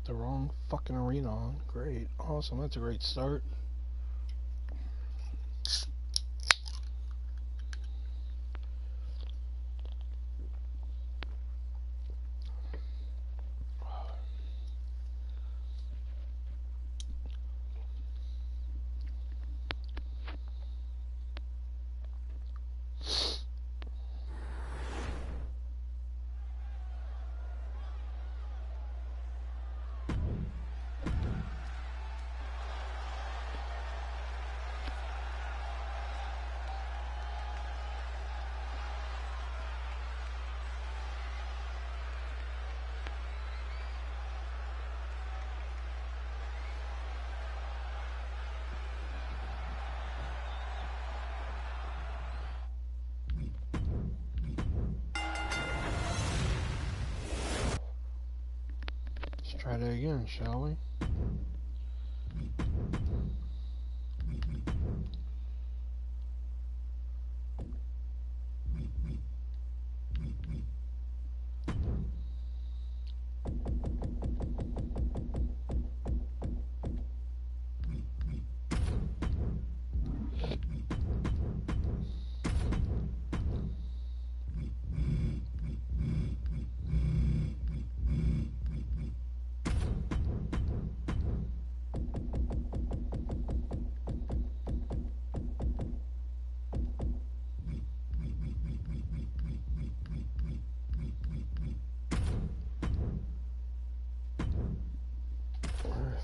Put the wrong fucking arena on. Great. Awesome. That's a great start. Let's try that again, shall we?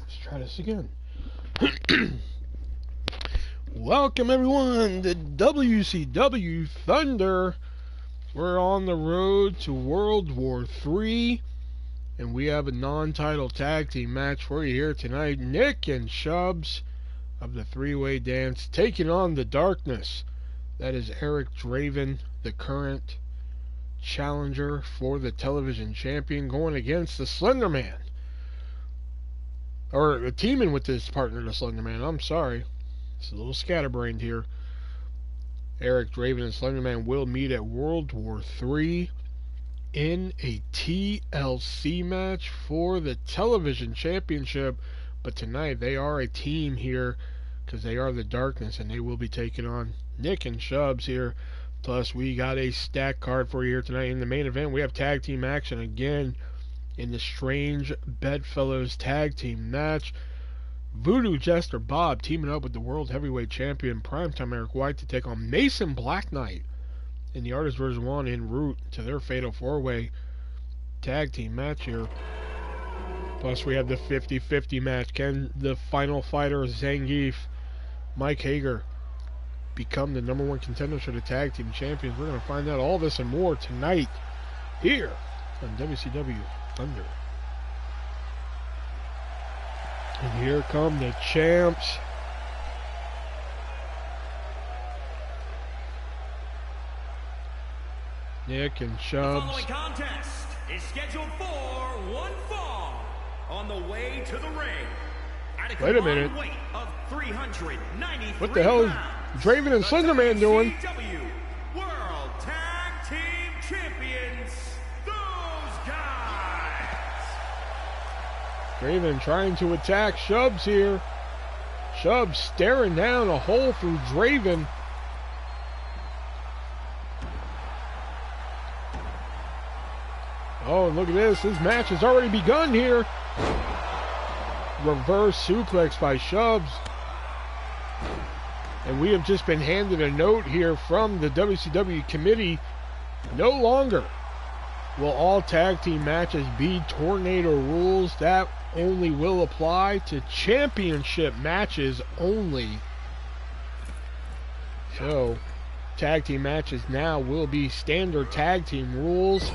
Let's try this again. Welcome everyone to WCW Thunder. We're on the road to World War III, and we have a non-title tag team match for you here tonight. Nick and Shubs of the three-way dance taking on the Darkness. That is Eric Draven, the current challenger for the television champion, going against the Slender Man. Or teaming with his partner, the Slender Man. I'm sorry. It's a little scatterbrained here. Eric Draven and Slender Man will meet at World War III in a TLC match for the television championship. But tonight they are a team here because they are the Darkness, and they will be taking on Nick and Shubs here. Plus, we got a stack card for you here tonight. In the main event, we have tag team action again in the Strange Bedfellows tag team match. Voodoo Jester Bob teaming up with the World Heavyweight Champion Primetime Eric White to take on Mason Black Knight in the ArtistVersion1 en route to their Fatal 4-Way tag team match here. Plus, we have the 50-50 match. Can the final fighter, Zangief, Mike Hager, become the #1 contenders for the tag team champions? We're going to find out all this and more tonight here on WCW Thunder. And here come the champs. Nick and Shubs. The following contest is scheduled for one fall on the way to the ring. Wait a minute. Weight of 393 what the hell is Draven and Slender Man doing? WCW World Tag Team Champions, those guys. Draven trying to attack Shubs here. Shubs staring down a hole through Draven. Oh, and look at this. This match has already begun here. Reverse suplex by Shubs. And we have just been handed a note here from the WCW committee. No longer will all tag team matches be tornado rules. That only will apply to championship matches only. So, tag team matches now will be standard tag team rules.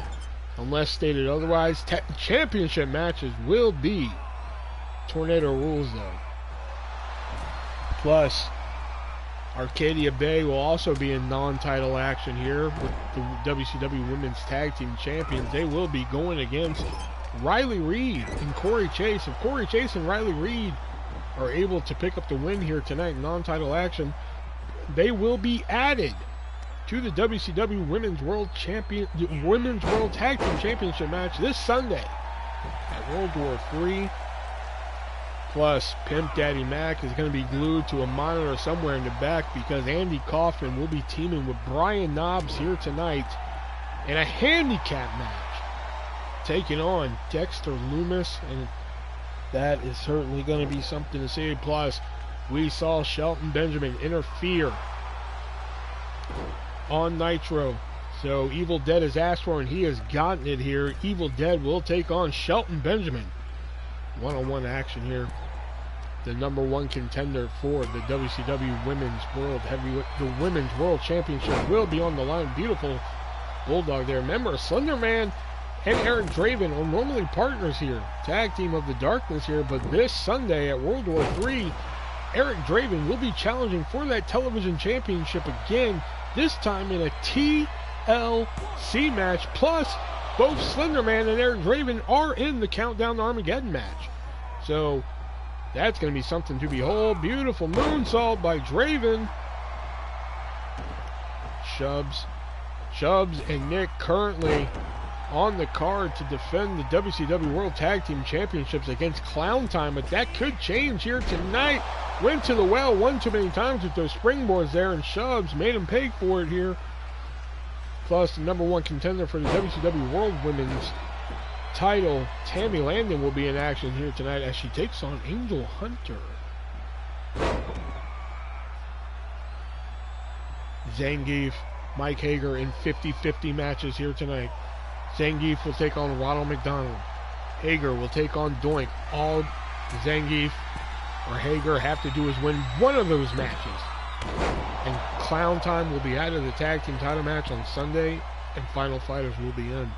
Unless stated otherwise, championship matches will be tornado rules though. Plus, Arcadia Bay will also be in non-title action here with the WCW Women's Tag Team Champions. They will be going against Riley Reid and Corey Chase. If Corey Chase and Riley Reid are able to pick up the win here tonight in non-title action, they will be added to the WCW Women's World Tag Team Championship match this Sunday at at World War III. Plus, Pimp Daddy Mac is going to be glued to a monitor somewhere in the back because Andy Kaufman will be teaming with Brian Knobbs here tonight in a handicap match, taking on Dexter Loomis, and that is certainly going to be something to see. Plus, we saw Shelton Benjamin interfere on Nitro. So Evil Dead is asked for, and he has gotten it here. Evil Dead will take on Shelton Benjamin. One-on-one action here. The #1 contender for the WCW Women's World Heavyweight, the Women's World Championship will be on the line. Beautiful bulldog there. Remember, Slender Man and Eric Draven are normally partners here. Tag Team of the Darkness here, but this Sunday at World War III, Eric Draven will be challenging for that television championship again, this time in a TLC match. Plus, both Slender Man and Eric Draven are in the Countdown to Armageddon match. So, that's going to be something to behold. Beautiful moonsault by Draven. Chubbs and Nick currently on the card to defend the WCW World Tag Team Championships against Clown Time, but that could change here tonight. Went to the well one too many times with those springboards there, and Chubbs made him pay for it here. Plus, the #1 contender for the WCW World Women's title, Tammy Landon, will be in action here tonight as she takes on Angel Hunter. Zangief, Mike Hager in 50-50 matches here tonight. Zangief will take on Ronald McDonald. Hager will take on Doink. All Zangief or Hager have to do is win one of those matches. And Clown Time will be out of the tag team title match on Sunday, and Final Fighters will be in.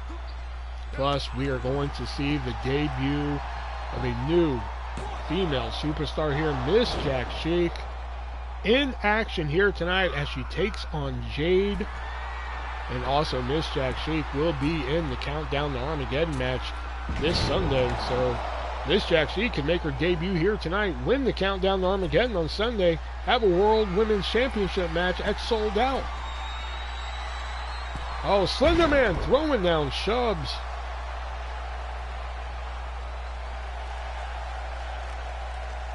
Plus, we are going to see the debut of a new female superstar here, Miss Jack Sheik, in action here tonight as she takes on Jade. And also, Miss Jack Sheik will be in the Countdown to Armageddon match this Sunday. So, Miss Jack Sheik can make her debut here tonight, win the Countdown to Armageddon on Sunday, have a World Women's Championship match at Sold Out. Oh, Slender Man throwing down Chubbs.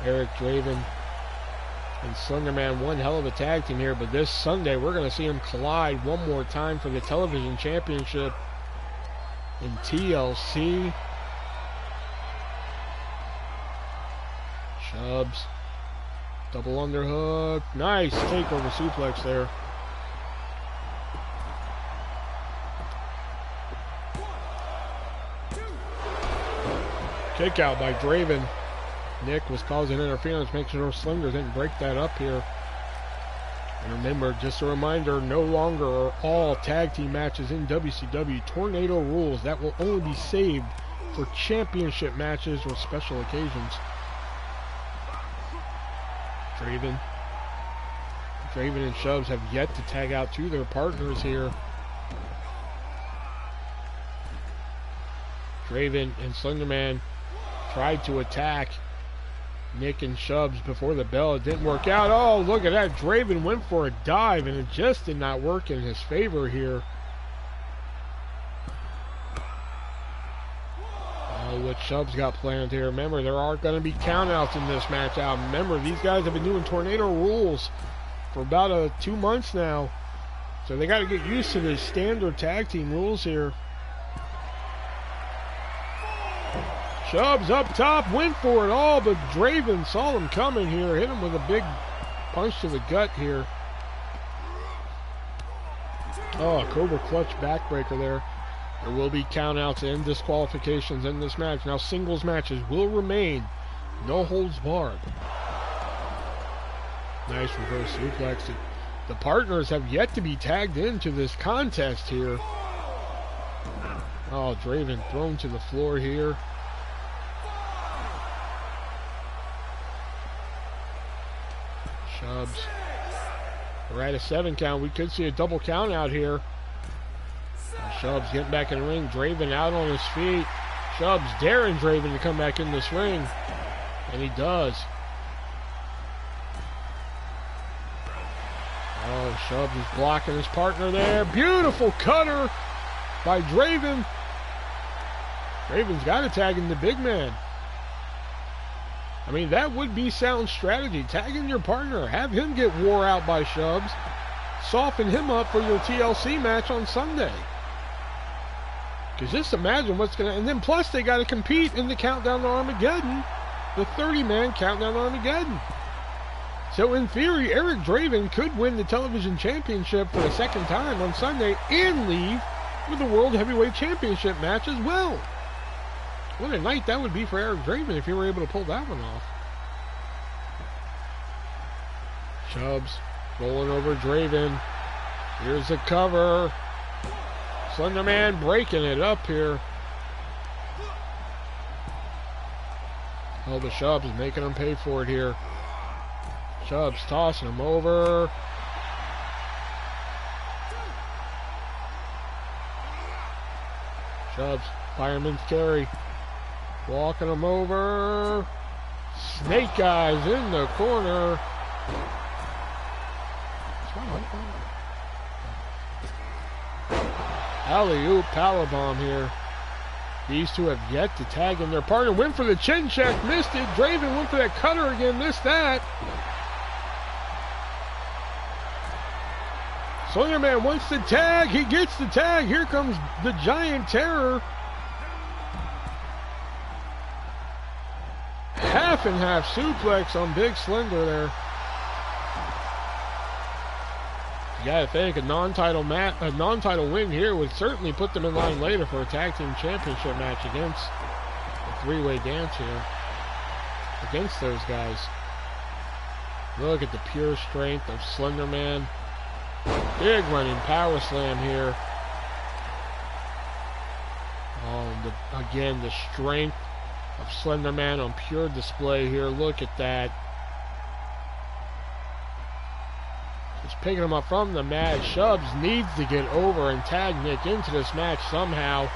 Eric Draven and Slender Man, one hell of a tag team here, but this Sunday we're going to see them collide one more time for the television championship in TLC. Chubbs, double underhook, nice takeover suplex there. Kick out by Draven. Nick was causing interference, making sure Slender didn't break that up here. And remember, just a reminder, no longer are all tag team matches in WCW Tornado rules. That will only be saved for championship matches or special occasions. Draven and Chubbs have yet to tag out to their partners here. Draven and Slender Man tried to attack Nick and Chubbs before the bell. It didn't work out. Oh, look at that. Draven went for a dive, and it just did not work in his favor here. Oh, what Chubbs got planned here. Remember, there are going to be countouts in this match out. Remember, these guys have been doing Tornado rules for about 2 months now. So they got to get used to the standard tag team rules here. Chubbs up top, went for it all, but Draven saw him coming here, hit him with a big punch to the gut here. Oh, Cobra Clutch backbreaker there. There will be countouts and disqualifications in this match. Now, singles matches will remain. No holds barred. Nice reverse suplex. The partners have yet to be tagged into this contest here. Oh, Draven thrown to the floor here. Chubbs. We're at a 7 count. We could see a double count out here. Chubbs getting back in the ring. Draven out on his feet. Chubbs daring Draven to come back in this ring. And he does. Oh, Chubbs is blocking his partner there. Beautiful cutter by Draven. Draven's got to tag in the big man. I mean, that would be sound strategy. Tag in your partner. Have him get wore out by Shubs. Soften him up for your TLC match on Sunday. Because just imagine what's going to... And then plus they got to compete in the Countdown to Armageddon. The 30-man Countdown to Armageddon. So in theory, Eric Draven could win the television championship for a second time on Sunday and leave with the World Heavyweight Championship match as well. What a night that would be for Eric Draven if he were able to pull that one off. Shubs rolling over Draven. Here's the cover. Slender Man breaking it up here. Oh, the Shubs is making him pay for it here. Shubs tossing him over. Shubs, fireman's carry. Walking him over. Snake Eyes in the corner. Alley-oop powerbomb here. These two have yet to tag in their partner. Went for the chin check, missed it. Draven went for that cutter again, missed that. Slender Man wants the tag. He gets the tag. Here comes the Giant Terror. Half and half suplex on Big Slender there. You gotta think a non-title win here would certainly put them in line later for a tag team championship match against a three-way dance here against those guys. Look at the pure strength of Slender Man. Big running power slam here. Oh, again, the strength of Slender Man on pure display here. Look at that. Just picking him up from the mat. Shubs needs to get over and tag Nick into this match somehow.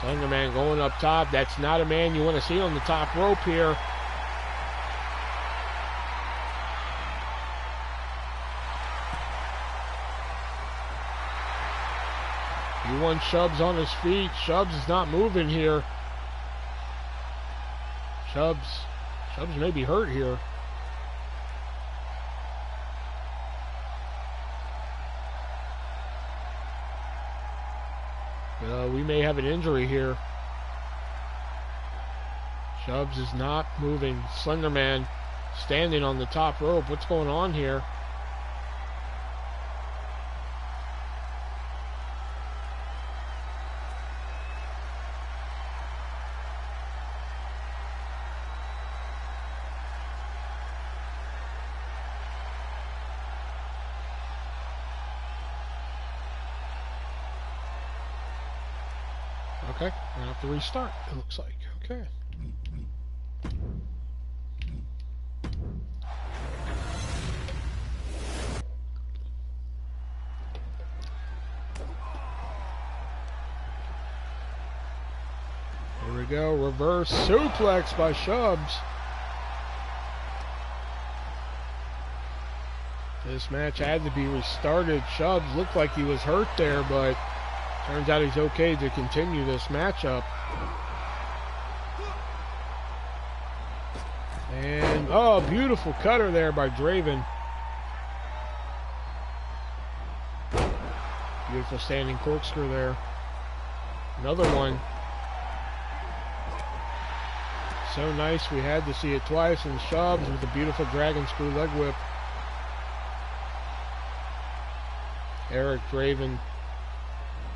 Slender Man going up top. That's not a man you want to see on the top rope here. He wants Shubs on his feet. Shubs is not moving here. Shubs may be hurt here. We may have an injury here. Shubs is not moving. Slender Man standing on the top rope. What's going on here? Okay, I have to restart, it looks like. Okay. Here we go, reverse suplex by Shubs. This match had to be restarted. Shubs looked like he was hurt there, but turns out he's okay to continue this matchup. And, oh, beautiful cutter there by Draven. Beautiful standing corkscrew there. Another one. So nice we had to see it twice. And Shubs with a beautiful dragon screw leg whip. Eric Draven.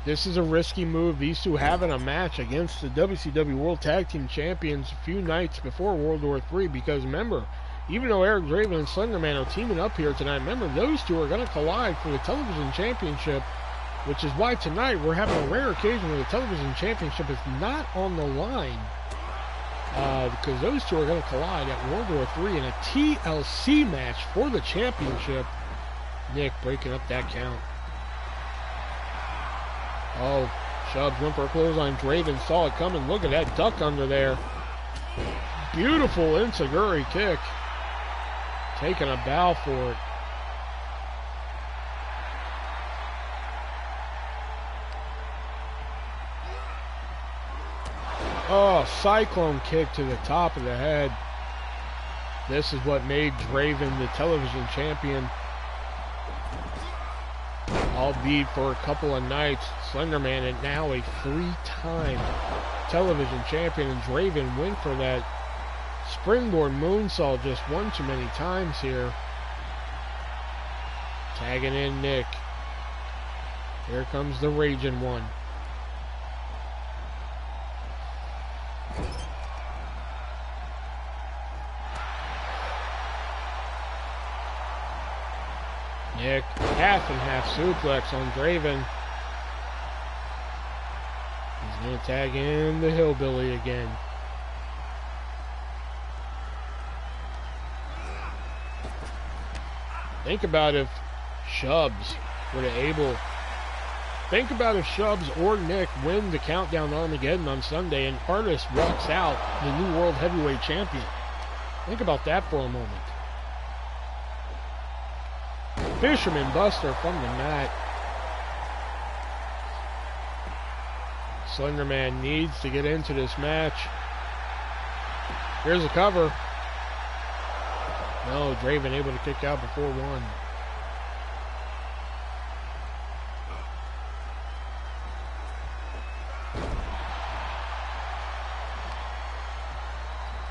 This is a risky move. These two having a match against the WCW World Tag Team Champions a few nights before World War III, because remember, even though Eric Draven and Slender Man are teaming up here tonight, remember, those two are going to collide for the television championship, which is why tonight we're having a rare occasion where the television championship is not on the line, because those two are going to collide at World War III in a TLC match for the championship. Nick breaking up that count. Oh, Shubs went for a clothesline. Draven saw it coming. Look at that duck under there. Beautiful enziguri kick. Taking a bow for it. Oh, cyclone kick to the top of the head. This is what made Draven the television champion. Albeit for a couple of nights, Slenderman is now a 3-time television champion, and Draven went for that springboard moonsault just one too many times here. Tagging in Nick. Here comes the Raging One. Nick, half and half suplex on Draven. He's going to tag in the Hillbilly again. Think about if Shubs were able... Think about if Shubs or Nick win the Countdown to Armageddon on Sunday and Artist walks out the new World Heavyweight Champion. Think about that for a moment. Fisherman Buster from the mat. Slenderman needs to get into this match. Here's a cover. No, Draven able to kick out before one.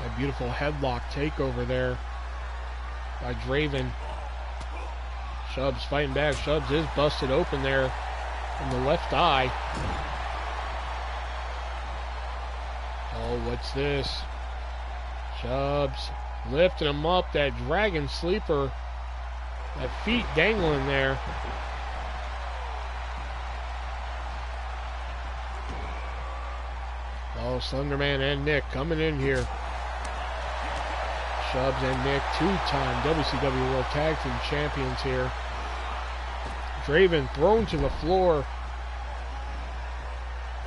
That beautiful headlock takeover there by Draven. Shubs fighting back. Shubs is busted open there in the left eye. Oh, what's this? Shubs lifting him up. That dragon sleeper. That feet dangling there. Oh, Slenderman and Nick coming in here. Shubs and Nick, 2-time WCW World Tag Team Champions here. Draven thrown to the floor.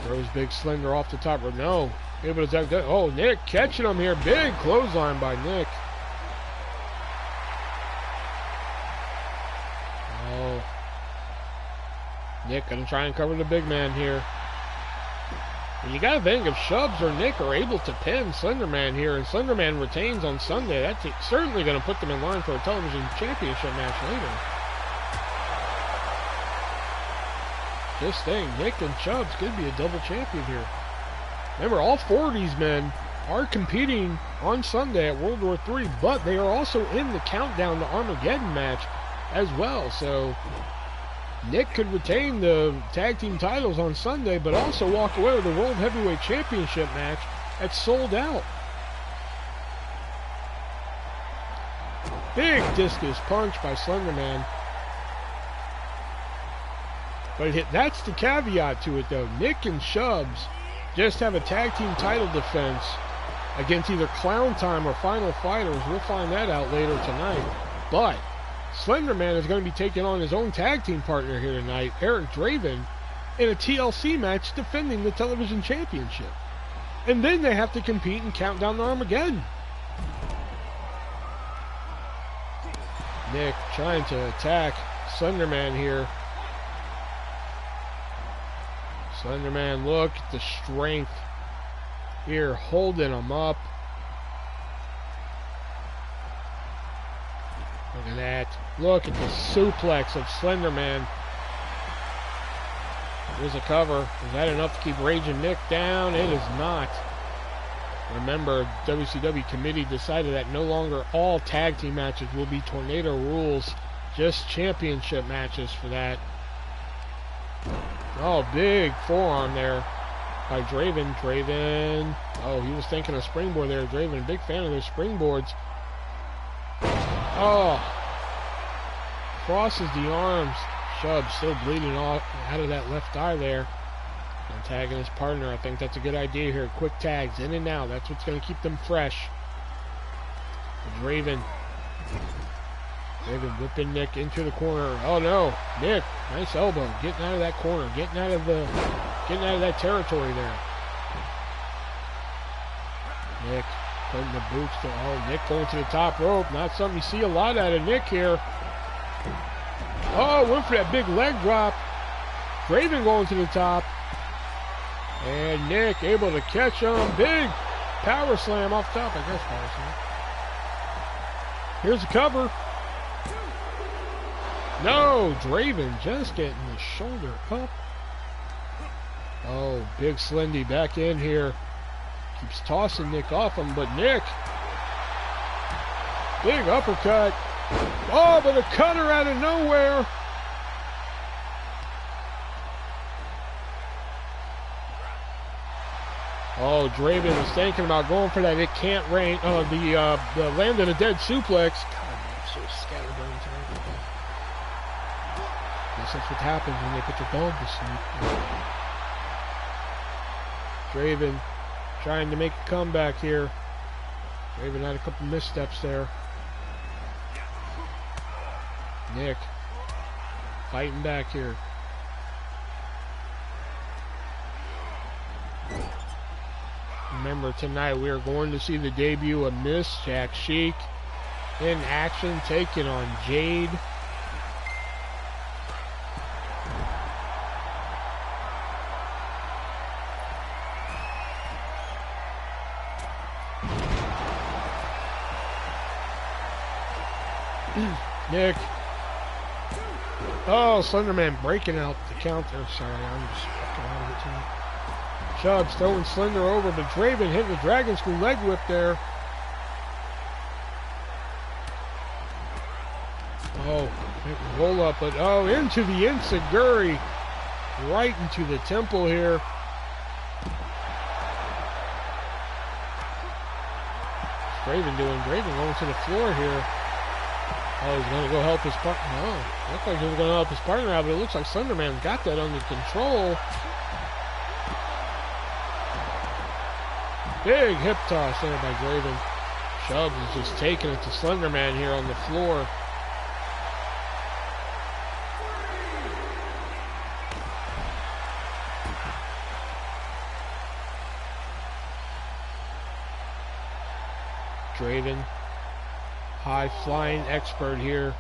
Throws Big Slender off the top rope. No. Able to tag that. Oh, Nick catching him here. Big clothesline by Nick. Oh. Nick gonna try and cover the big man here. And you gotta think if Shubs or Nick are able to pin Slenderman here and Slenderman retains on Sunday, that's certainly gonna put them in line for a television championship match later. Just think, Nick and Shubs could be a double champion here. Remember, all 4 of these men are competing on Sunday at World War III, but they are also in the Countdown to Armageddon match as well. So Nick could retain the tag team titles on Sunday, but also walk away with the World Heavyweight Championship match that's sold out. Big discus punch by Slenderman. But that's the caveat to it, though. Nick and Shubs just have a tag team title defense against either Clown Time or Final Fighters. We'll find that out later tonight. But Slenderman is going to be taking on his own tag team partner here tonight, Eric Draven, in a TLC match defending the television championship. And then they have to compete in Countdown to Armageddon. Nick trying to attack Slenderman here. Slenderman, look at the strength here, holding him up. Look at that. Look at the suplex of Slenderman. There's a cover. Is that enough to keep Raging Nick down? It is not. Remember, WCW committee decided that no longer all tag team matches will be Tornado rules, just championship matches for that. Oh, big forearm there by Draven. Draven. Oh, he was thinking of springboard there. Draven, big fan of those springboards. Oh. Crosses the arms. Shubs still bleeding out of that left eye there. And tagging his partner. I think that's a good idea here. Quick tags in and out. That's what's going to keep them fresh. Draven. Draven whipping Nick into the corner. Oh no, Nick, nice elbow, getting out of that corner, getting out of that territory there. Nick putting the boots to, oh, Nick going to the top rope. Not something you see a lot out of Nick here. Oh, went for that big leg drop. Draven going to the top. And Nick able to catch him. Big power slam off top. I guess power slam. Here's the cover. No, Draven just getting the shoulder up. Oh, big Slendy back in here. Keeps tossing Nick off him, but Nick. Big uppercut. Oh, but a cutter out of nowhere. Oh, Draven is thinking about going for that. It can't rain. Oh, the land of the dead suplex. God, I'm so scatterbrained tonight. Guess that's what happens when they put your dog to sleep. Draven trying to make a comeback here. Draven had a couple missteps there. Nick fighting back here. Remember, tonight we are going to see the debut of Miss Jack Sheik in action, taking on Jade. Nick. Oh, Slenderman breaking out the counter. Sorry, I'm just fucking out of it tonight. Chubbs throwing Slender over, but Draven hitting the Dragon Screw leg whip there. Oh, roll up, but oh, into the Enziguri. Right into the temple here. What's Draven doing? Draven going to the floor here. Oh, he's going to go help his partner. No, looks like he was going to help his partner out, but it looks like Slenderman's got that under control. Big hip toss there by Draven. Chubbs is just taking it to Slenderman here on the floor. Draven, high flying expert here.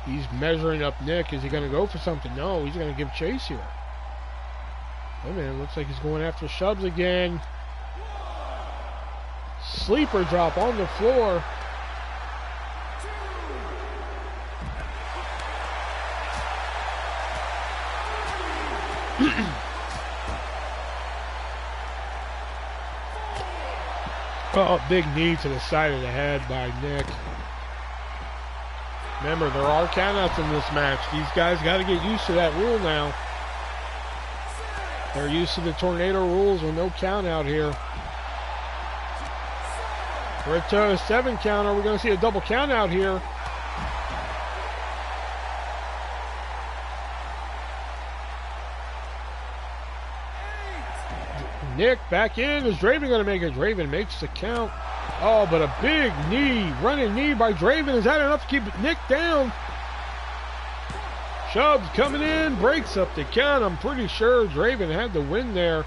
He's measuring up Nick. Is he going to go for something? No, he's going to give chase here. Oh man, looks like he's going after Chubbs again. Sleeper drop on the floor. Oh, big knee to the side of the head by Nick. Remember, there are countouts in this match. These guys got to get used to that rule now. They're used to the tornado rules with no count out here. We're at a 7 counter. We're going to see a double count out here. Nick back in. Is Draven going to make it? Draven makes the count. Oh, but a big knee, running knee by Draven. Is that enough to keep Nick down? Chubbs coming in, breaks up the count. I'm pretty sure Draven had the win there.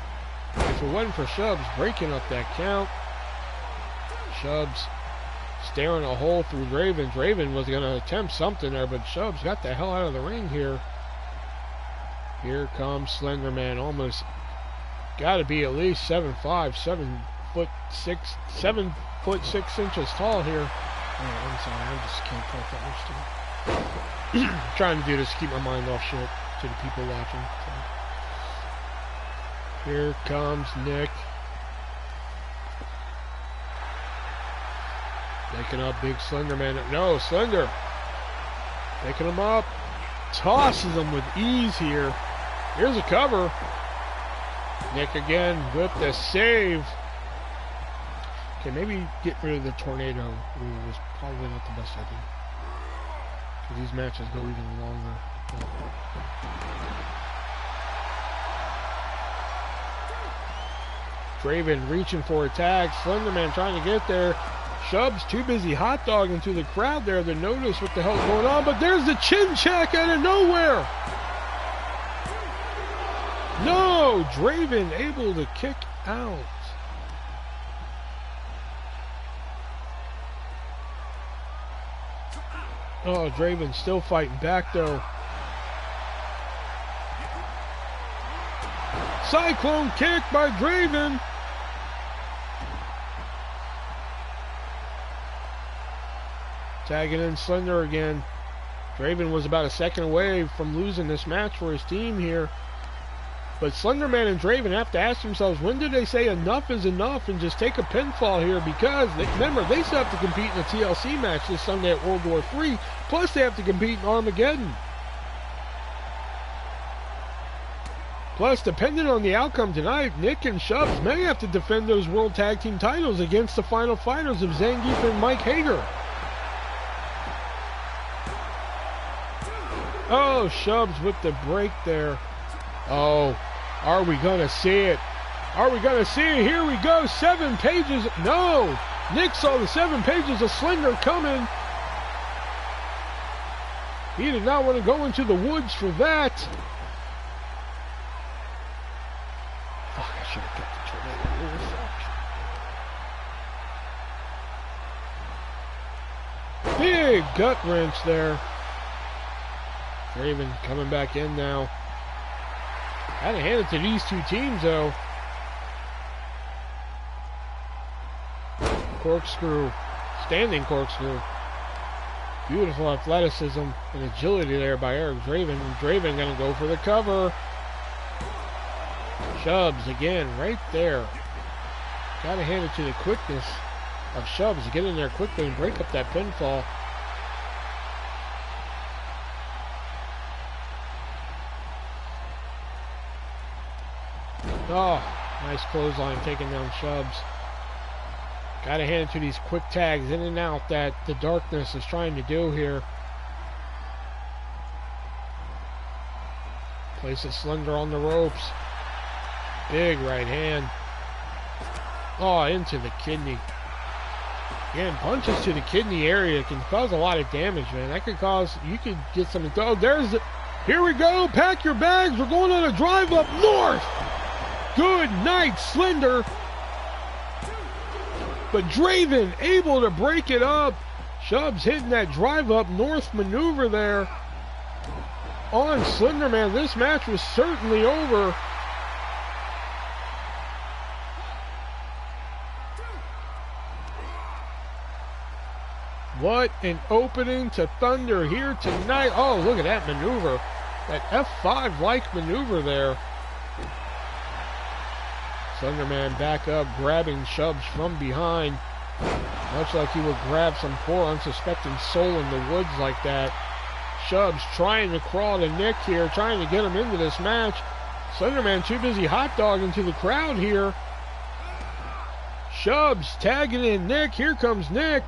If it wasn't for Chubbs breaking up that count. Chubbs staring a hole through Draven. Draven was going to attempt something there, but Chubbs got the hell out of the ring here. Here comes Slenderman. Almost got to be at least 7'5", 7 foot 6 inches tall here. Oh, I'm sorry, I just can't talk that much to me. Trying to do this to keep my mind off shit to the people watching. So. Here comes Nick. Making up big Slenderman. No, Slender. Picking him up. Tosses him with ease here. Here's a cover. Nick again with the save. Okay, maybe get rid of the tornado rule was probably not the best idea. Because these matches go even longer. Draven reaching for a tag. Slenderman trying to get there. Chubbs too busy hot dogging to the crowd there to notice what the hell's going on. But there's the chin check out of nowhere. No, Draven able to kick out. Oh, Draven still fighting back though. Cyclone kick by Draven. Tagging in Slender again. Draven was about a second away from losing this match for his team here. But Slenderman and Draven have to ask themselves, when did they say enough is enough and just take a pinfall here? Because, remember, they still have to compete in a TLC match this Sunday at World War III. Plus, they have to compete in Armageddon. Plus, depending on the outcome tonight, Nick and Shubs may have to defend those World Tag Team titles against the final fighters of Zangief and Mike Hager. Oh, Shubs with the break there. Oh, are we going to see it? Are we going to see it? Here we go. 7 pages. No. Nick saw the 7 pages of Slender coming. He did not want to go into the woods for that. Fuck, I should have kept the tornado. Big gut wrench there. Draven coming back in now. Had to hand it to these two teams, though. Corkscrew. Standing corkscrew. Beautiful athleticism and agility there by Eric Draven. And Draven going to go for the cover. Shubs again, right there. Got to hand it to the quickness of Shubs to get in there quickly and break up that pinfall. Oh, nice clothesline taking down Shubs. Gotta hand it to these quick tags in and out that the Darkness is trying to do here. Places Slender on the ropes. Big right hand. Oh, into the kidney. Again, punches to the kidney area can cause a lot of damage, man. That could cause, you could get some, oh, there's the, here we go. Pack your bags. We're going on a drive up north. Good night, Slender. But Draven able to break it up. Shubs hitting that drive up north maneuver there on Slenderman. This match was certainly over. What an opening to Thunder here tonight. Oh, look at that maneuver. That F5-like maneuver there. Slenderman back up, grabbing Shubs from behind. Much like he would grab some poor unsuspecting soul in the woods like that. Shubs trying to crawl to Nick here, trying to get him into this match. Slenderman too busy hot dogging to the crowd here. Shubs tagging in Nick. Here comes Nick.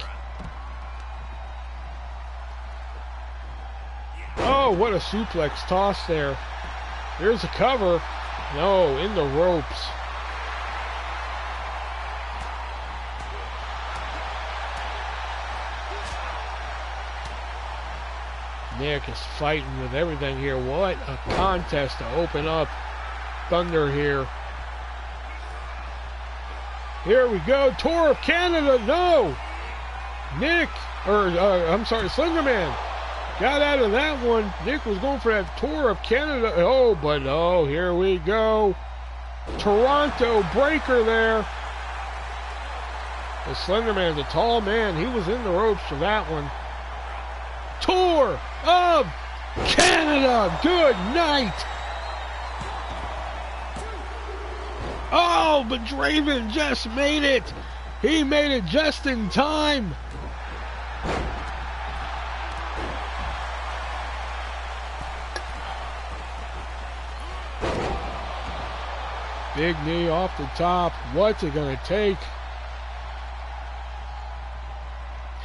Oh, what a suplex toss there. Here's a cover. No, in the ropes. Nick is fighting with everything here. What a contest to open up Thunder here. Here we go. Tour of Canada. No. Nick, I'm sorry, Slenderman got out of that one. Nick was going for that Tour of Canada. Oh, but oh, here we go. Toronto breaker there. The Slenderman's a tall man. He was in the ropes for that one. Tour of Canada. Good night. Oh, but Draven just made it. He made it just in time. Big knee off the top. What's it going to take?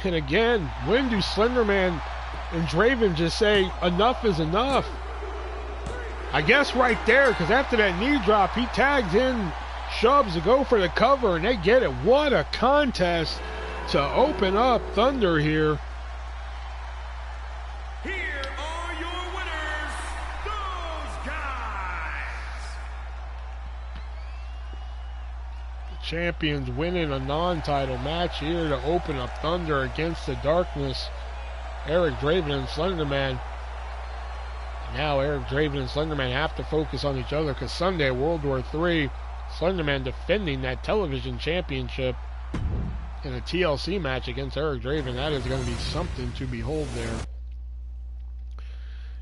And again, when do Slenderman and Draven just say enough is enough? I guess right there, because after that knee drop, he tags in Shubs to go for the cover, and they get it. What a contest to open up Thunder here. Here are your winners, those guys. The champions winning a non-title match here to open up Thunder against the Darkness. Eric Draven and Slenderman. Now Eric Draven and Slenderman have to focus on each other because Sunday, World War III, Slenderman defending that television championship in a TLC match against Eric Draven. That is going to be something to behold there.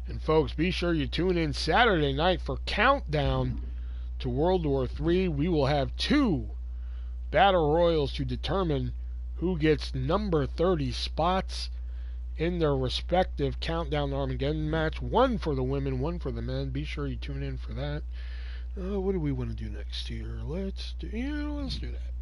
And folks, be sure you tune in Saturday night for Countdown to World War III. We will have 2 Battle Royals to determine who gets number 30 spots in their respective Countdown to Armageddon match. 1 for the women, 1 for the men. Be sure you tune in for that. What do we want to do next year? Let's do that.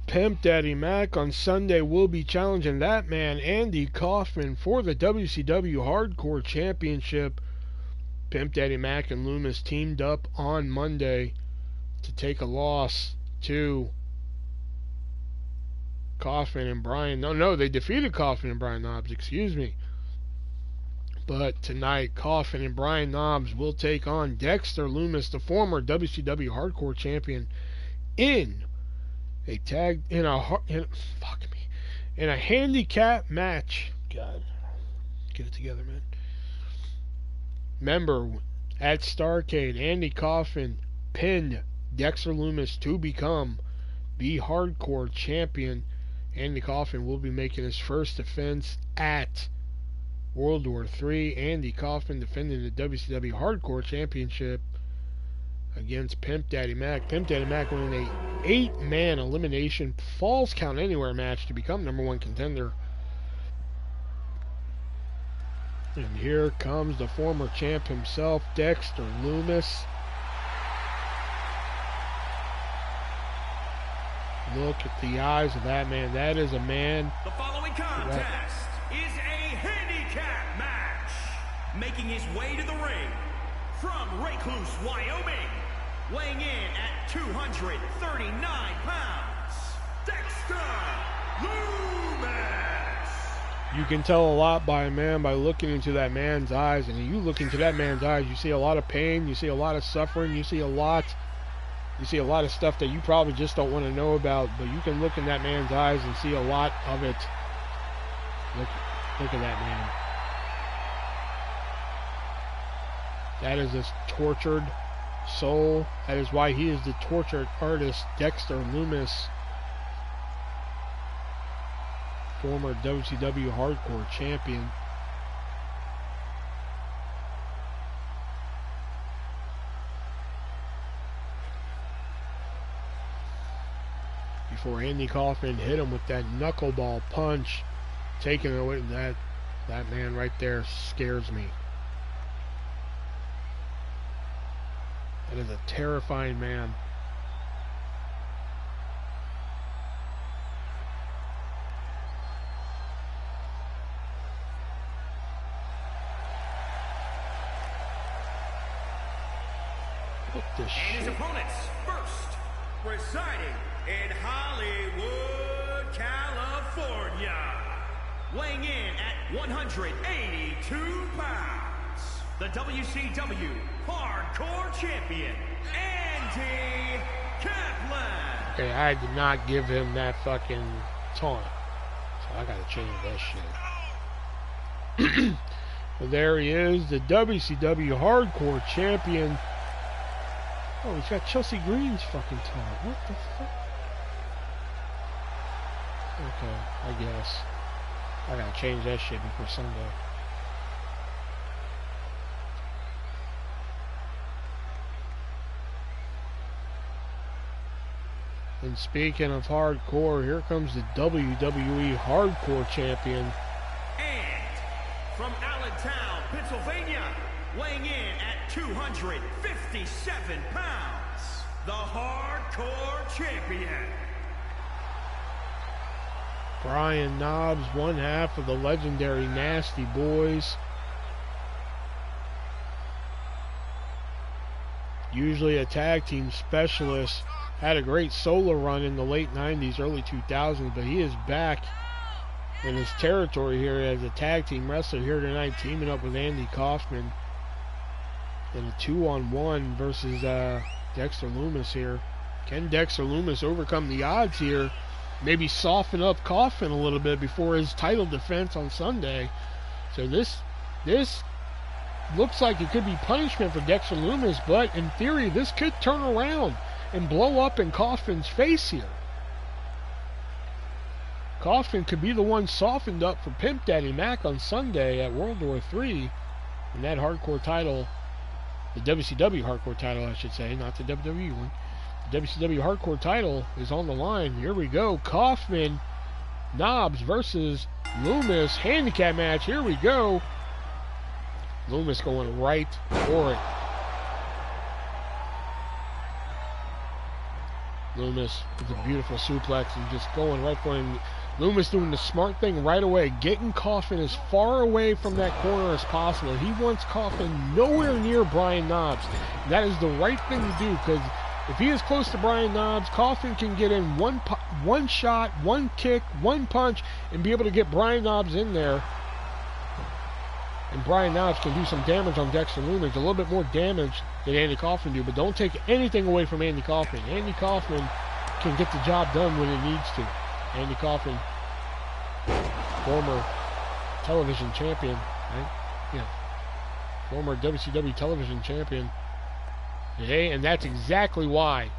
Pimp Daddy Mac on Sunday will be challenging that man, Andy Kaufman, for the WCW Hardcore Championship. Pimp Daddy Mac and Loomis teamed up on Monday to take a loss to Kaufman and Brian. No, they defeated Kaufman and Brian Knobbs, excuse me. But tonight, Kaufman and Brian Knobbs will take on Dexter Loomis, the former WCW Hardcore Champion, in a handicap match. God, get it together, man. Remember, at Starrcade, Andy Kaufman pinned Dexter Loomis to become the Hardcore Champion. Andy Kaufman will be making his first defense at World War III. Andy Kaufman defending the WCW Hardcore Championship against Pimp Daddy Mac. Pimp Daddy Mac winning a 8-man elimination Falls Count Anywhere match to become #1 contender. And here comes the former champ himself, Dexter Loomis. Look at the eyes of that man. That is a man. The following contest is a handicap match. Making his way to the ring from Recluse, Wyoming, weighing in at 239 pounds, Dexter Loomis. You can tell a lot by a man by looking into that man's eyes. And when you look into that man's eyes, you see a lot of pain, you see a lot of suffering, you see a lot of stuff that you probably just don't want to know about, but you can look in that man's eyes and see a lot of it. Look at that man. That is a tortured soul. That is why he is the tortured artist, Dexter Loomis, former WCW Hardcore Champion. Before Andy Kaufman hit him with that knuckleball punch, taking away that man right there scares me. That is a terrifying man. What the shit? And his opponents, first, residing in Hollywood, California, weighing in at 182 pounds, the WCW Hardcore Champion, Andy Kaplan. Okay, I did not give him that fucking taunt, so I gotta change that shit. Well, there he is, the WCW Hardcore Champion. Oh, he's got Chelsea Green's fucking taunt. What the fuck? Okay, I guess. I gotta change that shit before Sunday. And speaking of hardcore, here comes the WWE Hardcore Champion. And from Allentown, Pennsylvania, weighing in at 257 pounds, the Hardcore Champion. Brian Knobbs, one half of the legendary Nasty Boys. Usually a tag team specialist. Had a great solo run in the late 90s, early 2000s, but he is back in his territory here as a tag team wrestler here tonight, teaming up with Andy Kaufman in a 2-on-1 versus Dexter Lumis here. Can Dexter Lumis overcome the odds here? Maybe soften up Kaufman a little bit before his title defense on Sunday. So this looks like it could be punishment for Dexter Lumis, but in theory, this could turn around and blow up in Kaufman's face here. Kaufman could be the one softened up for Pimp Daddy Mac on Sunday at World War III, and that hardcore title, the WCW hardcore title I should say, not the WWE one. The WCW hardcore title is on the line. Here we go. Kaufman, Knobbs versus Lumis handicap match. Here we go. Lumis going right for it. Lumis with a beautiful suplex and just going right for him. Lumis doing the smart thing right away, getting Kaufman as far away from that corner as possible. He wants Kaufman nowhere near Brian Knobbs. That is the right thing to do, because if he is close to Brian Knobbs, Kaufman can get in one shot, one kick, one punch, and be able to get Brian Knobbs in there. And Brian Knobbs can do some damage on Dexter Lumis, a little bit more damage than Andy Kaufman do, but don't take anything away from Andy Kaufman. Andy Kaufman can get the job done when it needs to. Andy Kaufman, former television champion, right? Yeah. Former WCW television champion. Okay, and that's exactly why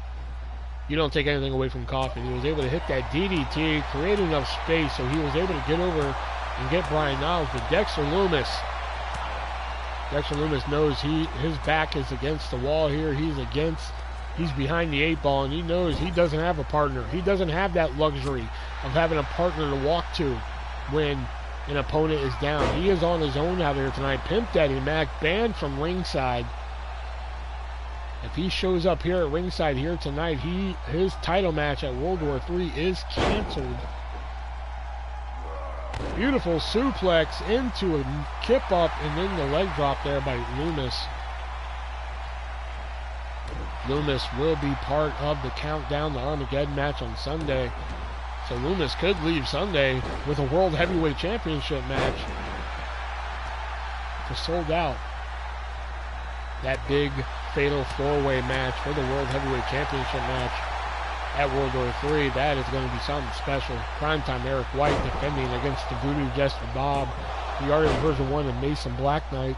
you don't take anything away from Kaufman. He was able to hit that DDT, create enough space, so he was able to get over and get Brian Knobbs. But Dexter Lumis knows his back is against the wall here. He's behind the 8 ball, and he knows he doesn't have a partner. He doesn't have that luxury of having a partner to walk to when an opponent is down. He is on his own out here tonight. Pimp Daddy Mac banned from ringside. If he shows up here at ringside here tonight, his title match at World War III is canceled. Beautiful suplex into a kip up and then the leg drop there by Lumis. Lumis will be part of the Countdown to Armageddon match on Sunday. So Lumis could leave Sunday with a World Heavyweight Championship match. Just sold out. That big fatal 4-way match for the World Heavyweight Championship match at World War III. That is going to be something special. Primetime Eric White defending against the Voodoo Jester Bob, the ArtistVersion1 and Mason Black Knight.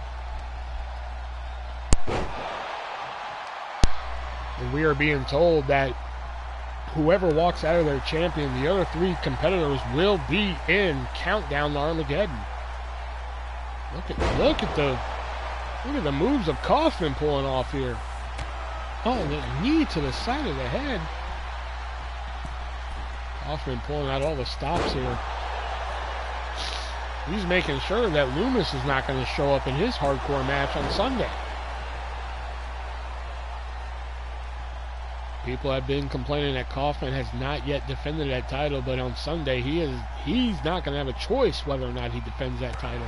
And we are being told that whoever walks out of there champion, the other 3 competitors will be in Countdown to Armageddon. Look at the moves of Kaufman pulling off here. Oh, the knee to the side of the head. Kaufman pulling out all the stops here. He's making sure that Lumis is not going to show up in his hardcore match on Sunday. People have been complaining that Kaufman has not yet defended that title, but on Sunday he's not going to have a choice whether or not he defends that title.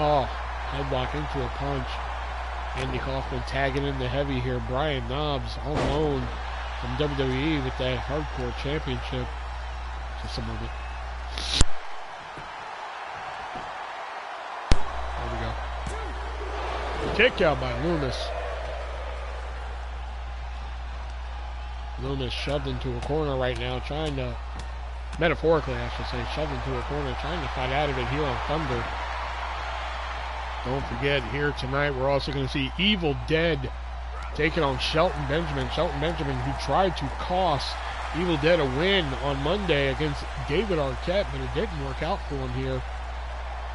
Oh, headlock into a punch. Andy Kaufman tagging in the heavy here. Brian Knobbs on loan from WWE with that hardcore championship. Just a moment. There we go. Kick out by Lumis. Lumis shoved into a corner right now, trying to, metaphorically I should say, shoved into a corner, trying to fight out of it here on Thunder. Don't forget, here tonight we're also going to see Evil Dead taking on Shelton Benjamin. Shelton Benjamin, who tried to cost Evil Dead a win on Monday against David Arquette, but it didn't work out for him here.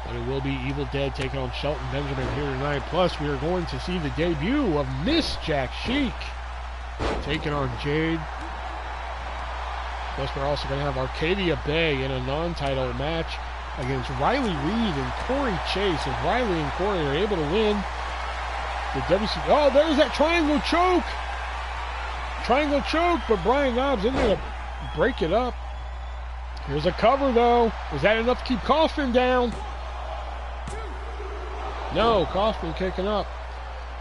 But it will be Evil Dead taking on Shelton Benjamin here tonight. Plus, we are going to see the debut of Miss Jack Chic taking on Jade. Plus, we're also going to have Arcadia Bay in a non-title match against Riley Reed and Corey Chase. If Riley and Corey are able to win The WC. Oh, there's that triangle choke. Triangle choke, but Brian Knobbs in there to break it up. Here's a cover, though. Was that enough to keep Kaufman down? No, Kaufman kicking up.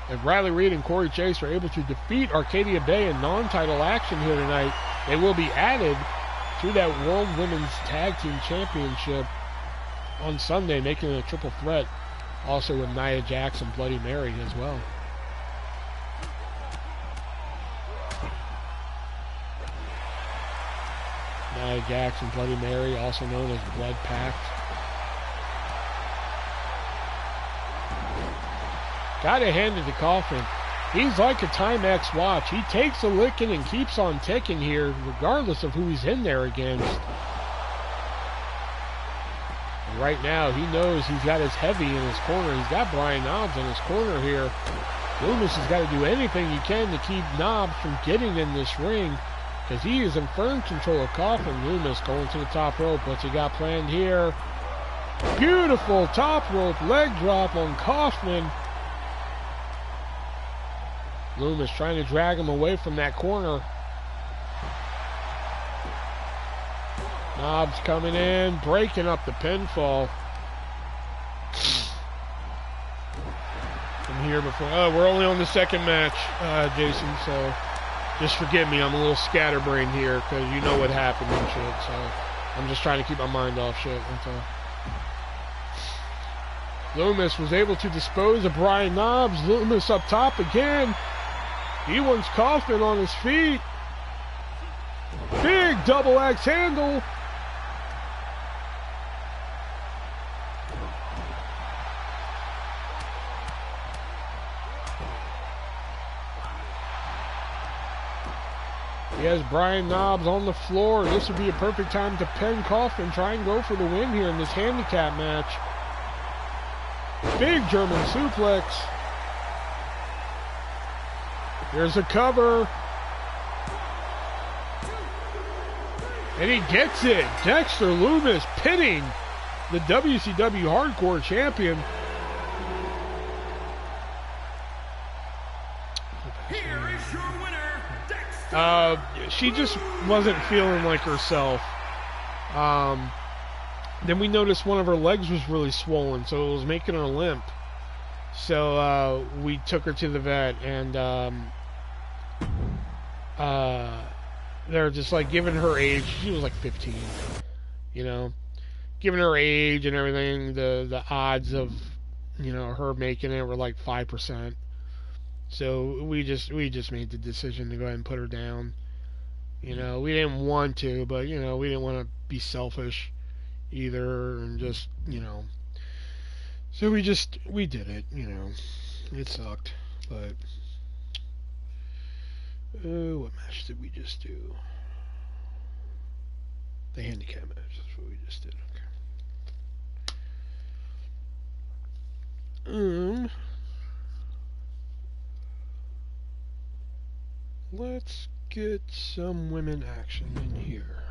If Riley Reed and Corey Chase are able to defeat Arcadia Bay in non-title action here tonight, they will be added to that World Women's Tag Team Championship on Sunday, making it a triple threat. Also with Nia Jax and Bloody Mary as well. Nia Jax and Bloody Mary, also known as Blood Pact. Gotta hand it to Kaufman. He's like a Timex watch. He takes a licking and keeps on ticking here, regardless of who he's in there against. And right now, he knows he's got his heavy in his corner. He's got Brian Knobbs in his corner here. Loomis has got to do anything he can to keep Knobbs from getting in this ring, because he is in firm control of Kaufman. Loomis going to the top rope. What's he got planned here? Beautiful top rope leg drop on Kaufman. Loomis trying to drag him away from that corner. Knobbs coming in, breaking up the pinfall. I'm here before. Oh, we're only on the second match, Jason, so just forgive me. I'm a little scatterbrained here because you know what happened and shit, so I'm just trying to keep my mind off shit. That's all. Loomis was able to dispose of Brian Knobbs. Loomis up top again. He wants Kaufman on his feet. Big double axe handle. He has Brian Knobbs on the floor. This would be a perfect time to pin Kaufman, try and go for the win here in this handicap match. Big German suplex. Here's a cover. And he gets it. Dexter Loomis pinning the WCW Hardcore Champion. Here is your winner, Dexter. She just wasn't feeling like herself. Then we noticed one of her legs was really swollen, so it was making her limp. So we took her to the vet, and they're just like giving her age. She was like 15, you know, given her age and everything. The odds of, you know, her making it were like 5%. So we just made the decision to go ahead and put her down. You know, we didn't want to, but you know, we didn't want to be selfish either, and just, you know. So we did it, you know. It sucked, but what match did we just do? The handicap match. That's what we just did. Okay. Let's get some women action in here.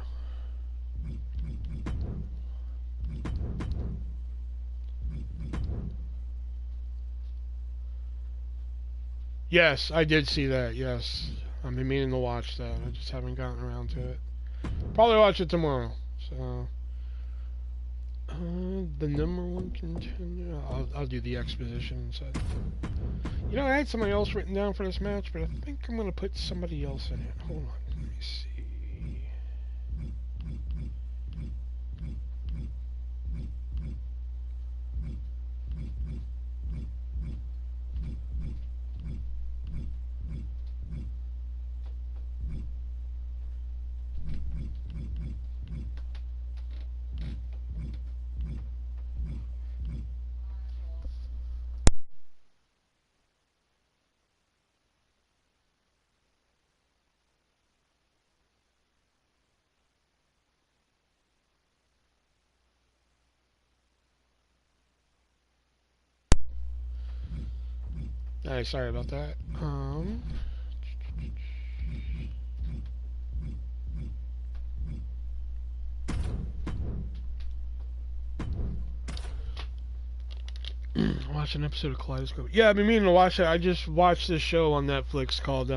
Yes, I did see that, yes. I've been meaning to watch that. I just haven't gotten around to it. Probably watch it tomorrow. So, the number one contender. I'll do the exposition instead. You know, I had somebody else written down for this match, but I think I'm going to put somebody else in it. Hold on, let me see. Alright, sorry about that. Watch an episode of Kaleidoscope. Yeah, I've been meaning to watch it. I just watched this show on Netflix called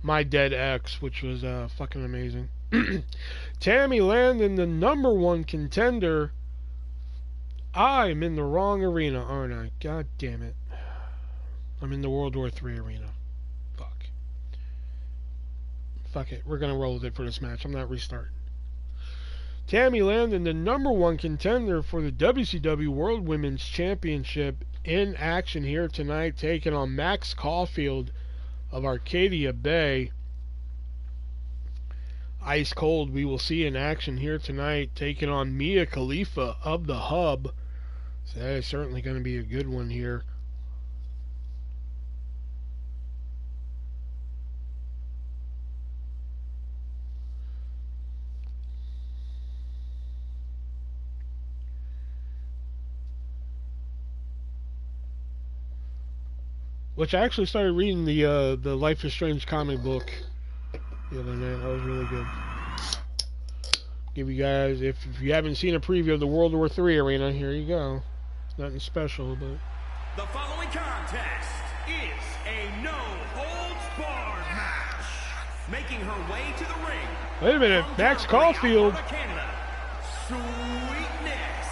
My Dead Ex, which was fucking amazing. Tammy Landon, the #1 contender. I'm in the wrong arena, aren't I? God damn it. I'm in the World War III arena. Fuck. Fuck it. We're gonna roll with it for this match. I'm not restarting. Tammy Landon, the #1 contender for the WCW World Women's Championship, in action here tonight, taking on Max Caulfield of Arcadia Bay. Ice Cold, we will see in action here tonight, taking on Mia Khalifa of the Hub. So that is certainly going to be a good one here. Which I actually started reading the Life is Strange comic book the other night. That was really good. Give you guys, if you haven't seen a preview of the World War III arena, here you go. Nothing special, but... The following contest is a no-holds-barred match. Making her way to the ring. Wait a minute, Max Caulfield. Canada, Sweetness.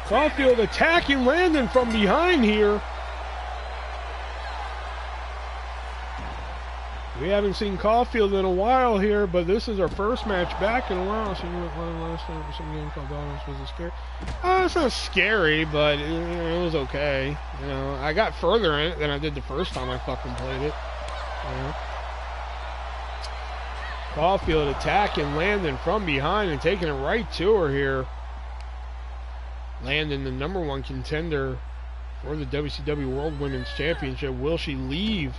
Caulfield attacking Landon from behind here. We haven't seen Caulfield in a while here, but this is our first match back in a while. So you went last time some game called Dollars. Was it scary? It's not scary, but it was okay. You know, I got further in it than I did the first time I fucking played it. You know? Caulfield attacking Landon from behind and taking it right to her here. Landon, the #1 contender for the WCW World Women's Championship. Will she leave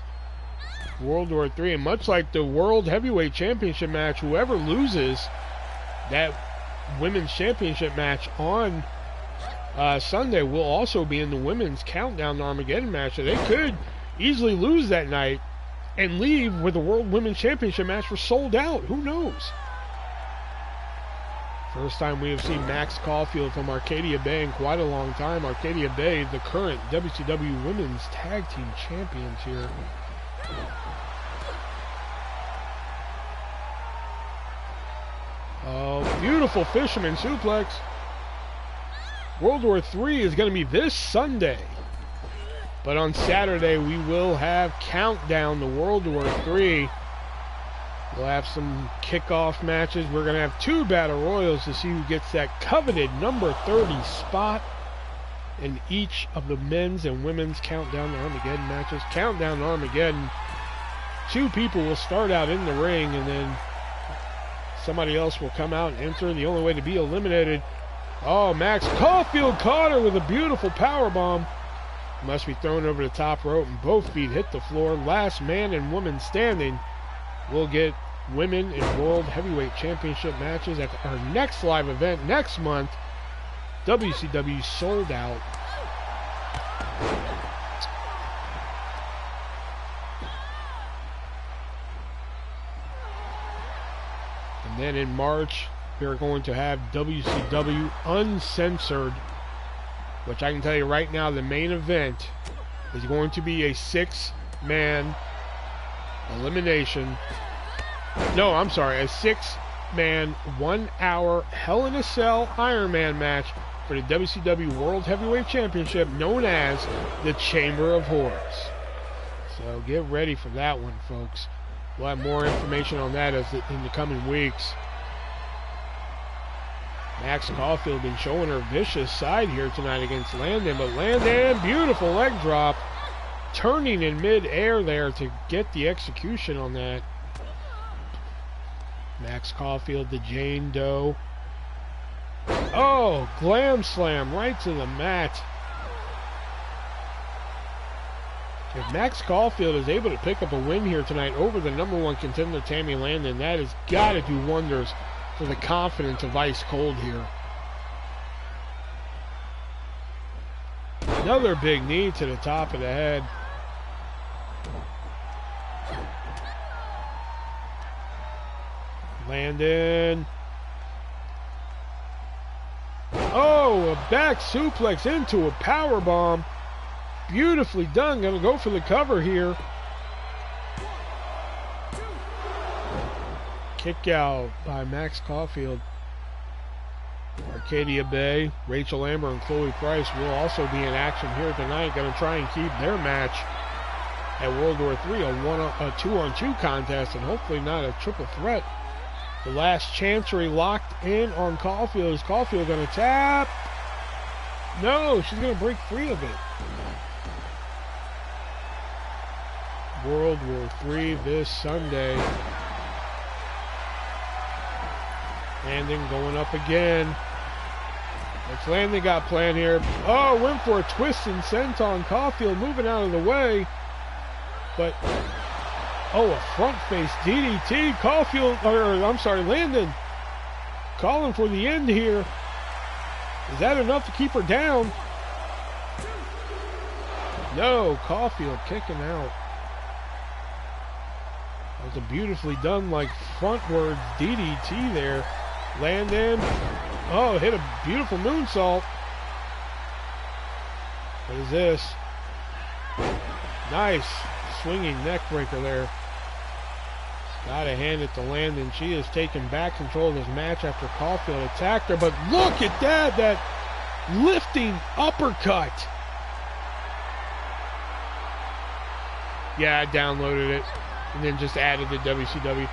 World War III? And much like the World Heavyweight Championship match, whoever loses that Women's Championship match on Sunday will also be in the Women's Countdown to Armageddon match. So they could easily lose that night and leave with the World Women's Championship match for sold out. Who knows? First time we have seen Max Caulfield from Arcadia Bay in quite a long time. Arcadia Bay, the current WCW Women's Tag Team Champions here. Oh, beautiful fisherman suplex. World War III is going to be this Sunday. But on Saturday, we will have Countdown to World War III. We'll have some kickoff matches. We're going to have 2 Battle Royals to see who gets that coveted number 30 spot in each of the men's and women's Countdown to Armageddon matches. Countdown to Armageddon, 2 people will start out in the ring, and then somebody else will come out and enter. The only way to be eliminated. Oh, Max Caulfield caught her with a beautiful powerbomb. Must be thrown over the top rope, and both feet hit the floor. Last man and woman standing will get Women in World Heavyweight Championship matches at our next live event next month. WCW sold out. And then in March, we are going to have WCW Uncensored, which I can tell you right now, the main event is going to be a 6-man elimination. No, I'm sorry, a 6-man, 1-hour Hell in a Cell Iron Man match for the WCW World Heavyweight Championship, known as the Chamber of Horrors. So get ready for that one, folks. We'll have more information on that in the coming weeks. Max Caulfield been showing her vicious side here tonight against Landon, but Landon, beautiful leg drop, turning in mid-air there to get the execution on that. Max Caulfield, the Jane Doe. Oh, glam slam right to the mat. If Max Caulfield is able to pick up a win here tonight over the #1 contender Tammy Landon, that has got to do wonders for the confidence of Ice Cold here. Another big knee to the top of the head. Landon. Oh, No, a back suplex into a power bomb. Beautifully done. Gonna go for the cover here. Kick out by Max Caulfield. Arcadia Bay, Rachel Amber, and Chloe Price will also be in action here tonight. Going to try and keep their match at World War III a 2-on-2 contest, and hopefully not a triple threat. The last chancery locked in on Caulfield. Is Caulfield going to tap? No, she's going to break free of it. World War III this Sunday. Landon going up again. What's Landon got planned here? Oh, went for a twist and senton. Caulfield moving out of the way. But, oh, a front face DDT. Caulfield, Landon calling for the end here. Is that enough to keep her down? No, Caulfield kicking out. That was a beautifully done, like, frontwards DDT there. Landon. Oh, hit a beautiful moonsault. What is this? Nice swinging neck breaker there. Gotta hand it to Landon. She has taken back control of this match after Caulfield attacked her. But look at that! That lifting uppercut. Yeah, I downloaded it and then just added the WCW.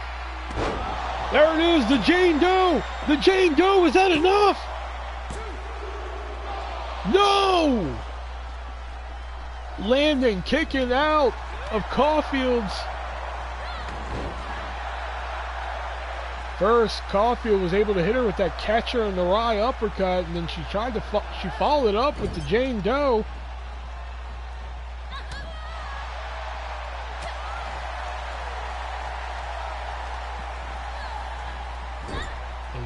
There it is, the Jane Doe! The Jane Doe, is that enough? No! Landon kicking out of Caulfield's. First, Caulfield was able to hit her with that catcher in the rye uppercut, and then she tried to she followed up with the Jane Doe.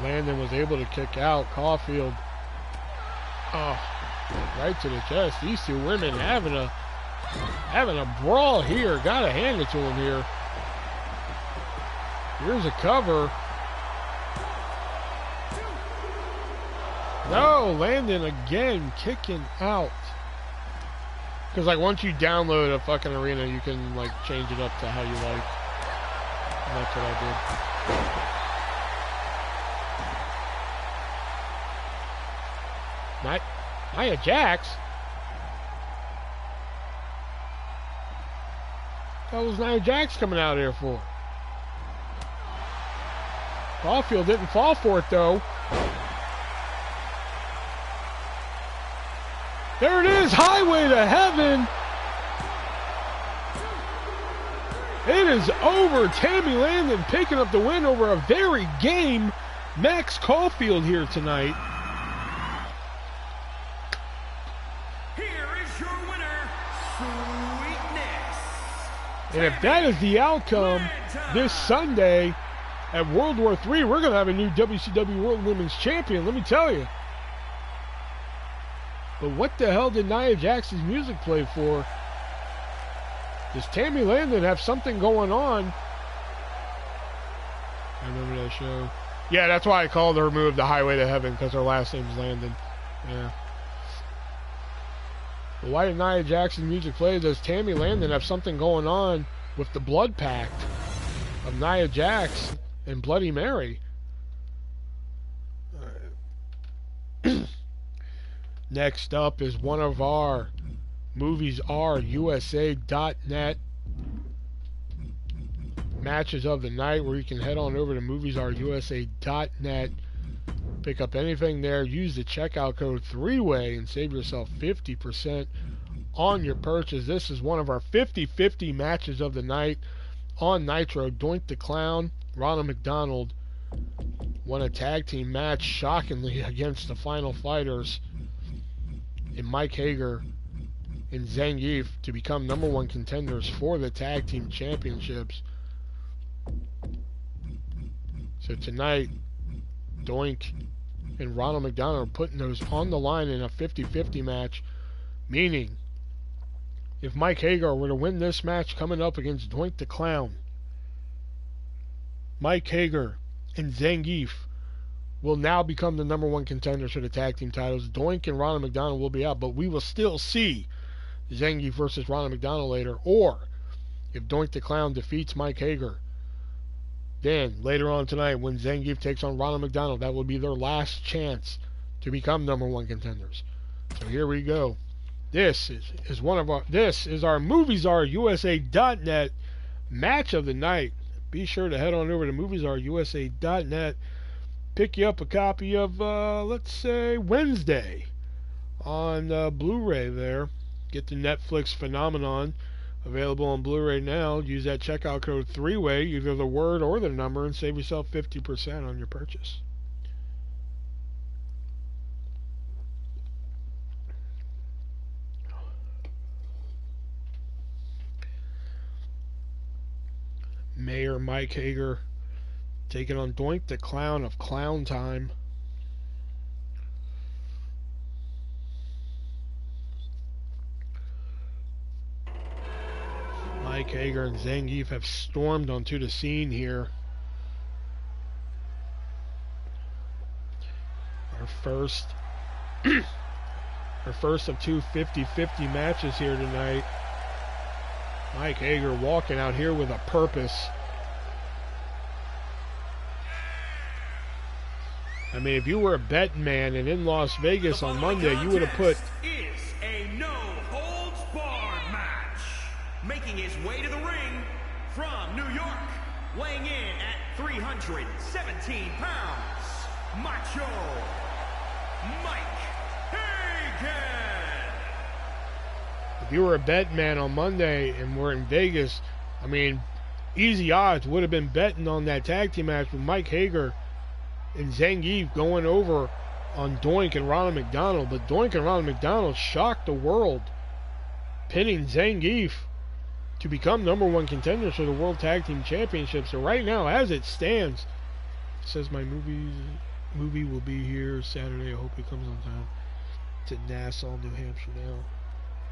Landon was able to kick out Caulfield. Oh, right to the chest. These two women having a brawl here. Gotta hand it to them here. Here's a cover. No, Landon again kicking out. Because like once you download a fucking arena, you can like change it up to how you like. And that's what I did. Nia Jax? What was Nia Jax coming out here for? Caulfield didn't fall for it though. There it is, Highway to Heaven. It is over. Tammy Landon picking up the win over a very game Max Caulfield here tonight. And if that is the outcome this Sunday at World War III, we're going to have a new WCW World Women's Champion, let me tell you. But what the hell did Nia Jax's music play for? Does Tammy Landon have something going on? I remember that show. Yeah, that's why I called her move the Highway to Heaven, because her last name's Landon. Yeah. But why did Nia Jax's music play? Does Tammy Landon have something going on with the blood pact of Nia Jax and Bloody Mary? Next up is one of our MoviesRUSA.net matches of the night, where you can head on over to MoviesRUSA.net, pick up anything there, use the checkout code 3-way and save yourself 50% on your purchase. This is one of our 50-50 matches of the night on Nitro. Doink the Clown, Ronald McDonald won a tag team match shockingly against the Final Fighters and Mike Hager and Zangief to become #1 contenders for the tag team championships. So tonight, Doink and Ronald McDonald are putting those on the line in a 50-50 match, meaning if Mike Hagar were to win this match coming up against Doink the Clown, Mike Hagar and Zangief will now become the #1 contenders for the tag team titles. Doink and Ronald McDonald will be out, but we will still see Zangief versus Ronald McDonald later. Or if Doink the Clown defeats Mike Hager, then later on tonight when Zangief takes on Ronald McDonald, that will be their last chance to become #1 contenders. So here we go. This is our MovieStarUSA.net match of the night. Be sure to head on over to MovieStarUSA.net. Pick you up a copy of, let's say, Wednesday on Blu-ray there. Get the Netflix phenomenon available on Blu-ray now. Use that checkout code 3-way, either the word or the number, and save yourself 50% on your purchase. Mayor Mike Hager taking on Doink the Clown of Clown Time. Mike Hager and Zangief have stormed onto the scene here. Our first of two 50-50 matches here tonight. Mike Hager walking out here with a purpose. I mean, if you were a betting man and in Las Vegas on Monday, you would have put... is a no-holds-barred match. Making his way to the ring from New York, weighing in at 317 pounds, Macho Mike Hager. If you were a bet man on Monday and were in Vegas, I mean, easy odds would have been betting on that tag team match with Mike Hager and Zangief going over on Doink and Ronald McDonald. But Doink and Ronald McDonald shocked the world, pinning Zangief to become #1 contenders for the World Tag Team Championship. So right now, as it stands, it says my movie will be here Saturday. I hope it comes on time. It's in Nassau, New Hampshire now.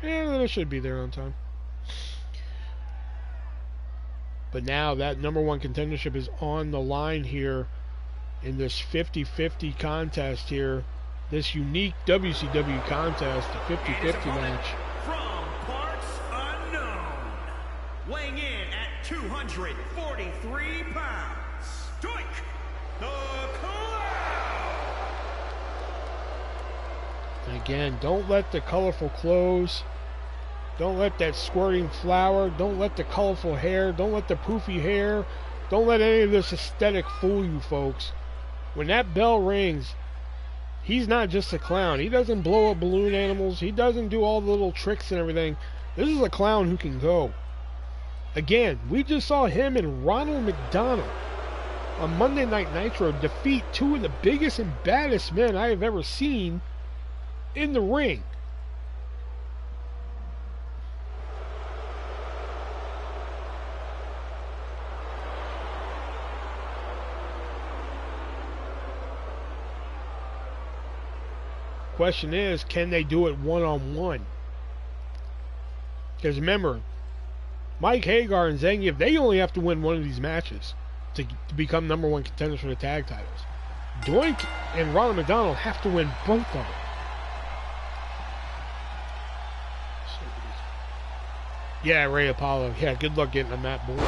Yeah, it should be there on time. But now that #1 contendership is on the line here in this 50-50 contest here. This unique WCW contest, the 50-50 match. From parts unknown, weighing in at 243 pounds, Doink the Clown. And again, don't let the colorful clothes, don't let that squirting flower, don't let the colorful hair, don't let the poofy hair, don't let any of this aesthetic fool you folks. When that bell rings, he's not just a clown. He doesn't blow up balloon animals. He doesn't do all the little tricks and everything. This is a clown who can go. Again, we just saw him and Ronald McDonald on Monday Night Nitro defeat two of the biggest and baddest men I have ever seen in the ring. Question is, can they do it one-on-one? Because remember, Mike Hager and Zangief, they only have to win one of these matches to become #1 contenders for the tag titles. Doink and Ronald McDonald have to win both of them. Yeah, Ray Apollo. Yeah, good luck getting on that board.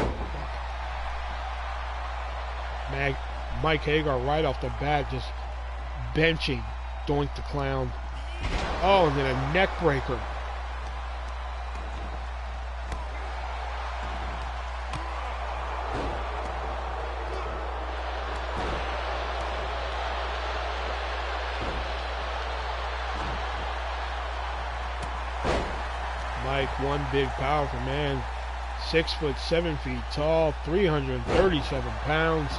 Mike Hager right off the bat just benching Doink the Clown. Oh, and then a neck breaker. Mike, one big, powerful man. 6 foot 7 feet tall, 337 pounds.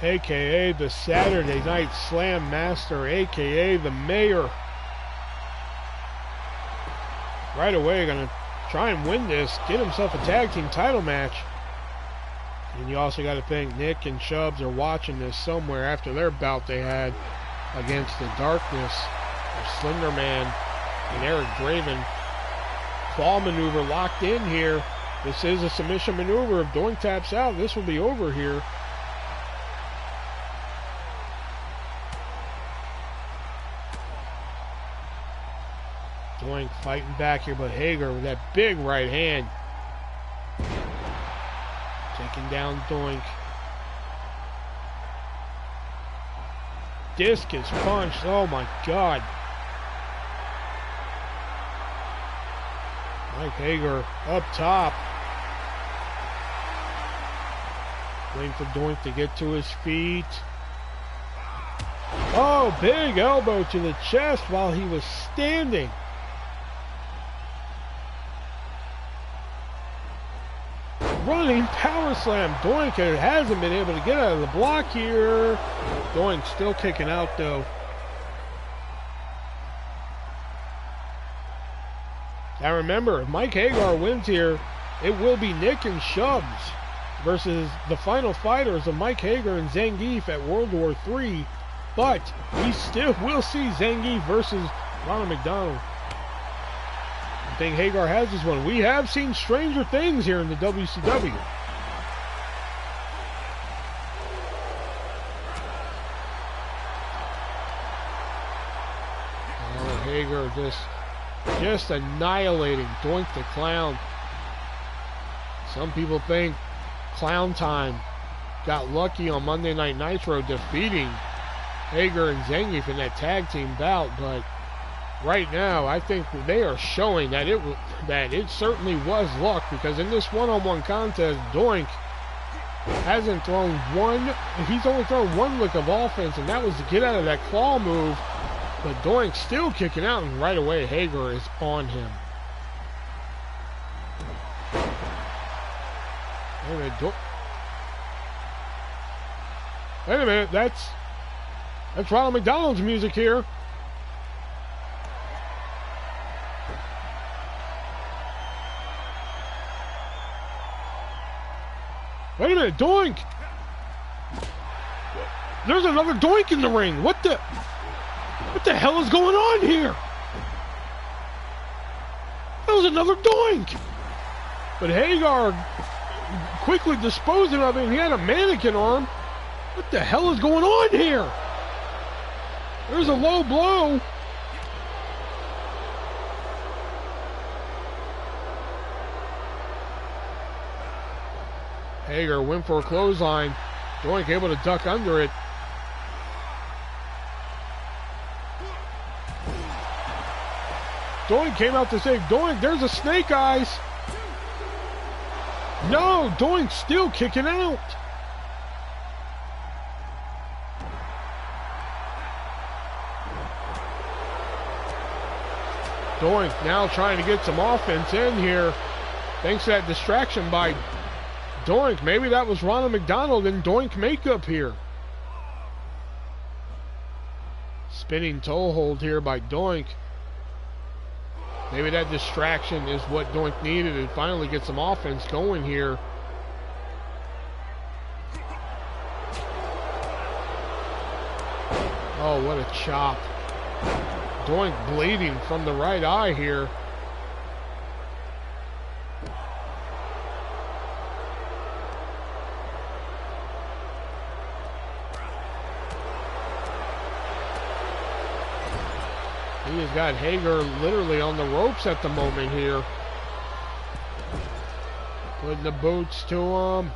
AKA the Saturday Night Slam Master, AKA the Mayor. Right away, gonna try and win this, get himself a tag team title match. And you also got to think Nick and Chubbs are watching this somewhere after their bout they had against the Darkness of Slender Man and Eric Draven. Claw maneuver locked in here. This is a submission maneuver. If Doink taps out, this will be over here. Doink fighting back here, but Hager with that big right hand. Taking down Doink. Discus punch. Oh my God. Mike Hager up top. Waiting for Doink to get to his feet. Oh, big elbow to the chest while he was standing. Running power slam. Doink hasn't been able to get out of the block here. Doink still kicking out though. Now remember, if Mike Hagar wins here, it will be Nick and Shubs versus the final fighters of Mike Hagar and Zangief at World War III. But we still will see Zangief versus Ronald McDonald. I think Hagar has this one. We have seen stranger things here in the WCW. Oh, Hagar just annihilating Doink the Clown. Some people think Clown Time got lucky on Monday Night Nitro defeating Hager and Zangief in that tag team bout, but right now I think they are showing that it certainly was luck, because in this one-on-one contest, Doink hasn't thrown he's only thrown one lick of offense, and that was to get out of that claw move. But Doink still kicking out, and right away Hager is on him. Wait a minute, that's Ronald McDonald's music here. Wait a minute, Doink! There's another Doink in the ring. What the hell is going on here? That was another Doink! But Hagar quickly disposing of it, and he had a mannequin arm. What the hell is going on here? There's a low blow. Hager went for a clothesline. Doink able to duck under it. Doink came out to save Doink. There's a snake eyes. No, Doink still kicking out. Doink now trying to get some offense in here. Thanks to that distraction by Doink. Maybe that was Ronald McDonald in Doink makeup here. Spinning toe hold here by Doink. Maybe that distraction is what Doink needed to finally get some offense going here. Oh, what a chop. Doink bleeding from the right eye here. He has got Hager literally on the ropes at the moment here. Putting the boots to him.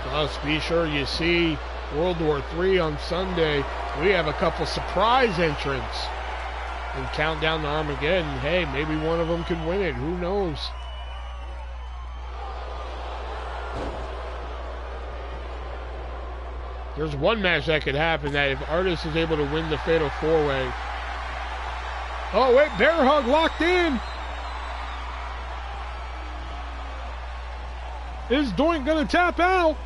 Plus, be sure you see World War III on Sunday. We have a couple surprise entrants. And Countdown to Armageddon. Hey, maybe one of them could win it. Who knows? There's one match that could happen, that if Artist is able to win the Fatal 4-Way. Oh, wait, bear hug locked in. Is Doink going to tap out?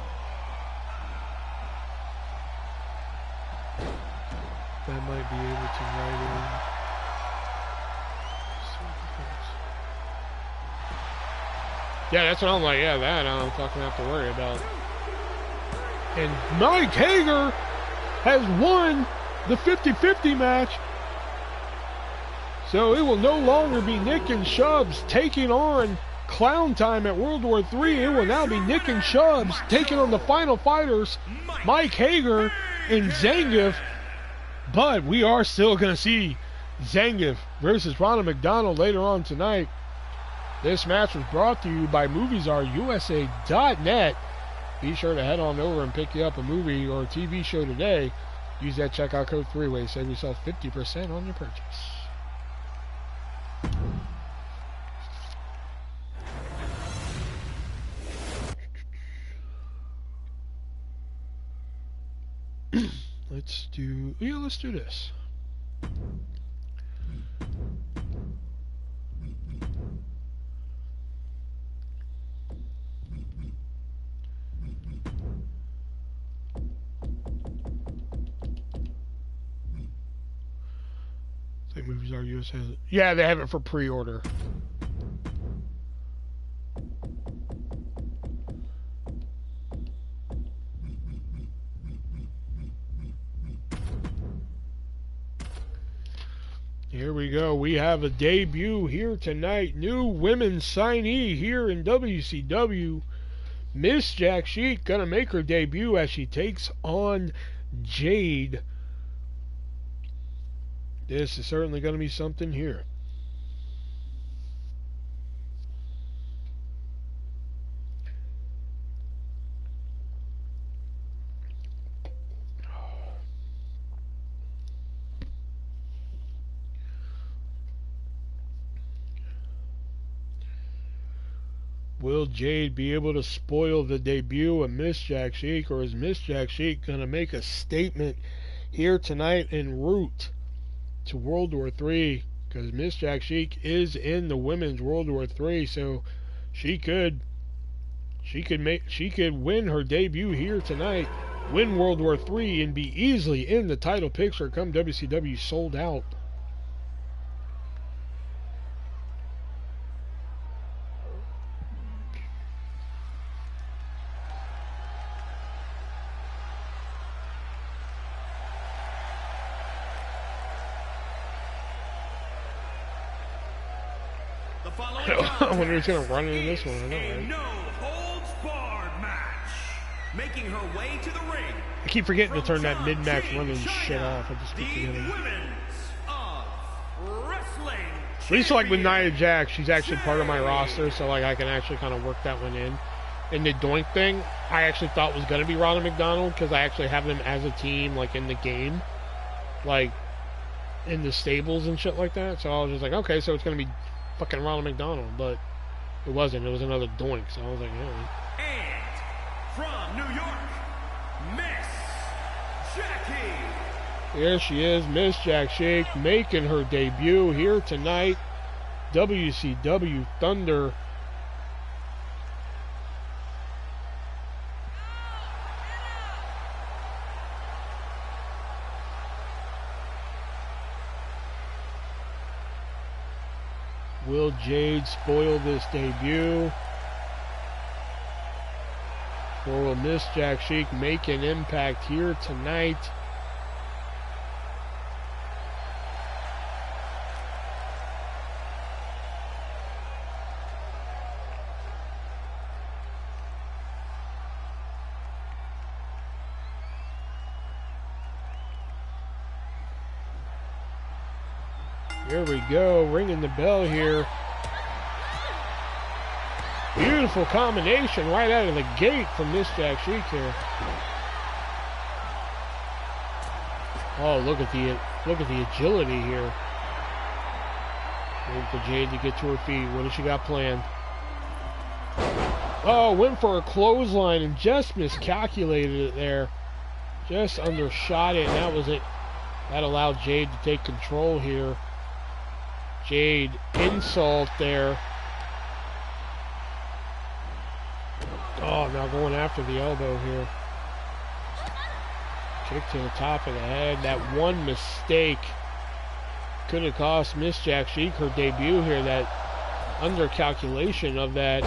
That might be able to ride in. Yeah, that's what I'm like. Yeah, that I don't fucking have to worry about. And Mike Hager has won the 50-50 match. So it will no longer be Nick and Shubs taking on Clown Time at World War III. It will now be Nick and Shubs taking on the final fighters, Mike Hager and Zangief. But we are still going to see Zangief versus Ronald McDonald later on tonight. This match was brought to you by MoviesAreUSA.net. Be sure to head on over and pick you up a movie or a TV show today. Use that checkout code 3-way. Save yourself 50% on your purchase. Let's do this. I think Movies Are US has it. Yeah, they have it for pre-order. Here we go. We have a debut here tonight. New women's signee here in WCW. Miss Jack Sheik gonna make her debut as she takes on Jade. This is certainly gonna be something here. Will Jade be able to spoil the debut of Miss Jack Sheik, or is Miss Jack Sheik going to make a statement here tonight en route to World War III? Because Miss Jack Sheik is in the women's World War III, so she could win her debut here tonight, win World War III, and be easily in the title picture come WCW Sold Out. I wonder who's going to run into this one. I know, right? No holds barred match. Making her way to the ring. I keep forgetting to turn that mid-match running shit off. I just keep forgetting. At least like with Nia Jax, she's actually part of my roster, so like I can actually kind of work that one in. And the Doink thing, I actually thought was going to be Ronald McDonald because I actually have them as a team, like in the game, like in the stables and shit like that. So I was just like, okay, so it's going to be fucking Ronald McDonald, but it wasn't. It was another Doink, so I was like, yeah. And from New York, Miss Jackie. Here she is, Miss Jack Sheik, making her debut here tonight. WCW Thunder. Will Jade spoil this debut? Or will Miss Jack Sheik make an impact here tonight? Here we go, ringing the bell here. Beautiful combination right out of the gate from Miss Jack Sheik here. Oh, look at the agility here. Waiting for Jade to get to her feet. What does she got planned? Oh, went for a clothesline and just miscalculated it there. Just undershot it, and that was it. That allowed Jade to take control here. Jade, insult there. Oh, now going after the elbow here. Kick to the top of the head. That one mistake could have cost Miss Jack Sheik her debut here. That undercalculation of that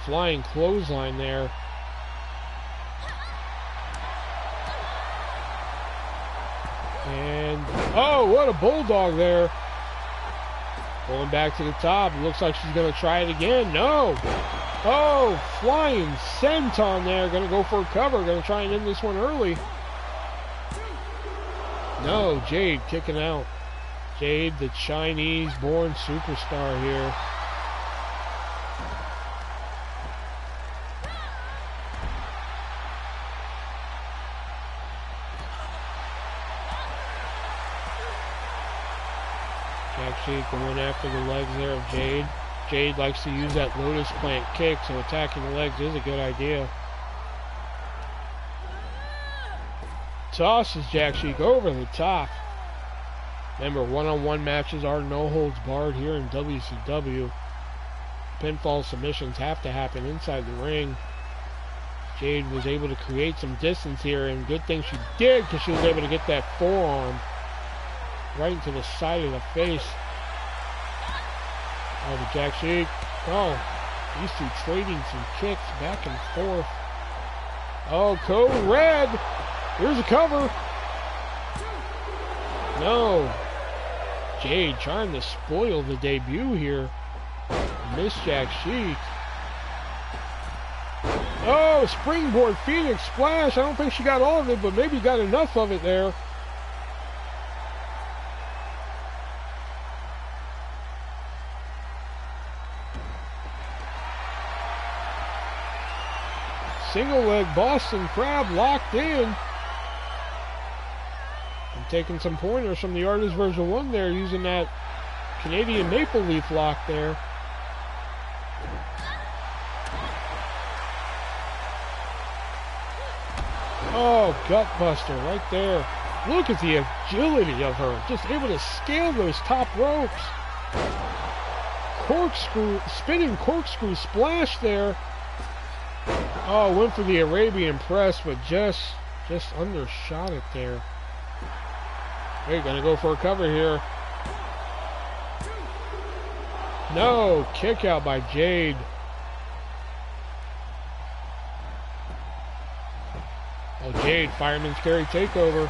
flying clothesline there. And Oh, what a bulldog there. Going back to the top. It looks like she's going to try it again. No. Oh, flying senton there. Going to go for a cover. Going to try and end this one early. No, Jade kicking out. Jade, the Chinese-born superstar here. Actually going after the legs there of Jade. Jade likes to use that lotus plant kick, so attacking the legs is a good idea. Tosses Jack Sheik over the top. Remember, one-on-one matches are no holds barred here in WCW. Pinfall submissions have to happen inside the ring. Jade was able to create some distance here, and good thing she did, because she was able to get that forearm right into the side of the face. Oh, the Jack Sheik. Oh, these two trading some kicks back and forth. Oh, code red. Here's a cover. No. Jade trying to spoil the debut here. Miss Jack Sheik. Oh, springboard Phoenix splash. I don't think she got all of it, but maybe got enough of it there. Single leg Boston Crab locked in. And taking some pointers from the ArtistVersion1 there, using that Canadian Maple Leaf lock there. Oh, gut buster right there. Look at the agility of her. Just able to scale those top ropes. Corkscrew, spinning corkscrew splash there. Oh, went for the Arabian press, but just undershot it there. They're gonna go for a cover here. No, kick out by Jade. Oh, Jade, fireman's carry takeover.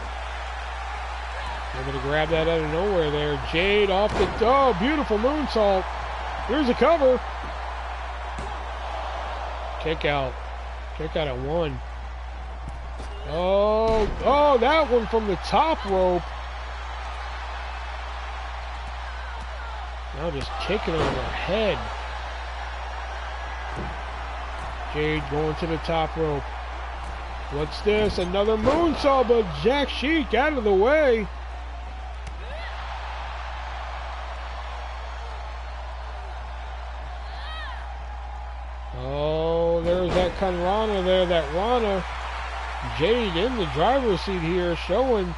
Able to grab that out of nowhere there. Jade off the, oh, beautiful moonsault. Here's a cover. Kick out. Kick out at one. Oh, that one from the top rope. Now just kicking over her head. Jade going to the top rope. What's this? Another moonsault, but Jack Sheik out of the way. Oh, there's that Kanrana there, that Rana. Jade in the driver's seat here, showing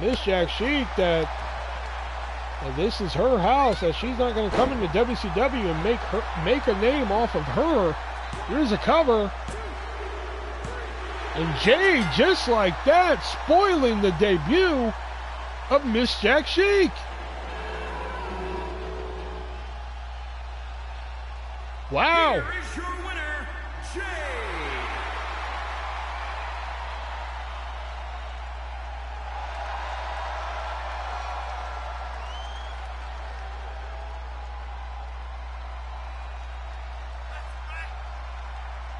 Miss Jack Sheik that this is her house, that she's not going to come into WCW and make a name off of her. Here's a cover. And Jade, just like that, spoiling the debut of Miss Jack Sheik. Wow. Here is your winner, Jade.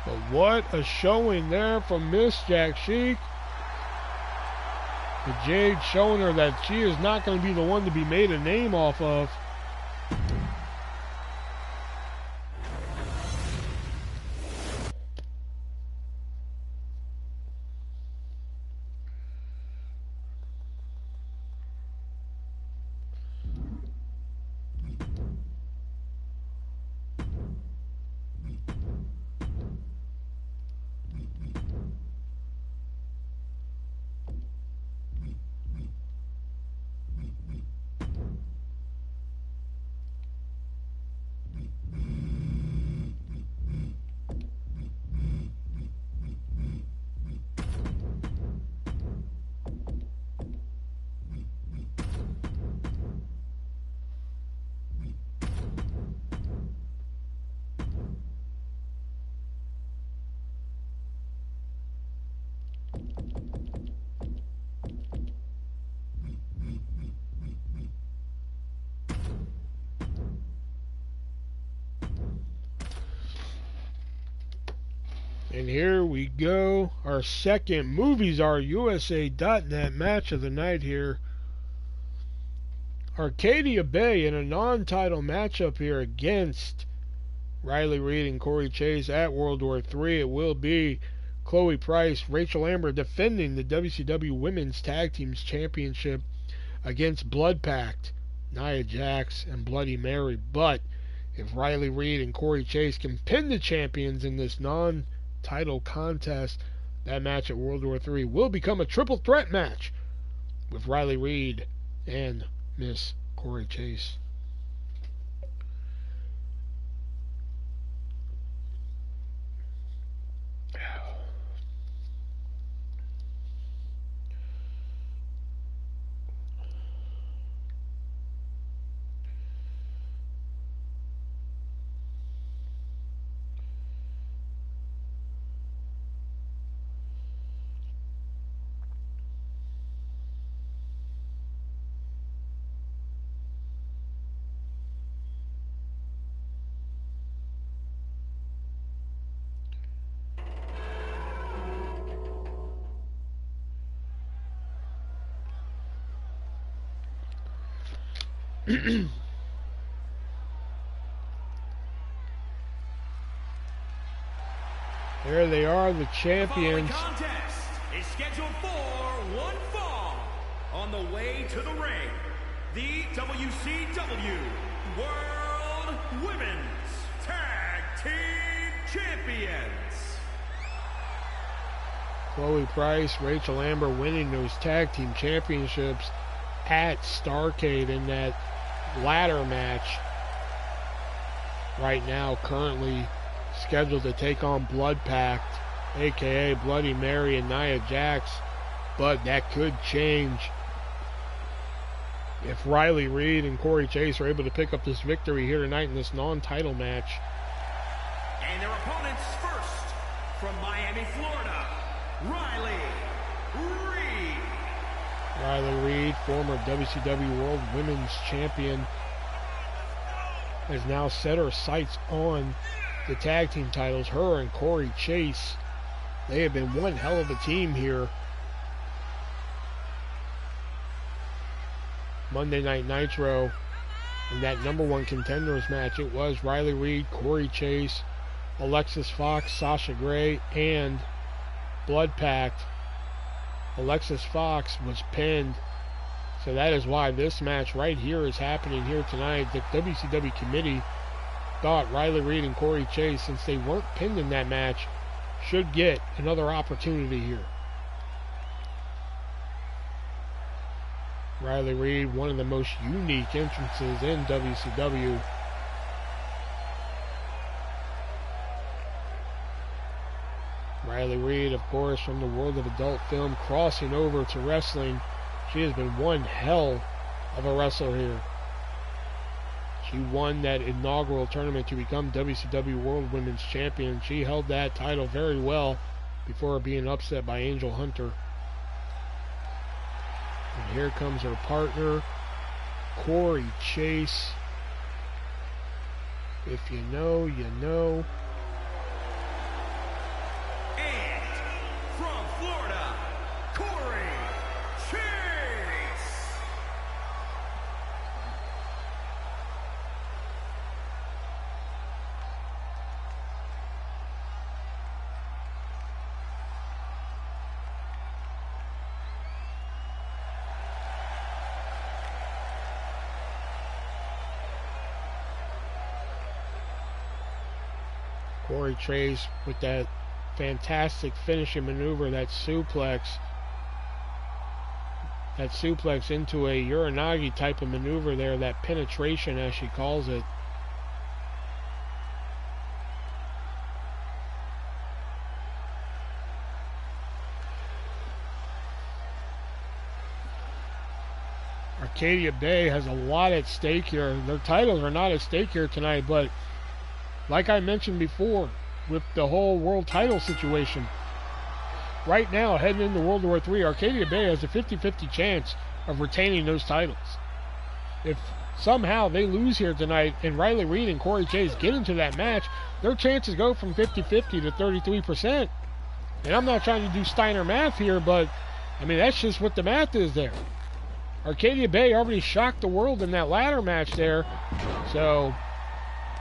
But what a showing there from Miss Jack Sheik. The Jade showing her that she is not going to be the one to be made a name off of. And here we go. Our second MoviesRUSA.net match of the night here. Arcadia Bay in a non-title matchup here against Riley Reid and Corey Chase at World War III. It will be Chloe Price, Rachel Amber defending the WCW Women's Tag Teams Championship against Blood Pact, Nia Jax, and Bloody Mary. But if Riley Reid and Corey Chase can pin the champions in this non-title contest, that match at World War III will become a triple threat match with Riley Reid and Miss Corey Chase. There they are, the champions. The contest is scheduled for one fall. On the way to the ring, the WCW World Women's Tag Team Champions. Chloe Price, Rachel Amber winning those tag team championships at Starrcade in that ladder match. Right now, currently scheduled to take on Blood Pact, aka Bloody Mary and Nia Jax, but that could change if Riley Reid and Corey Chase are able to pick up this victory here tonight in this non-title match. And their opponents first, from Miami, Florida, Riley Reid. Riley Reid, former WCW World Women's Champion, has now set her sights on the tag team titles. Her and Corey Chase, they have been one hell of a team here. Monday Night Nitro, in that #1 contenders match, it was Riley Reid, Corey Chase, Alexis Fox, Sasha Grey, and Blood Pact. Alexis Fox was pinned, so that is why this match right here is happening here tonight. The WCW committee thought Riley Reid and Corey Chase, since they weren't pinned in that match, should get another opportunity here. Riley Reid, one of the most unique entrances in WCW. Riley Reid, of course, from the world of adult film, crossing over to wrestling. She has been one hell of a wrestler here. She won that inaugural tournament to become WCW World Women's Champion. She held that title very well before being upset by Angel Hunter. And here comes her partner, Corey Chase. If you know, you know. And from Florida, Corey Chase. Corey Chase with that fantastic finishing maneuver, that suplex into a Uranagi type of maneuver there, that penetration as she calls it. Arcadia Bay has a lot at stake here. Their titles are not at stake here tonight, but like I mentioned before, with the whole world title situation, right now, heading into World War III, Arcadia Bay has a 50-50 chance of retaining those titles. If somehow they lose here tonight and Riley Reid and Corey Chase get into that match, their chances go from 50-50 to 33%. And I'm not trying to do Steiner math here, but, I mean, that's just what the math is there. Arcadia Bay already shocked the world in that ladder match there, so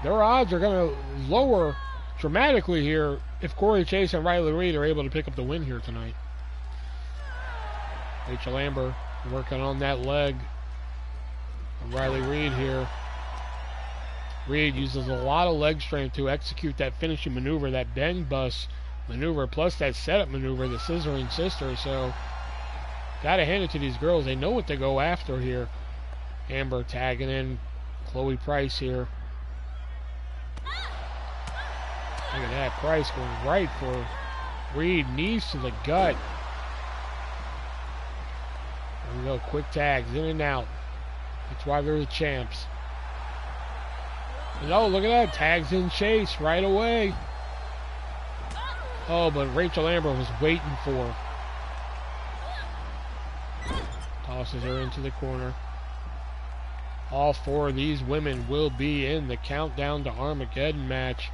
their odds are going to lower dramatically here if Corey Chase and Riley Reid are able to pick up the win here tonight. Rachel Amber working on that leg of Riley Reid here. Reid uses a lot of leg strength to execute that finishing maneuver, that bend bus maneuver, plus that setup maneuver, the scissoring sister. So, gotta hand it to these girls. They know what to go after here. Amber tagging in Chloe Price here. Look at that, Price going right for Reid, knees to the gut. There we go, quick tags, in and out. That's why they're the champs. And oh, look at that, tags in Chase right away. Oh, but Rachel Amber was waiting for her. Tosses her into the corner. All four of these women will be in the Countdown to Armageddon match.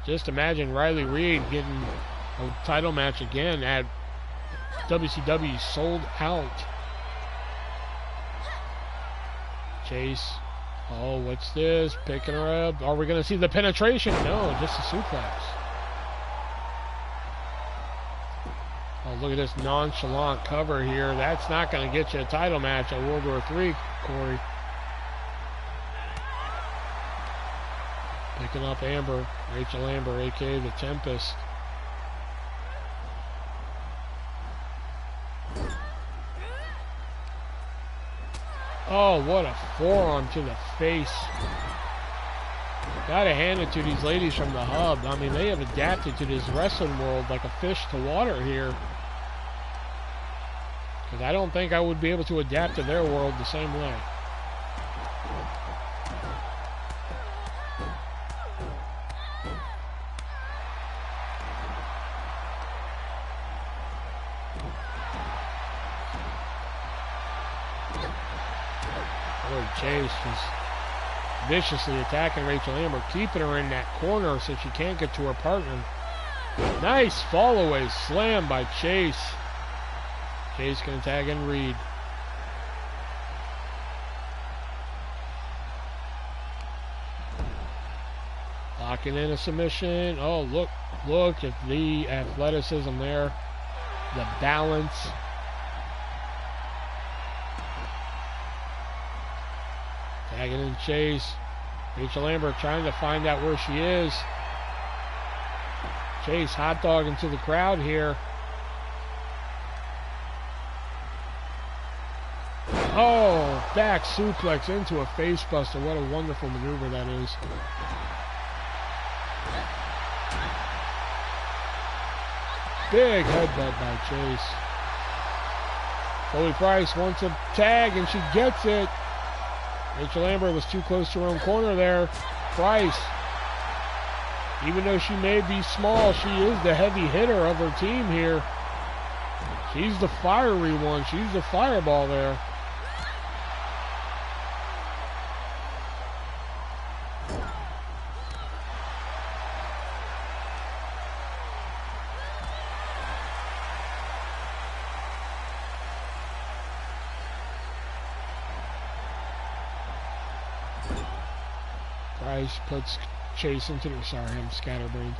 Just imagine Riley Reid getting a title match again at WCW Sold Out. Chase. Oh, what's this? Picking her up. Are we going to see the penetration? No, just a suplex. Oh, look at this nonchalant cover here. That's not going to get you a title match at World War III, Corey. Picking up Amber, Rachel Amber, a.k.a. the Tempest. Oh, what a forearm to the face. Gotta hand it to these ladies from the hub. I mean, they have adapted to this wrestling world like a fish to water here. Because I don't think I would be able to adapt to their world the same way. Chase is viciously attacking Rachel Amber, keeping her in that corner so she can't get to her partner. Nice fall away slam by Chase. Chase can tag in Reid. Locking in a submission. Oh, look at the athleticism there. The balance. Tagging in Chase. Rachel Amber trying to find out where she is. Chase hot dogging to the crowd here. Oh, back suplex into a face buster. What a wonderful maneuver that is. Big headbutt by Chase. Chloe Price wants a tag and she gets it. Rachel Amber was too close to her own corner there. Price, even though she may be small, she is the heavy hitter of her team here. She's the fiery one. She's the fireball there. Price puts Chase into the... Sorry, I'm scatterbrained.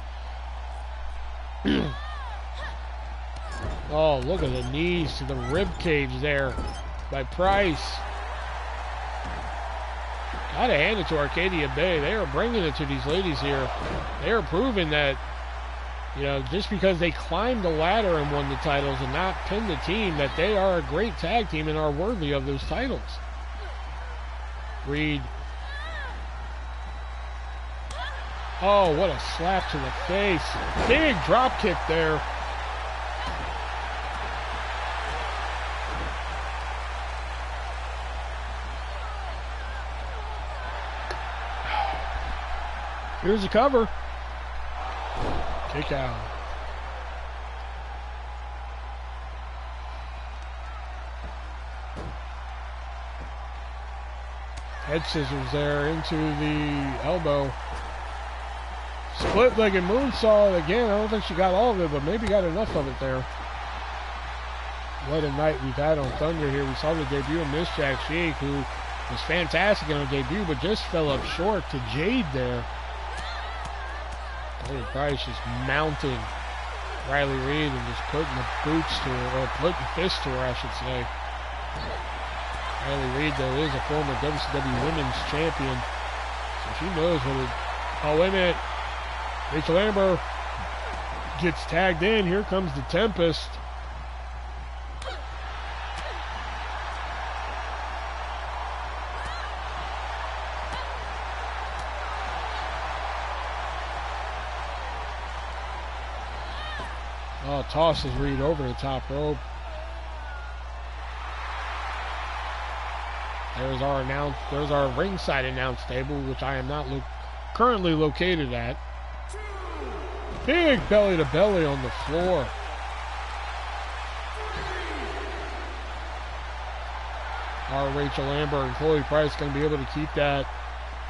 Oh, look at the knees to the rib cage there by Price. Gotta hand it to Arcadia Bay. They are bringing it to these ladies here. They are proving that, you know, just because they climbed the ladder and won the titles and not pinned the team, that they are a great tag team and are worthy of those titles. Reid. Oh, what a slap to the face. Big drop kick there. Here's the cover. Kick out. Head scissors there into the elbow. Split-legged moonsault again. I don't think she got all of it, but maybe got enough of it there. What a night we've had on Thunder here. We saw the debut of Miss Jack Sheik, who was fantastic in her debut, but just fell up short to Jade there. Kelly Price just mounting Riley Reid and just putting the boots to her, or putting fists to her, I should say. Riley Reid, though, is a former WCW Women's Champion, so she knows what it... Oh, wait a minute. Rachel Amber gets tagged in. Here comes the Tempest. Oh, tosses Reid over the top rope. There's our ringside announce table, which I am not currently located at. Big belly to belly on the floor. Are Rachel Amber and Chloe Price going to be able to keep that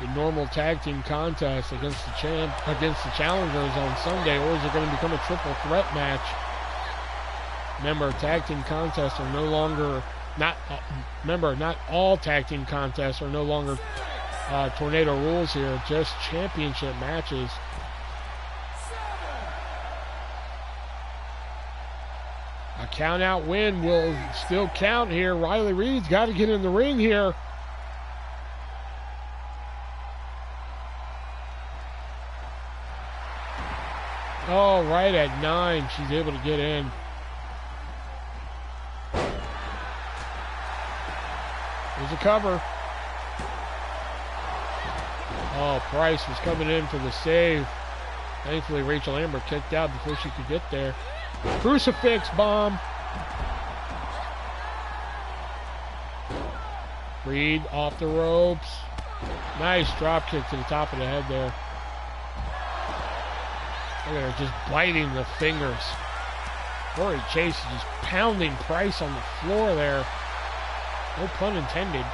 a normal tag team contest against the challengers on Sunday, or is it going to become a triple threat match? Remember, tag team contests are no longer not all tag team contests are no longer tornado rules here, just championship matches. A count out win will still count here. Riley Reid's got to get in the ring here. Oh, right at 9, she's able to get in. There's a cover. Oh, Price was coming in for the save. Thankfully, Rachel Amber kicked out before she could get there. Crucifix bomb. Reid off the ropes. Nice drop kick to the top of the head there. Look at her just biting the fingers. Corey Chase is just pounding Price on the floor there. No pun intended.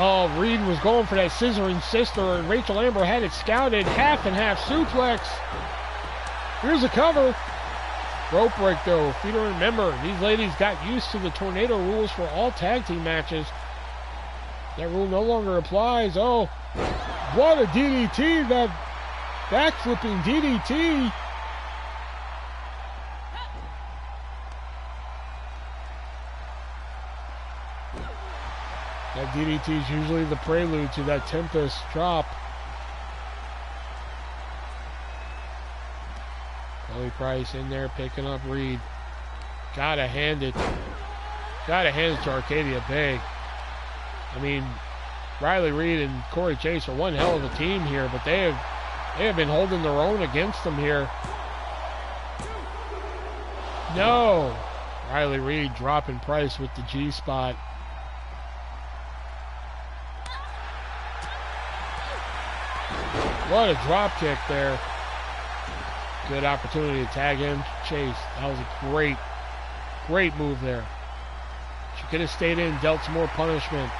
Oh, Reid was going for that scissoring sister, and Rachel Amber had it scouted. Half and half suplex. Here's a cover. Rope break, though. If you don't remember, these ladies got used to the tornado rules for all tag team matches. That rule no longer applies. Oh, what a DDT. That backflipping DDT. That DDT is usually the prelude to that Tempest drop. Chloe Price in there picking up Reid. Gotta hand it to Arcadia Bay. I mean, Riley Reid and Corey Chase are one hell of a team here, but they have been holding their own against them here. No! Riley Reid dropping Price with the G-spot. What a drop kick there. Good opportunity to tag in Chase. That was a great move there. She could have stayed in, dealt some more punishment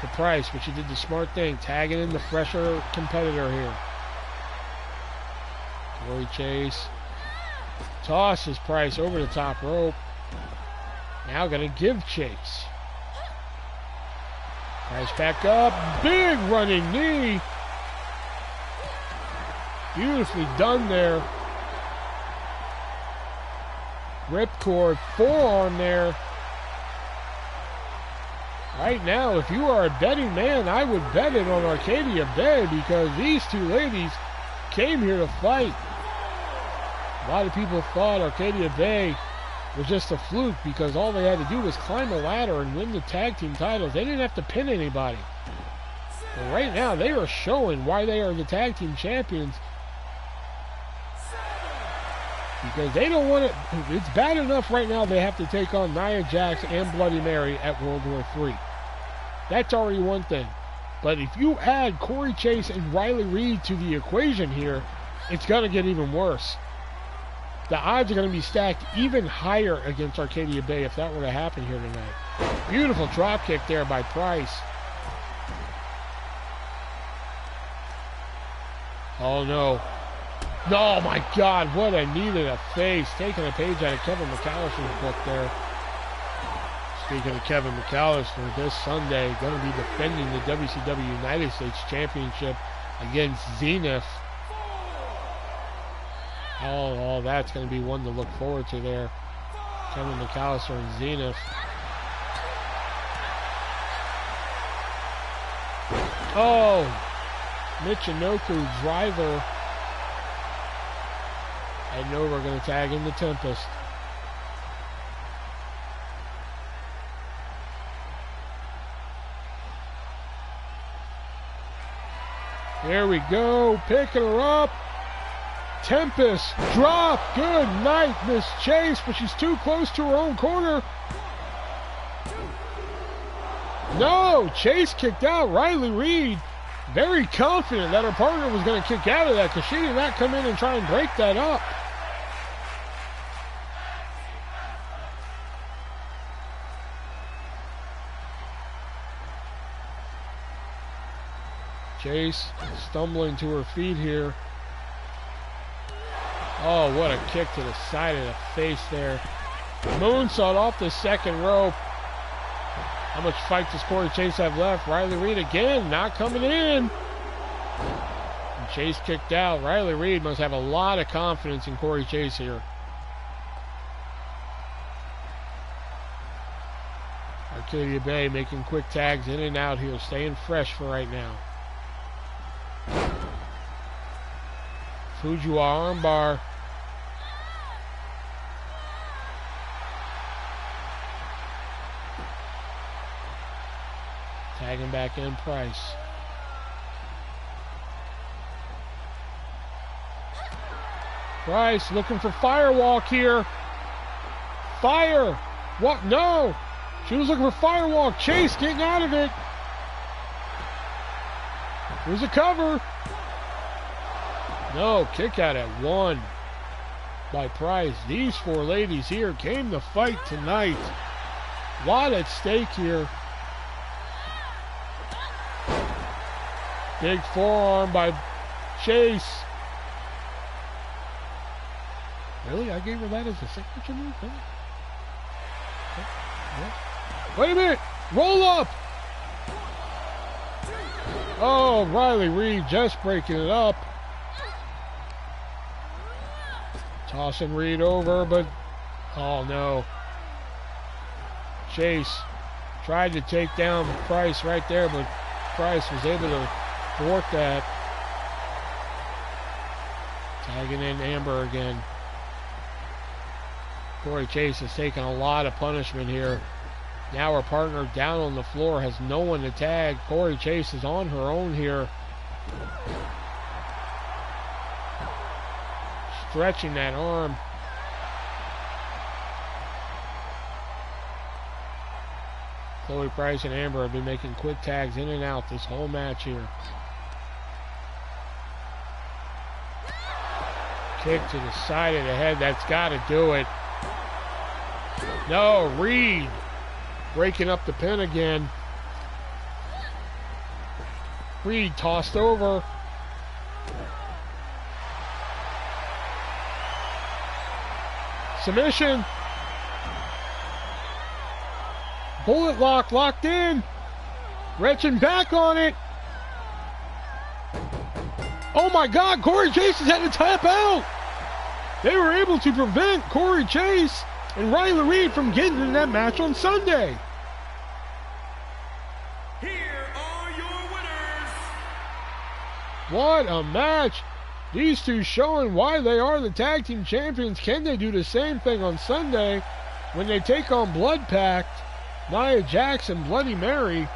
to Price, but she did the smart thing, tagging in the fresher competitor here. Corey Chase tosses Price over the top rope. Now gonna give Chase. Price back up, big running knee. Beautifully done there. Ripcord forearm there. Right now, if you are a betting man, I would bet it on Arcadia Bay, because these two ladies came here to fight. A lot of people thought Arcadia Bay was just a fluke because all they had to do was climb a ladder and win the tag team titles. They didn't have to pin anybody. But right now, they are showing why they are the tag team champions. Because they don't want it. It's bad enough right now they have to take on Nia Jax and Bloody Mary at World War III. That's already one thing. But if you add Corey Chase and Riley Reid to the equation here, it's going to get even worse. the odds are going to be stacked even higher against Arcadia Bay if that were to happen here tonight. Beautiful drop kick there by Price. Oh no. Oh my God, what a knee to the face. Taking a page out of Kevin McAllister's book there. Speaking of Kevin McAllister, this Sunday going to be defending the WCW United States Championship against Zenith. Oh, that's going to be one to look forward to there. Kevin McAllister and Zenith. Oh, Michinoku driver. And Nova going to tag in the Tempest. There we go, picking her up. Tempest, drop, good night, Miss Chase, but she's too close to her own corner. No, Chase kicked out. Riley Reed, very confident that her partner was going to kick out of that because she did not come in and try and break that up. Chase stumbling to her feet here. Oh, what a kick to the side of the face there. Moonsault off the second rope. How much fight does Corey Chase have left? Riley Reed again, not coming in. And Chase kicked out. Riley Reed must have a lot of confidence in Corey Chase here. Arcadia Bay making quick tags in and out here, staying fresh for right now. Fujiwara armbar. Tagging back in Price. Price looking for firewalk here. Fire! What? No! She was looking for firewalk. Chase getting out of it. Here's a cover. No, kick out at 1 by Price. These four ladies here came to fight tonight. A lot at stake here. Big forearm by Chase. Really? I gave her that as a signature move? Huh? Wait a minute! Roll up! Oh, Riley Reed just breaking it up. Tossing Reed over, but oh no. Chase tried to take down Price right there, but Price was able to thwart that. Tagging in Amber again. Corey Chase has taken a lot of punishment here. Now her partner down on the floor, has no one to tag. Corey Chase is on her own here. Stretching that arm. Chloe Price and Amber have been making quick tags in and out this whole match here. Kick to the side of the head, that's got to do it. No, Reed breaking up the pin again. Reed tossed over. Submission. Bullet lock locked in. Retching back on it. Oh my God, Corey Chase has had to tap out. They were able to prevent Corey Chase and Riley Reed from getting in that match on Sunday. Here are your winners. What a match. These two showing why they are the tag team champions. Can they do the same thing on Sunday when they take on Blood Pact, Nia Jax, and Bloody Mary?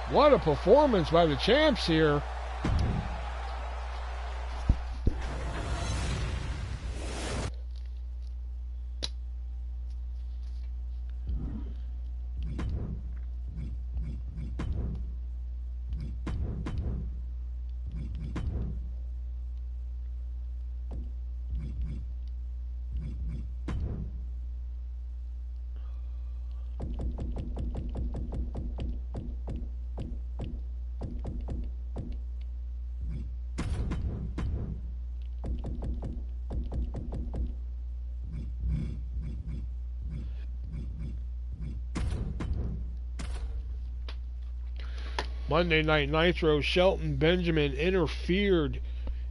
What a performance by the champs here. Monday Night Nitro, Shelton Benjamin interfered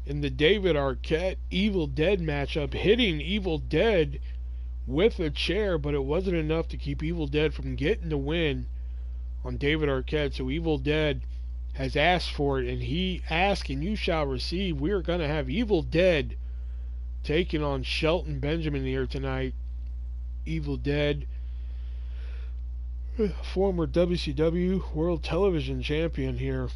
in the David Arquette Evil Dead matchup, hitting Evil Dead with a chair, but it wasn't enough to keep Evil Dead from getting the win on David Arquette. So Evil Dead has asked for it, and he asked and you shall receive. We are going to have Evil Dead taking on Shelton Benjamin here tonight. Evil Dead, former WCW World Television Champion here.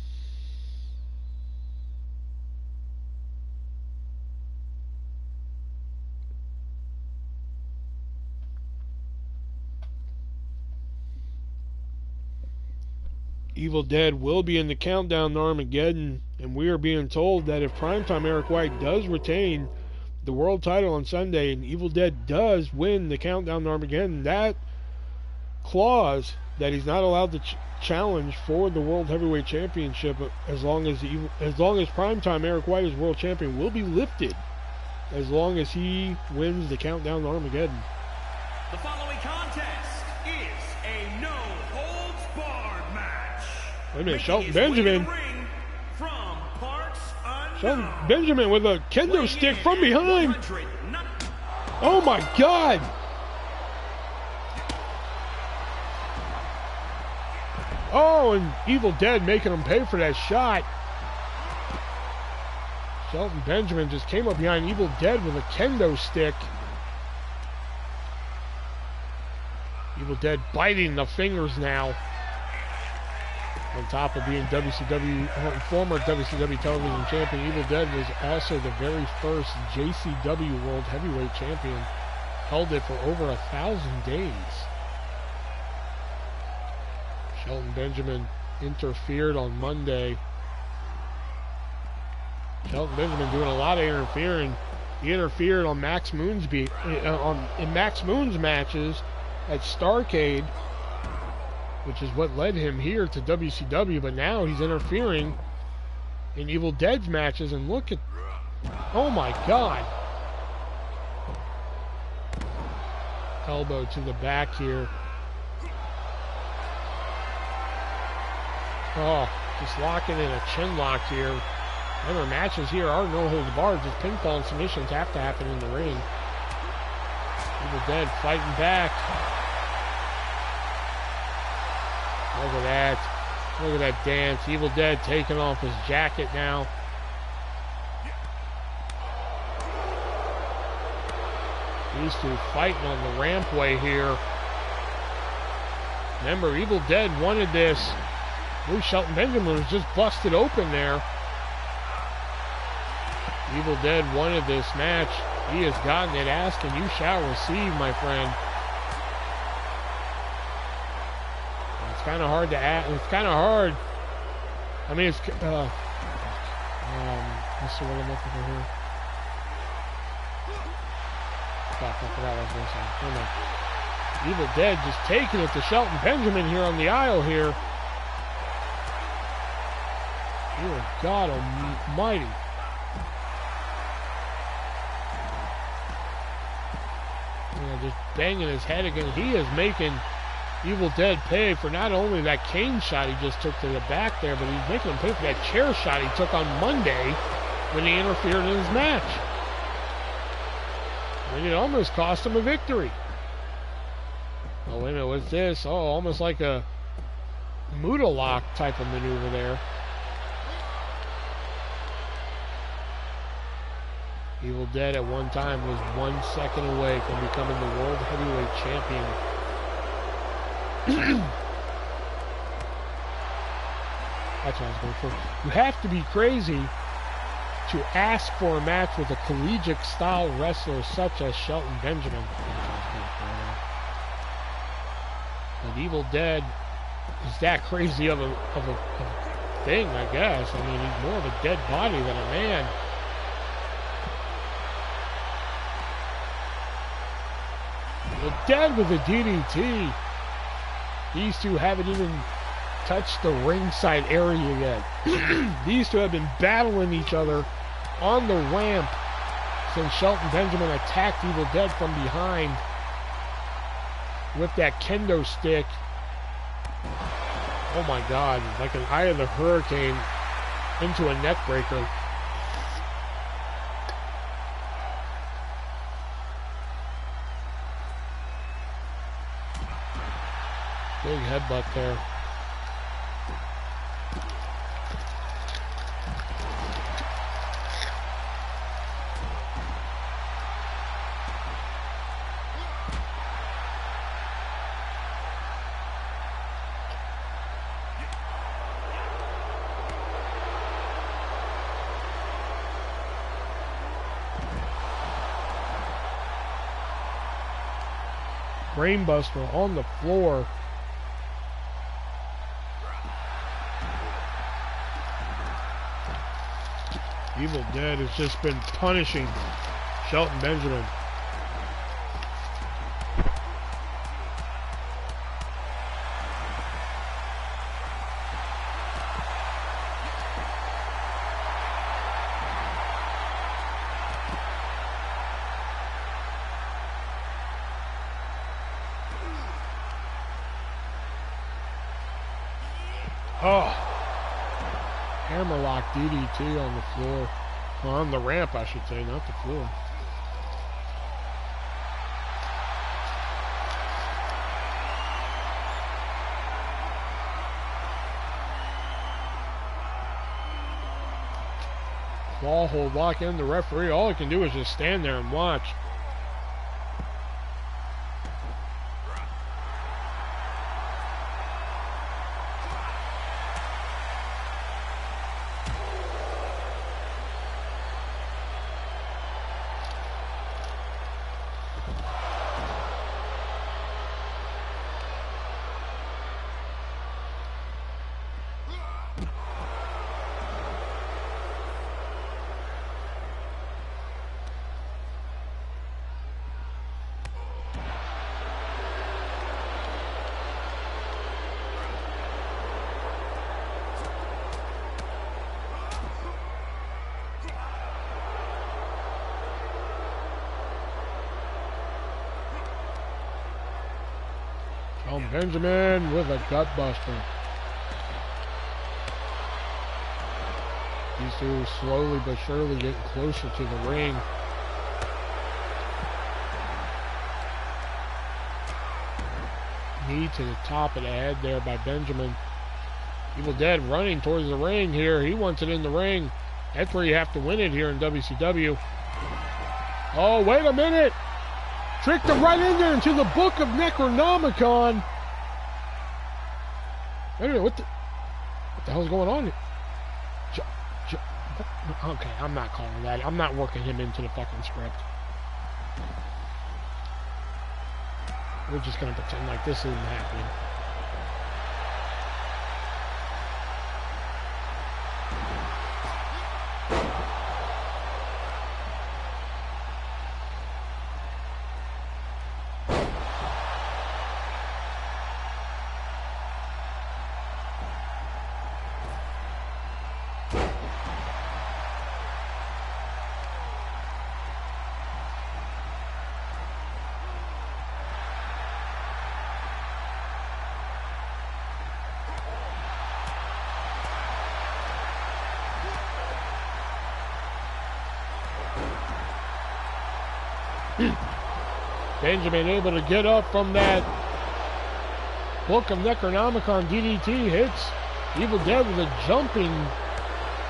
Evil Dead will be in the countdown to Armageddon, and we are being told that if Primetime Eric White does retain the world title on Sunday and Evil Dead does win the countdown to Armageddon, that clause that he's not allowed to challenge for the World Heavyweight Championship as long as Primetime Eric White is world champion will be lifted as long as he wins the countdown to Armageddon. The following contest is a no-holds-barred match. Wait a minute, Shelton Benjamin. Shelton Benjamin with a kendo stick from behind. Oh my God! Oh, and Evil Dead making him pay for that shot. Shelton Benjamin just came up behind Evil Dead with a kendo stick. Evil Dead biting the fingers now. On top of being former WCW television champion, Evil Dead was also the very first JCW World Heavyweight Champion. Held it for over 1,000 days. Shelton Benjamin interfered on Monday. Shelton Benjamin doing a lot of interfering. He interfered on Max Moon's in Max Moon's matches at Starrcade, which is what led him here to WCW, but now he's interfering in Evil Dead's matches, and look at, oh my God. Elbow to the back here. Oh, just locking in a chin lock here. Other matches here are no holds barred, just pinfall and submissions have to happen in the ring. Evil Dead fighting back. Look at that. Look at that dance. Evil Dead taking off his jacket now. These two fighting on the rampway here. Remember, Evil Dead wanted this. Ooh, Shelton Benjamin was just busted open there. Evil Dead wanted this match. He has gotten it. Ask and you shall receive, my friend. It's kind of hard to ask. It's kind of hard. I mean, it's let's see what I'm looking for here. Fuck, I forgot what I was going to say. Evil Dead just taking it to Shelton Benjamin here on the aisle here. Dear God Almighty. Just banging his head again. He is making Evil Dead pay for not only that cane shot he just took to the back there, but he's making him pay for that chair shot he took on Monday when he interfered in his match. And it almost cost him a victory. Oh, wait a minute, what's this? Oh, almost like a Muda lock type of maneuver there. Evil Dead at one time was 1 second away from becoming the World Heavyweight Champion. That's what I was going for. You have to be crazy to ask for a match with a collegiate style wrestler such as Shelton Benjamin. But Evil Dead is that crazy of a thing, I guess. I mean, he's more of a dead body than a man. Evil Dead with a DDT. These two haven't even touched the ringside area yet. These two have been battling each other on the ramp since Shelton Benjamin attacked Evil Dead from behind with that kendo stick. Oh my God, like an eye of the hurricane into a neck breaker. Big headbutt there. Brainbuster on the floor. Evil Dead has just been punishing Shelton Benjamin. Oh, hammerlock DDT on the floor. Well, on the ramp, I should say, not the floor. Ball hold, lock in the referee. All he can do is just stand there and watch. Benjamin with a gut buster. These two slowly but surely getting closer to the ring. Knee to the top of the head there by Benjamin. Evil Dead running towards the ring here. He wants it in the ring. That's where you have to win it here in WCW. Oh, wait a minute. Tricked him right in there into the Book of Necronomicon. Wait a minute, what the hell's going on here? Okay, I'm not calling that. I'm not working him into the fucking script. We're just gonna pretend like this isn't happening. Benjamin able to get up from that Book of Necronomicon DDT, hits Evil Dead with a jumping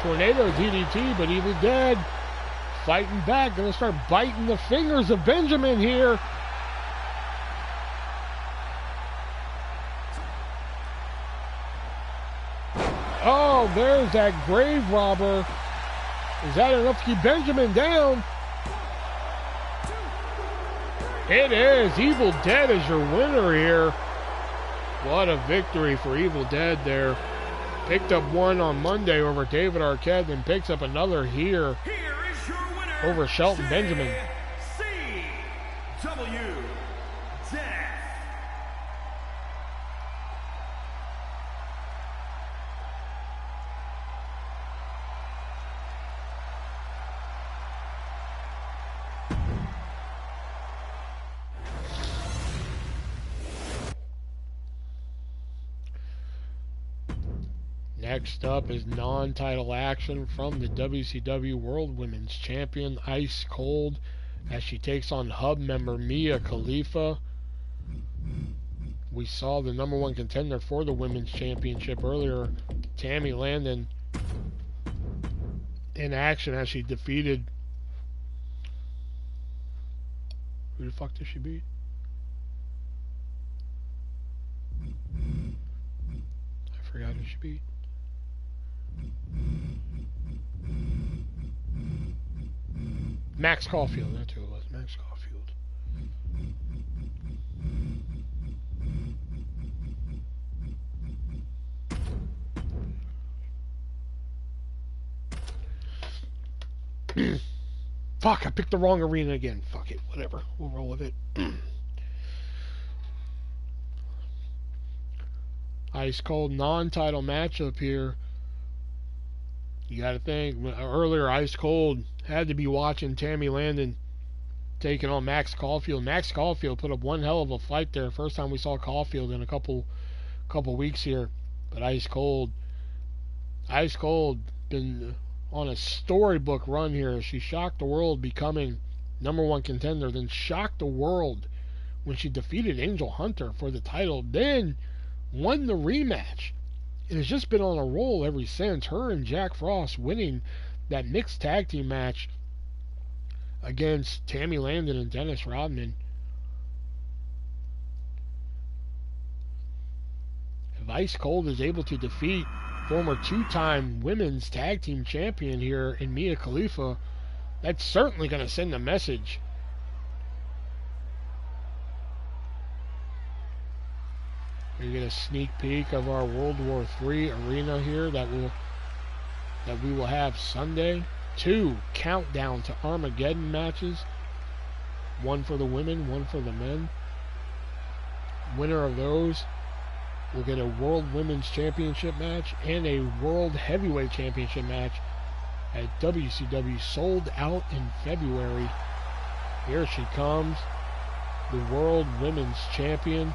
tornado DDT, but Evil Dead fighting back, gonna start biting the fingers of Benjamin here. Oh, there's that grave robber. Is that enough to keep Benjamin down? It is. Evil Dead is your winner here. What a victory for Evil Dead there. Picked up one on Monday over David Arquette, and picks up another here over Shelton Benjamin. CASHAPP Death. Next up is non-title action from the WCW World Women's Champion Ice Cold as she takes on Hub member Mia Khalifa. We saw the #1 contender for the Women's Championship earlier, Tammy Landon, in action as she defeated... Who the fuck did she beat? I forgot who she beat. Max Caulfield, that's who it was, Max Caulfield. Fuck, I picked the wrong arena again. Fuck it, whatever. We'll roll with it. Ice Cold non-title matchup here. You gotta think, earlier Ice Cold had to be watching Tammy Landon taking on Max Caulfield. Max Caulfield put up one hell of a fight there. First time we saw Caulfield in a couple weeks here. But Ice Cold been on a storybook run here. She shocked the world becoming #1 contender, then shocked the world when she defeated Angel Hunter for the title, then won the rematch. And has just been on a roll ever since. Her and Jack Frost winning that mixed tag team match against Tammy Landon and Dennis Rodman. If Ice Cold is able to defeat former 2-time women's tag team champion here in Mia Khalifa, that's certainly going to send a message. You get a sneak peek of our World War III arena here that we will have Sunday. 2 countdown to Armageddon matches. 1 for the women, 1 for the men. Winner of those will get a World Women's Championship match and a World Heavyweight Championship match at WCW, sold out in February. Here she comes, the World Women's Champion.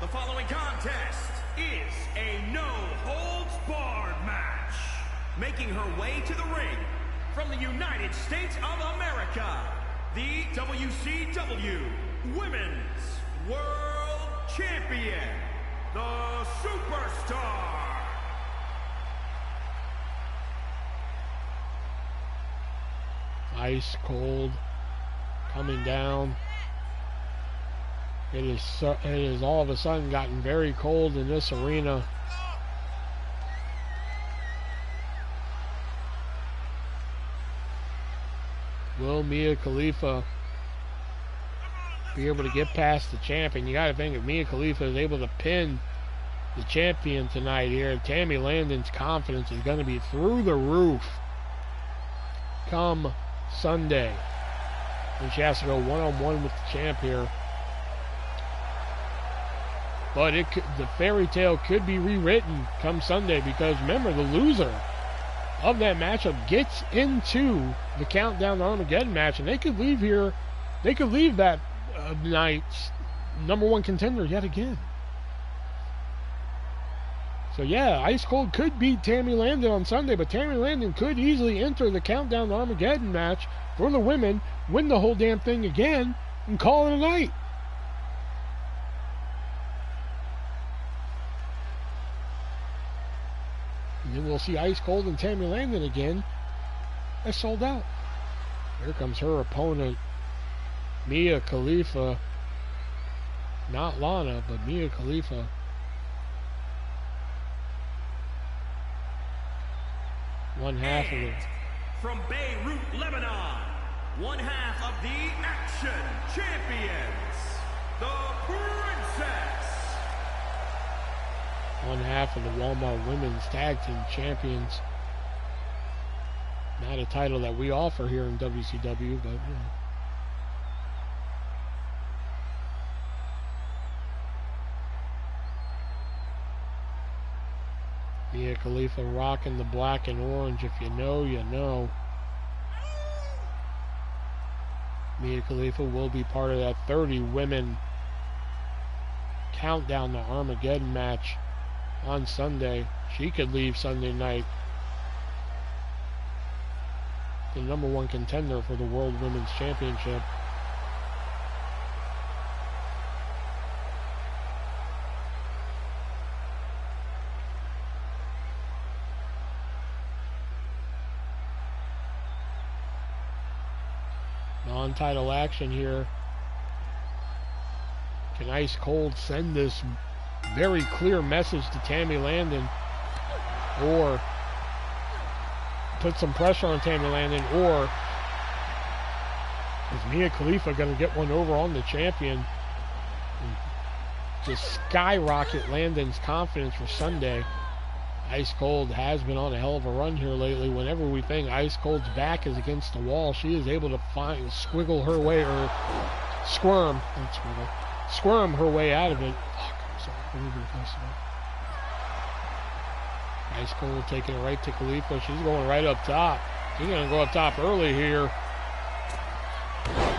The following contest is a no-holds-barred match. Making her way to the ring from the United States of America, the WCW Women's World Champion, the Superstar. Ice Cold coming down. It is all of a sudden gotten very cold in this arena. Will Mia Khalifa be able to get past the champion? You got to think if Mia Khalifa is able to pin the champion tonight here, Tammy Landon's confidence is going to be through the roof come Sunday. And she has to go one-on-one with the champ here. But the fairy tale could be rewritten come Sunday, because remember, the loser of that matchup gets into the Countdown to Armageddon match, and they could leave here. They could leave that night's #1 contender yet again. So yeah, Ice Cold could beat Tammy Landon on Sunday, but Tammy Landon could easily enter the Countdown to Armageddon match for the women, win the whole damn thing again, and call it a night. And then we'll see Ice Cold and Tammy Landon again. That's sold out. Here comes her opponent, Mia Khalifa. Not Lana, but Mia Khalifa. One half of it. From Beirut, Lebanon, one half of the Action Champions, the Princess. One half of the Walmart Women's Tag Team Champions. Not a title that we offer here in WCW, but you know. Mia Khalifa rocking the black and orange. If you know, you know. Mia Khalifa will be part of that 30 women Countdown to Armageddon match on Sunday. She could leave Sunday night the #1 contender for the World Women's Championship. Non-title action here. Can Ice Cold send this very clear message to Tammy Landon, or put some pressure on Tammy Landon, or is Mia Khalifa going to get one over on the champion and just skyrocket Landon's confidence for Sunday? Ice Cold has been on a hell of a run here lately. Whenever we think Ice Cold's back is against the wall, she is able to squiggle her way, or squirm, not squiggle, squirm her way out of it. Fuck, I'm sorry. I'm really close to that. Ice Cold taking it right to Khalifa. She's going right up top. She's going to go up top early here.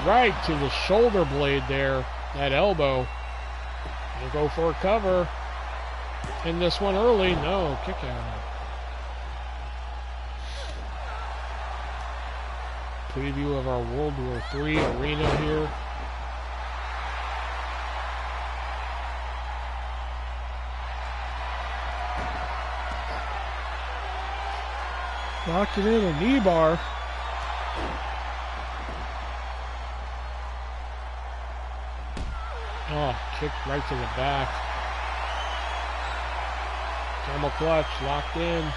Right to the shoulder blade there. That elbow. Gonna go for a cover. And this one early. No, kick out. Preview of our World War III arena here. Locked it in a knee bar. Oh, kicked right to the back. Camel clutch, locked in.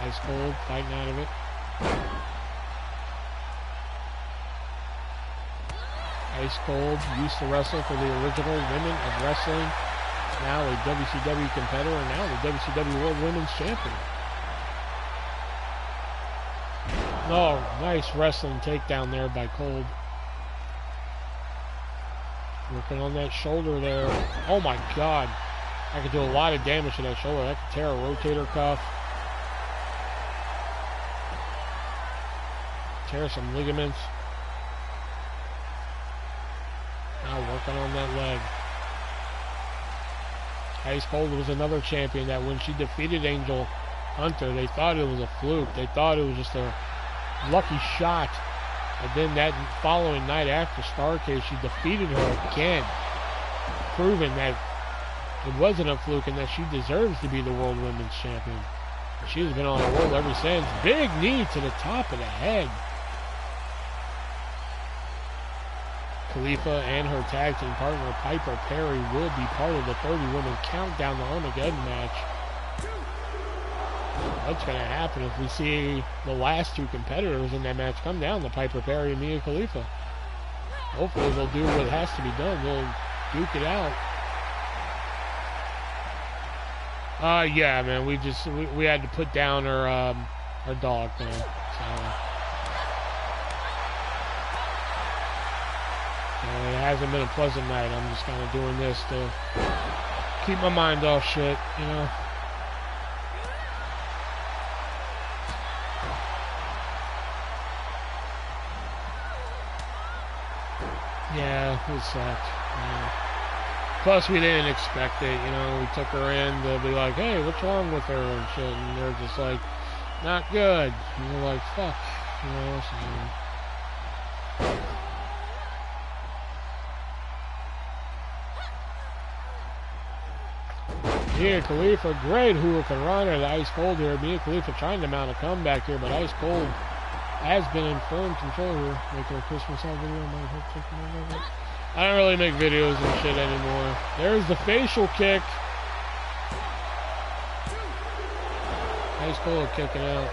Ice Cold, fighting out of it. Ice Cold used to wrestle for the original Women of Wrestling. Now a WCW competitor, and now the WCW World Women's Champion. Oh, nice wrestling takedown there by Cold. Working on that shoulder there. Oh my God. I could do a lot of damage to that shoulder. I could tear a rotator cuff. Tear some ligaments. Now working on that leg. Ice Cold was another champion that when she defeated Angel Hunter, they thought it was a fluke. They thought it was just a lucky shot. And then that following night after Starrcade, she defeated her again, proving that it wasn't a fluke and that she deserves to be the World Women's Champion. She's been on a roll ever since. Big knee to the top of the head. Khalifa and her tag team partner Piper Perry will be part of the 30-woman Countdown to Armageddon match. What's going to happen if we see the last two competitors in that match come down to Piper Perry and Mia Khalifa? Hopefully they'll do what has to be done. They'll duke it out. Yeah, man, we had to put down our dog, man. So it hasn't been a pleasant night. I'm just kind of doing this to keep my mind off shit, you know. Yeah, it sucked. Yeah. Plus, we didn't expect it, you know. We took her in to be like, hey, what's wrong with her and shit, and they're just like, not good. And we're like, fuck, you know, so. Mia Khalifa, great Hurricane Runner, the Ice Cold here. Mia Khalifa trying to mount a comeback here, but Ice Cold has been in firm control here. Making a Christmas Hall video. I don't really make videos and shit anymore. There's the facial kick. Ice Cold kicking out.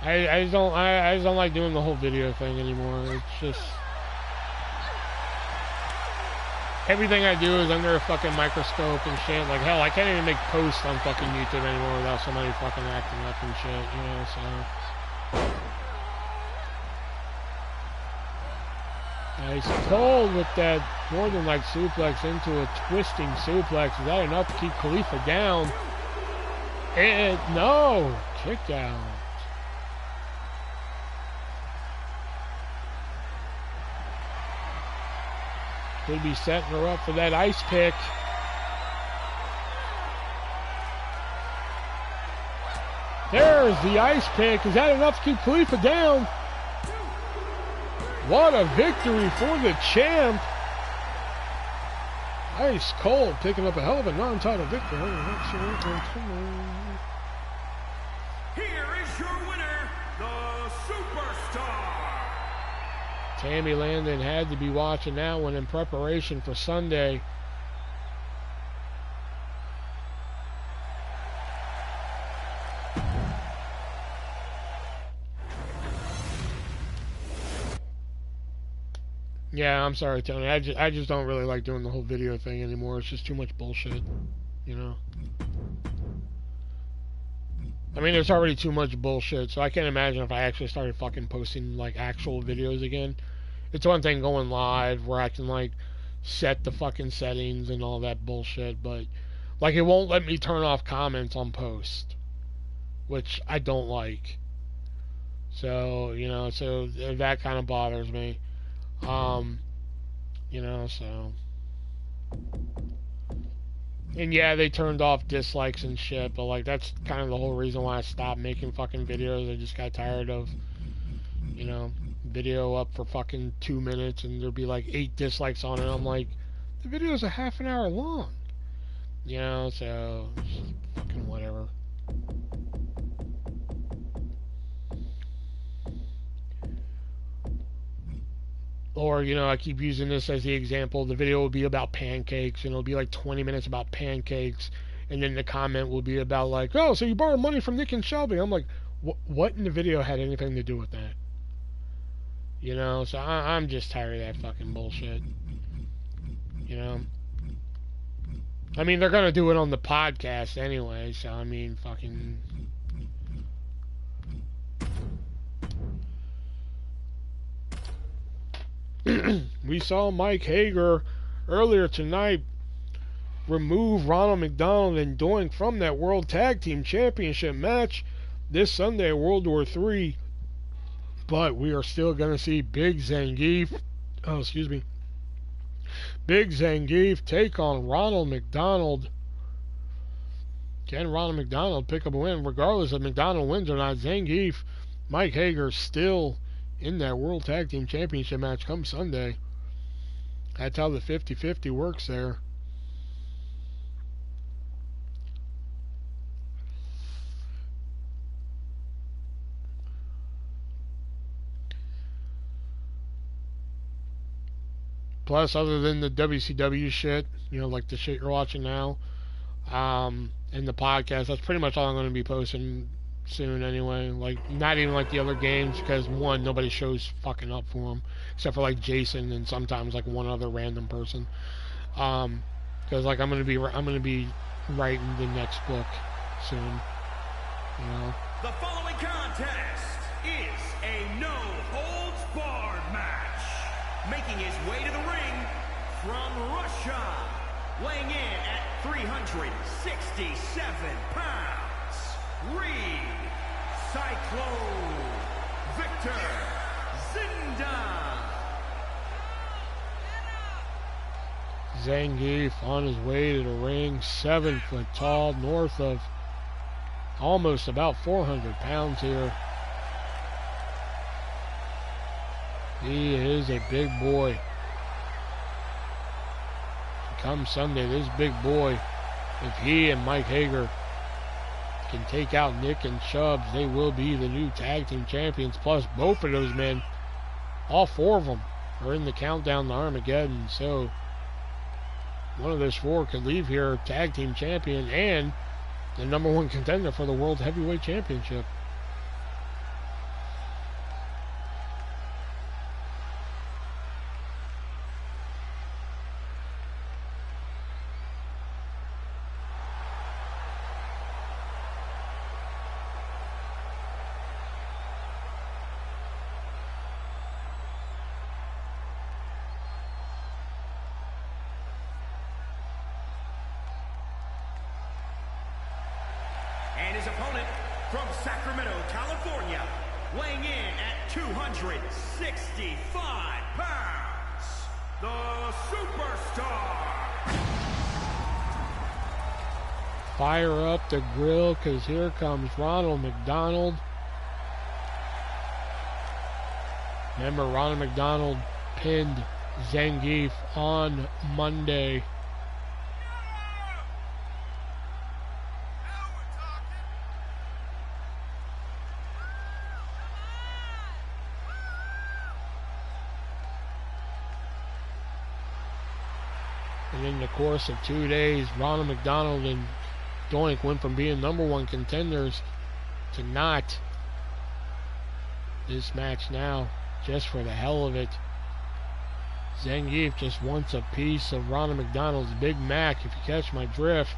I just don't like doing the whole video thing anymore. It's just everything I do is under a fucking microscope and shit. Like, hell, I can't even make posts on fucking YouTube anymore without somebody fucking acting up and shit, you know, so. Ice Cold with that Northern Light suplex into a twisting suplex. Is that enough to keep Khalifa down? No! Kick out. Could be setting her up for that ice pick. There's the ice pick. Is that enough to keep Khalifa down? What a victory for the champ. Ice cold, picking up a hell of a non-title victory. Here is your winner, the Superstar. Tammy Landon had to be watching that one in preparation for Sunday. Yeah, I'm sorry, Tony. I just don't really like doing the whole video thing anymore. It's just too much bullshit, you know? I mean, there's already too much bullshit, so I can't imagine if I actually started fucking posting, like, actual videos again. It's one thing going live where I can, like, set the fucking settings and all that bullshit, but, like, it won't let me turn off comments on post, which I don't like. So, you know, so that kind of bothers me. You know, so. And yeah, they turned off dislikes and shit, but like that's kind of the whole reason why I stopped making fucking videos. I just got tired of, you know, video up for fucking 2 minutes and there'd be like 8 dislikes on it. I'm like, the video's a half an hour long. You know, so fucking whatever. Or, you know, I keep using this as the example. The video will be about pancakes, and it'll be like 20 minutes about pancakes, and then the comment will be about like, oh, so you borrowed money from Nick and Shelby. I'm like, what in the video had anything to do with that? You know, so I'm just tired of that fucking bullshit. You know? I mean, they're gonna do it on the podcast anyway, so I mean, fucking... We saw Mike Hager earlier tonight remove Ronald McDonald and Doink from that World Tag Team Championship match this Sunday at World War III. But we are still going to see Big Zangief, Big Zangief take on Ronald McDonald. Can Ronald McDonald pick up a win? Regardless if McDonald wins or not, Zangief, Mike Hager still in that World Tag Team Championship match come Sunday. That's how the 50-50 works there. Plus, other than the WCW shit, you know, like the shit you're watching now, and the podcast, that's pretty much all I'm going to be posting soon anyway. Like, not even like the other games, because one, nobody shows fucking up for them, except for like Jason and sometimes like one other random person. Because like I'm gonna be writing the next book soon. You know. The following contest is a no-holds-barred match. Making his way to the ring from Russia, weighing in at 367 pounds, Cyclone Victor Zinda. Zangief on his way to the ring, 7 foot tall, north of almost about 400 pounds here. He is a big boy. Come Sunday, this big boy, if he and Mike Hager can take out Nick and Chubbs, they will be the new tag team champions. Plus, both of those men, all 4 of them, are in the countdown to Armageddon. So, one of those 4 could leave here tag team champion and the #1 contender for the World Heavyweight Championship. And his opponent from Sacramento, California, weighing in at 265 pounds, the Superstar. Fire up the grill, because here comes Ronald McDonald. Remember, Ronald McDonald pinned Zangief on Monday. And in the course of 2 days, Ronald McDonald and Doink went from being #1 contenders to not. This match now, just for the hell of it. Zangief just wants a piece of Ronald McDonald's Big Mac, if you catch my drift.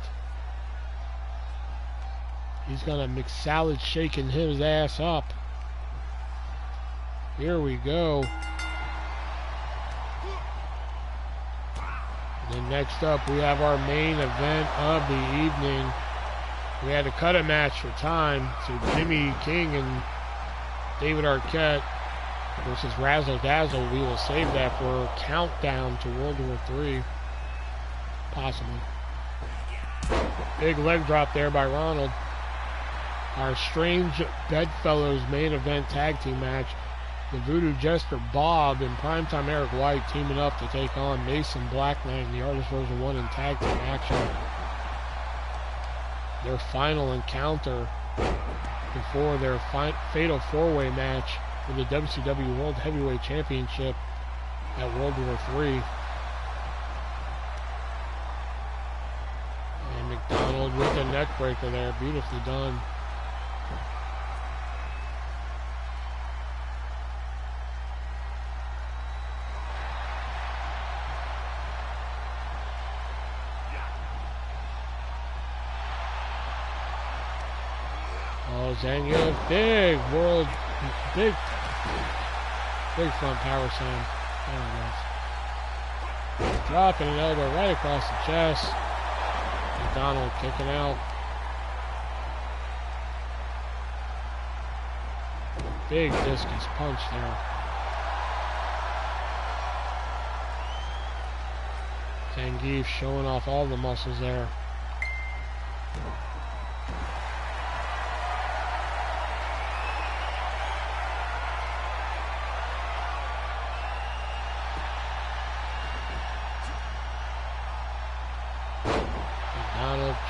He's gonna McSalad shaking his ass up. Here we go. And then next up, we have our main event of the evening. We had to cut a match for time, so Jimmy King and David Arquette versus Razzle Dazzle. We will save that for Countdown to World War III, possibly. Big leg drop there by Ronald. Our Strange Bedfellows main event tag team match. The Voodoo Jester Bob and Primetime Eric White teaming up to take on Mason Black Knight in the ArtistVersion1 in tag team action. Their final encounter before their fatal four-way match for the WCW World Heavyweight Championship at World War III. And McDonald with a neck breaker there, beautifully done. Oh, Zangief, big front power slam. There it goes. Dropping an elbow right across the chest. McDonald kicking out. Big discus punch there. Zangief showing off all the muscles there.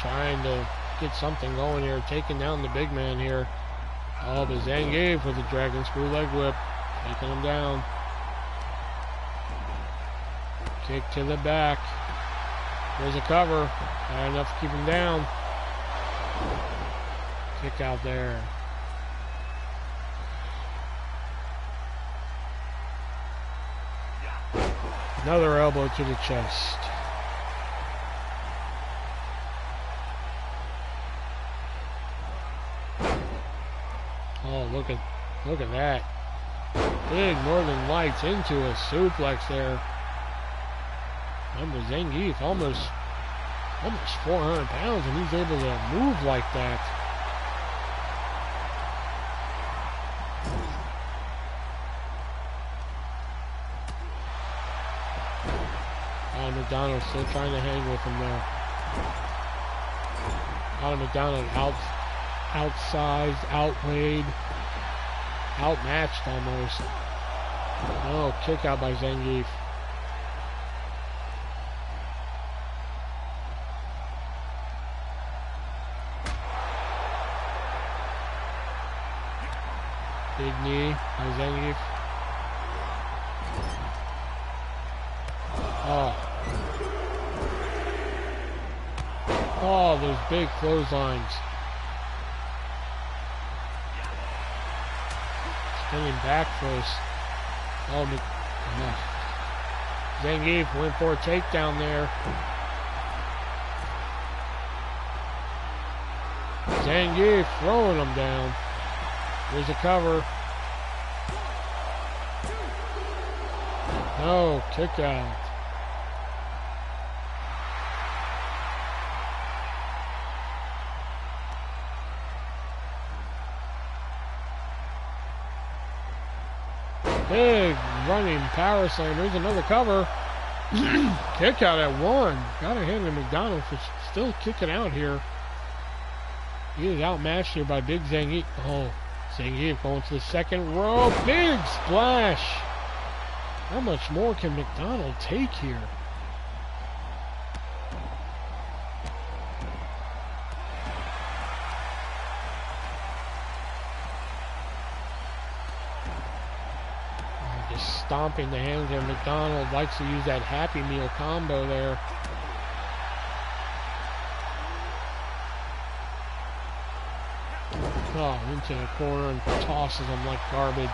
Trying to get something going here, taking down the big man here. Oh, but Zangief with a dragon screw leg whip, taking him down. Kick to the back. There's a cover. Not enough to keep him down. Kick out there. Another elbow to the chest. Oh, look at that. Big Northern Lights into a suplex there. Remember, Zangief almost 400 pounds, and he's able to move like that. McDonald still trying to hang with him there. McDonald outsized, outweighed, outmatched almost. Oh, kick out by Zangief. Big knee by Zangief. Oh, those big clotheslines. Spinning back first. Zangief went for a takedown there. Zangief throwing him down. There's a cover. No, kick out. Big running power slam. There's another cover. Kick out at 1. Gotta hand it to McDonald for still kicking out here. He is outmatched here by Big Zangief. Oh, Zangief going to the second row. Big splash. How much more can McDonald take here? Just stomping the hands there. McDonald likes to use that Happy Meal combo there. Oh, into the corner and tosses him like garbage.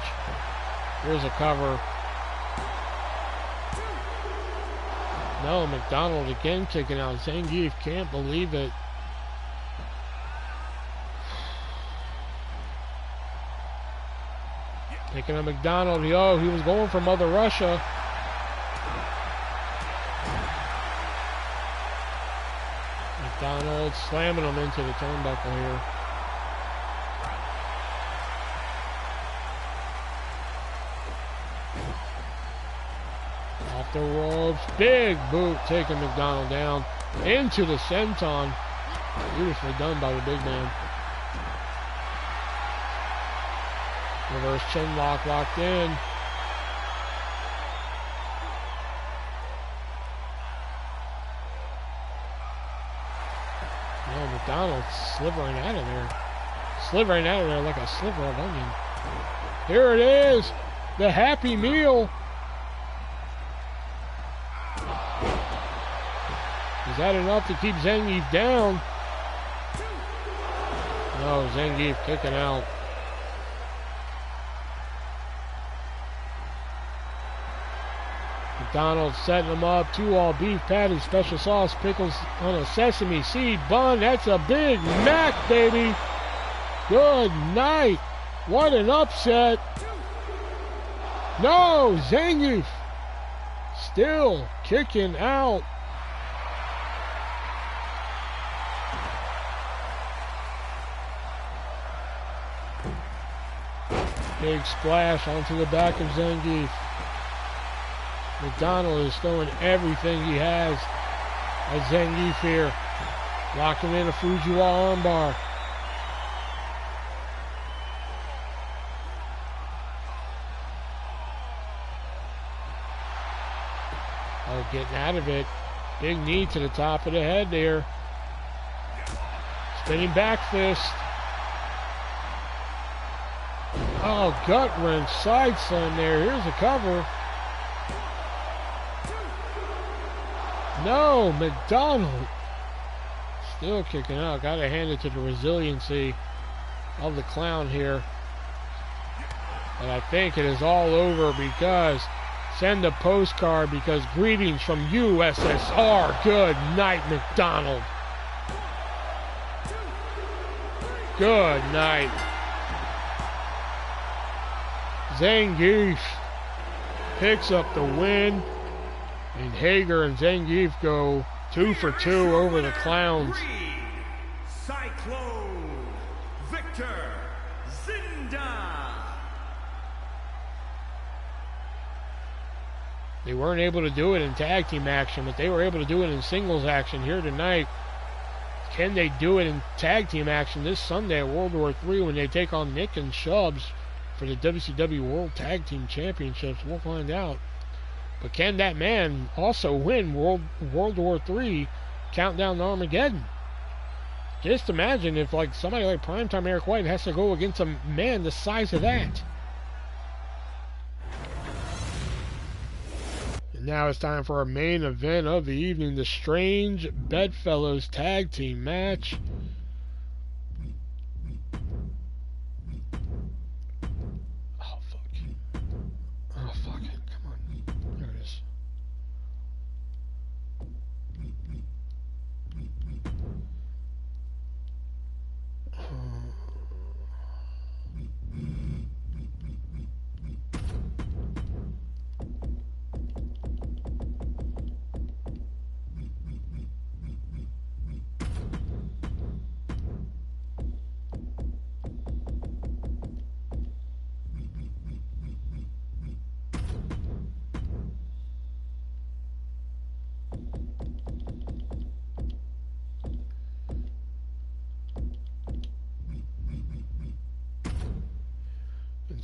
Here's a cover. No, McDonald again kicking out. Zangief can't believe it. Picking up McDonald. Oh, he was going for Mother Russia. McDonald slamming him into the turnbuckle here. Off the ropes. Big boot taking McDonald down. Into the senton. Beautifully done by the big man. Reverse chin lock locked in. No, McDonald slivering out of there. Slivering out of there like a sliver of onion. Here it is. The Happy Meal. Is that enough to keep Zangief down? No, Zangief kicking out. McDonald setting them up. 2 all beef patty, special sauce, pickles on a sesame seed bun. That's a Big Mac, baby. Good night. What an upset. No, Zangief still kicking out. Big splash onto the back of Zangief. McDonald is throwing everything he has at Zangief here. Locking in a Fujiwara armbar. Oh, getting out of it. Big knee to the top of the head there. Spinning back fist. Oh, gut wrench, side slam there. Here's a cover. No, McDonald still kicking out. Gotta hand it to the resiliency of the clown here. But I think it is all over because send a postcard because greetings from USSR. Good night, McDonald. Good night. Zangief picks up the win. And Hager and Zangief go 2 for 2 over the clowns. Cyclone Victor Zinda. They weren't able to do it in tag team action, but they were able to do it in singles action here tonight. Can they do it in tag team action this Sunday at World War III when they take on Nick and Chubbs for the WCW World Tag Team Championships? We'll find out. But can that man also win World War III Countdown to Armageddon? Just imagine if like somebody like Primetime Eric White has to go against a man the size of that. And now it's time for our main event of the evening, the Strange Bedfellows Tag Team match.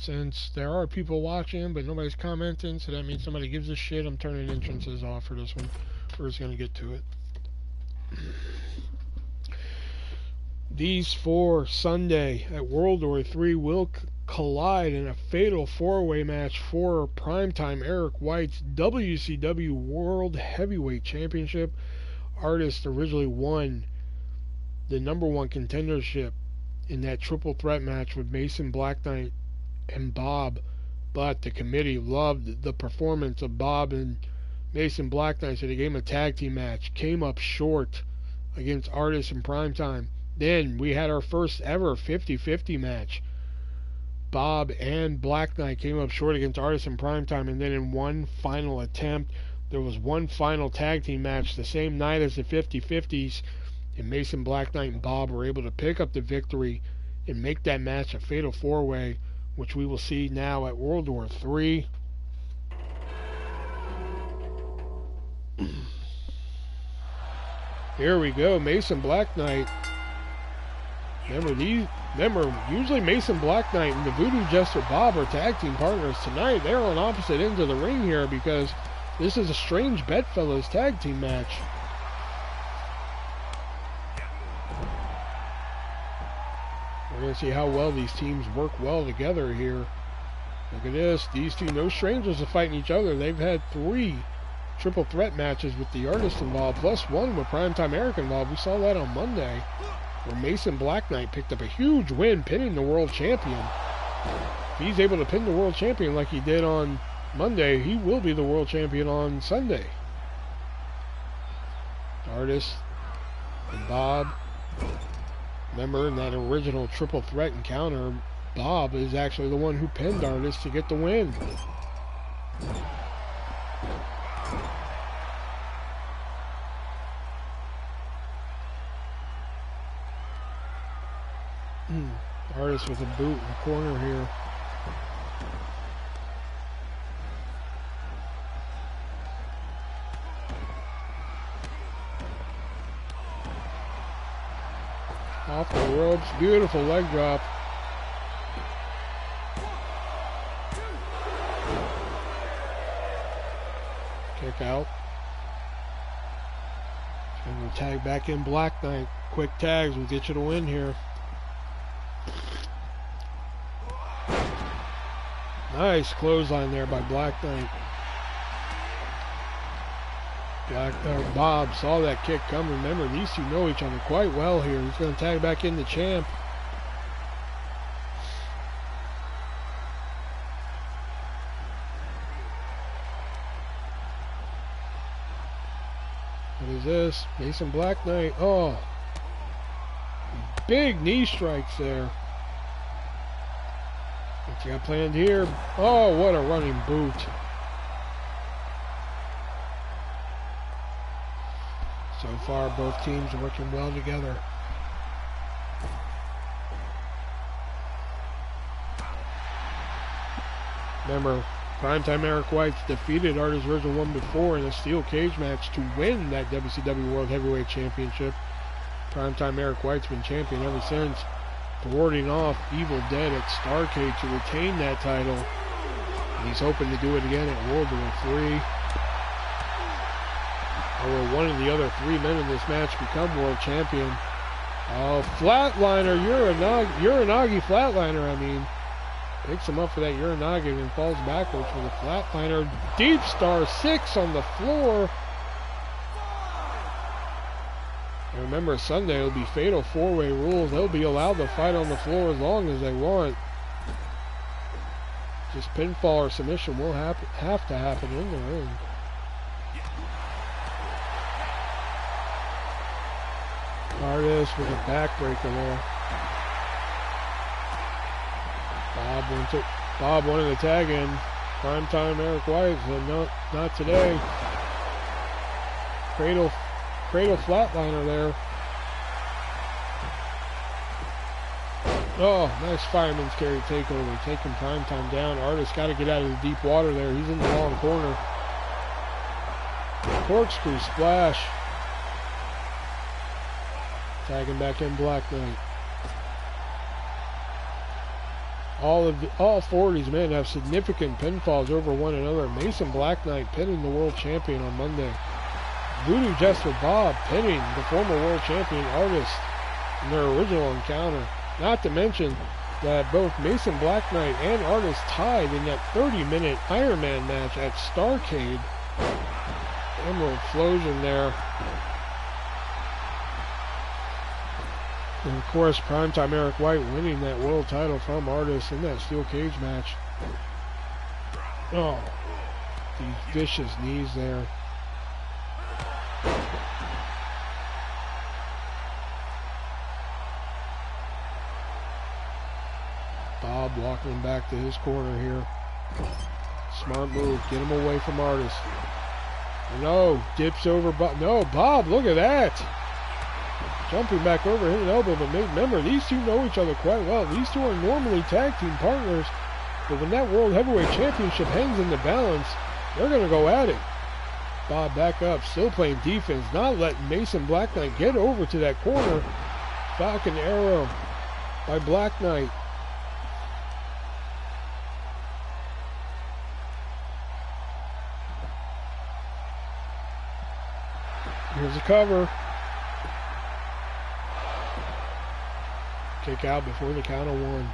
since there are people watching, but nobody's commenting, so that means somebody gives a shit. I'm turning entrances off for this one. We're just gonna get to it. These four Sunday at World War III will collide in a fatal four-way match for primetime Eric White's WCW World Heavyweight Championship. Artist originally won the #1 contendership in that triple threat match with Mason Black Knight and Bob, but the committee loved the performance of Bob and Mason Black Knight, so they gave him a tag team match. Came up short against Artist in primetime. Then we had our first ever 50-50 match. Bob and Black Knight came up short against Artist in primetime, and then in one final attempt, there was one final tag team match the same night as the 50-50s, and Mason Black Knight and Bob were able to pick up the victory and make that match a fatal four-way, which we will see now at World War III. Here we go, Mason Black Knight. Remember, usually Mason Black Knight and the Voodoo Jester Bob are tag team partners. Tonight, they're on opposite ends of the ring here because this is a strange Bedfellows tag team match. We're going to see how well these teams work well together here. Look at this. These two, no strangers to fighting each other. They've had 3 triple threat matches with the Artist involved, plus 1 with Primetime Eric involved. We saw that on Monday, where Mason Black Knight picked up a huge win, pinning the world champion. If he's able to pin the world champion like he did on Monday, he will be the world champion on Sunday. Artist and Bob. Remember, in that original triple threat encounter, Bob is actually the one who pinned Artist to get the win. Artist with a boot in the corner here. Off the ropes, beautiful leg drop. Kick out. And we'll tag back in Black Knight. Quick tags will get you the win here. Nice clothesline there by Black Knight. Bob saw that kick come. Remember, these two know each other quite well here. He's going to tag back in the champ. What is this? Mason Black Knight. Oh, big knee strikes there. What you got planned here? Oh, what a running boot. So far, both teams are working well together. Remember, Primetime Eric White's defeated ArtistVersion1 before in a steel cage match to win that WCW World Heavyweight Championship. Primetime Eric White's been champion ever since, thwarting off Evil Dead at Starrcade to retain that title. And he's hoping to do it again at World War III. Or one of the other 3 men in this match become world champion. Oh, flatliner, Uranagi flatliner, I mean. Picks him up for that Uranagi and falls backwards for the flatliner. Deep Star 6 on the floor. And remember, Sunday will be fatal 4-way rules. They'll be allowed to fight on the floor as long as they want. Just pinfall or submission will have to happen in the ring. Artist with a backbreaker there. Bob wanted to tag in. Primetime Eric White said, no, not today. Cradle flatliner there. Oh, nice fireman's carry takeover. Taking Primetime down. Artist got to get out of the deep water there. He's in the wrong corner. Corkscrew splash. Tagging back in Black Knight. all four of these men have significant pinfalls over one another. Mason Black Knight pinning the world champion on Monday. Voodoo Jester Bob pinning the former world champion Artist in their original encounter. Not to mention that both Mason Black Knight and Artist tied in that 30-minute Iron Man match at Starrcade. Emerald Explosion there. And of course, Primetime Eric White winning that world title from Artist in that steel cage match. Oh, these vicious knees there. Bob walking him back to his corner here. Smart move, get him away from Artist. No, dips over Bob. No, Bob, look at that. Jumping back over, hit an elbow, but remember, these two know each other quite well. These two are normally tag team partners, but when that World Heavyweight Championship hangs in the balance, they're going to go at it. Bob back up, still playing defense, not letting Mason Black Knight get over to that corner. Falcon Arrow by Black Knight. Here's a cover. Kick out before the count of one.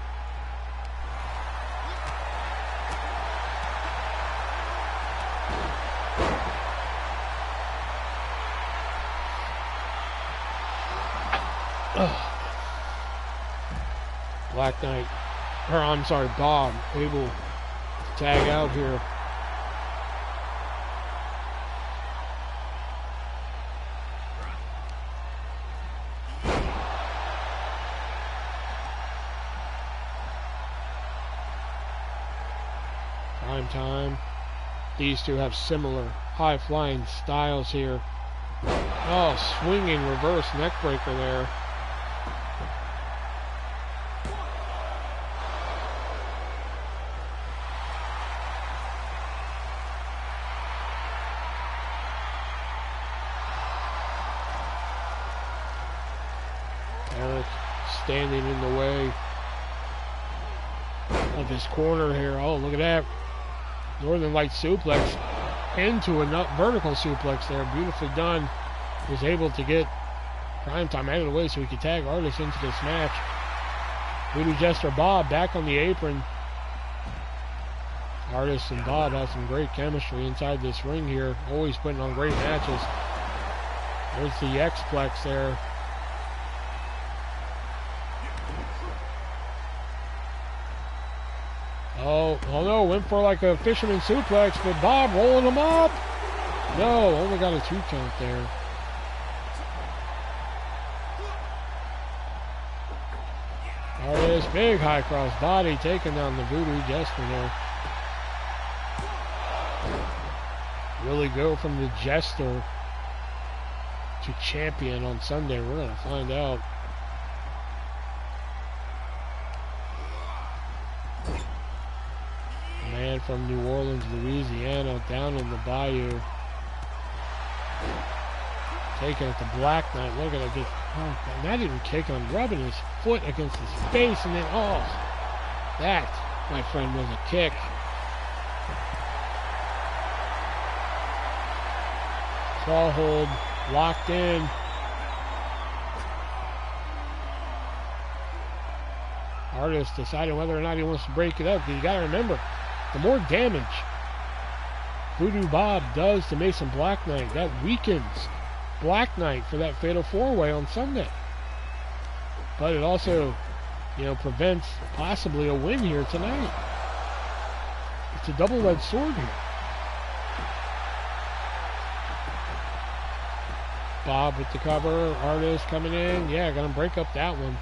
Black Knight, or I'm sorry, Bob, able to tag out here. Time. These two have similar high-flying styles here. Oh, swinging reverse neckbreaker there. Eric standing in the way of his corner here. Oh, look at that. Northern Light suplex into a vertical suplex there. Beautifully done. Was able to get Primetime out of the way so he could tag Artist into this match. Voodoo Jester Bob back on the apron. Artist and Bob have some great chemistry inside this ring here. Always putting on great matches. There's the X-Plex there. Oh no, went for like a fisherman suplex, but Bob rolling him up. No, only got a 2 count there. Artist, big high cross body, taking down the Voodoo Jester there. Really go from the Jester to champion on Sunday. We're going to find out. Man from New Orleans, Louisiana, down in the bayou. Taking it to Black Knight. Look at it. Just, oh, not even kicking him. Rubbing his foot against his face. And then, oh, that, my friend, was a kick. Claw hold. Locked in. Artist deciding whether or not he wants to break it up. Because you got to remember, the more damage Voodoo Bob does to Mason Black Knight, that weakens Black Knight for that fatal 4-way on Sunday. But it also, prevents possibly a win here tonight. It's a double-edged sword here. Bob with the cover, Artist coming in. Yeah, gonna break up that one.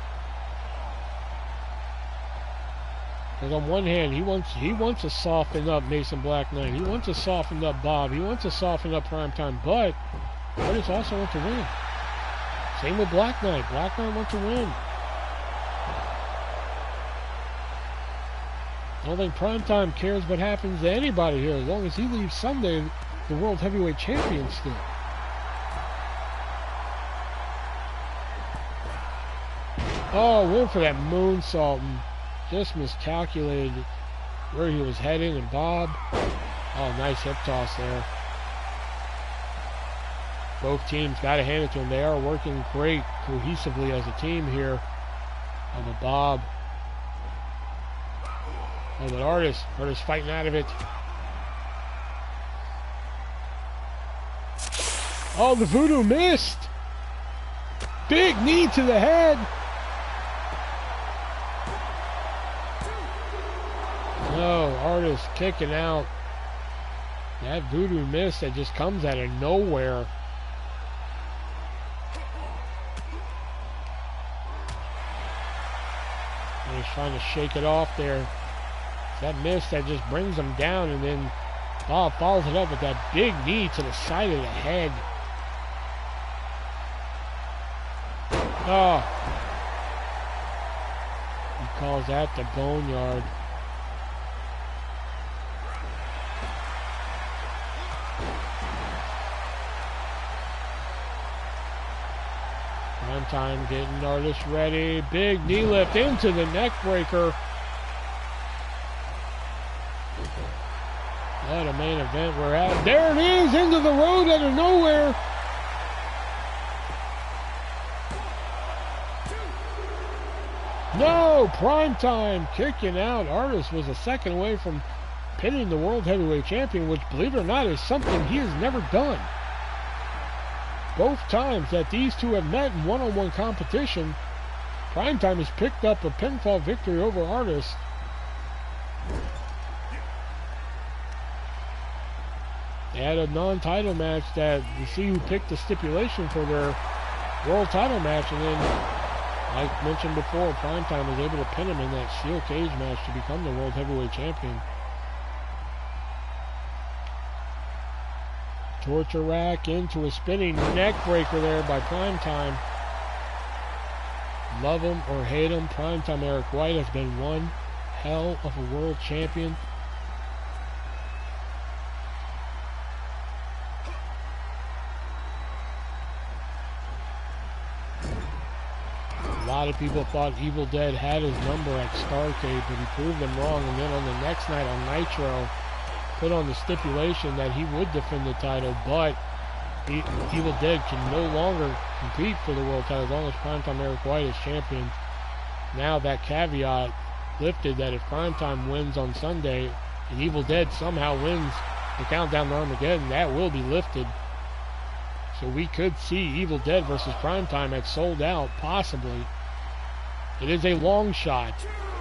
Because on one hand, he wants to soften up Mason Black Knight. He wants to soften up Bob. He wants to soften up Primetime. But Artist also wants to win. Same with Black Knight. Black Knight wants to win. I don't think Primetime cares what happens to anybody here as long as he leaves Sunday the World Heavyweight Champion still. Oh, went for that moonsault. just miscalculated where he was heading, and Bob, oh, nice hip toss there. Both teams got to hand it to them. They are working great cohesively as a team here. Oh, but Bob. Oh, but Artist fighting out of it. Oh, the voodoo missed. Big knee to the head. No, Artist kicking out. That voodoo miss that just comes out of nowhere. And he's trying to shake it off there. That miss that just brings him down, and then Bob follows it up with that big knee to the side of the head. Oh. He calls that the boneyard. Time getting Artist ready. Big knee lift into the neck breaker. What a main event we're at. There it is, into the road out of nowhere. No, Primetime kicking out. Artist was a second away from pinning the World Heavyweight Champion, which, believe it or not, is something he has never done. Both times that these two have met in one-on-one competition, Primetime has picked up a pinfall victory over Artist. They had a non-title match that you see who picked the stipulation for their world title match, and then, like mentioned before, Primetime was able to pin him in that steel cage match to become the World Heavyweight Champion. Torture rack into a spinning neck breaker there by Primetime. Love him or hate him, Primetime Eric White has been one hell of a world champion. A lot of people thought Evil Dead had his number at Starrcade, but he proved them wrong, and then on the next night on Nitro, put on the stipulation that he would defend the title, but Evil Dead can no longer compete for the world title as long as Primetime Eric White is champion. Now that caveat lifted that if Primetime wins on Sunday and Evil Dead somehow wins the Countdown to Armageddon, that will be lifted. So we could see Evil Dead versus Primetime at Sold Out, possibly. It is a long shot,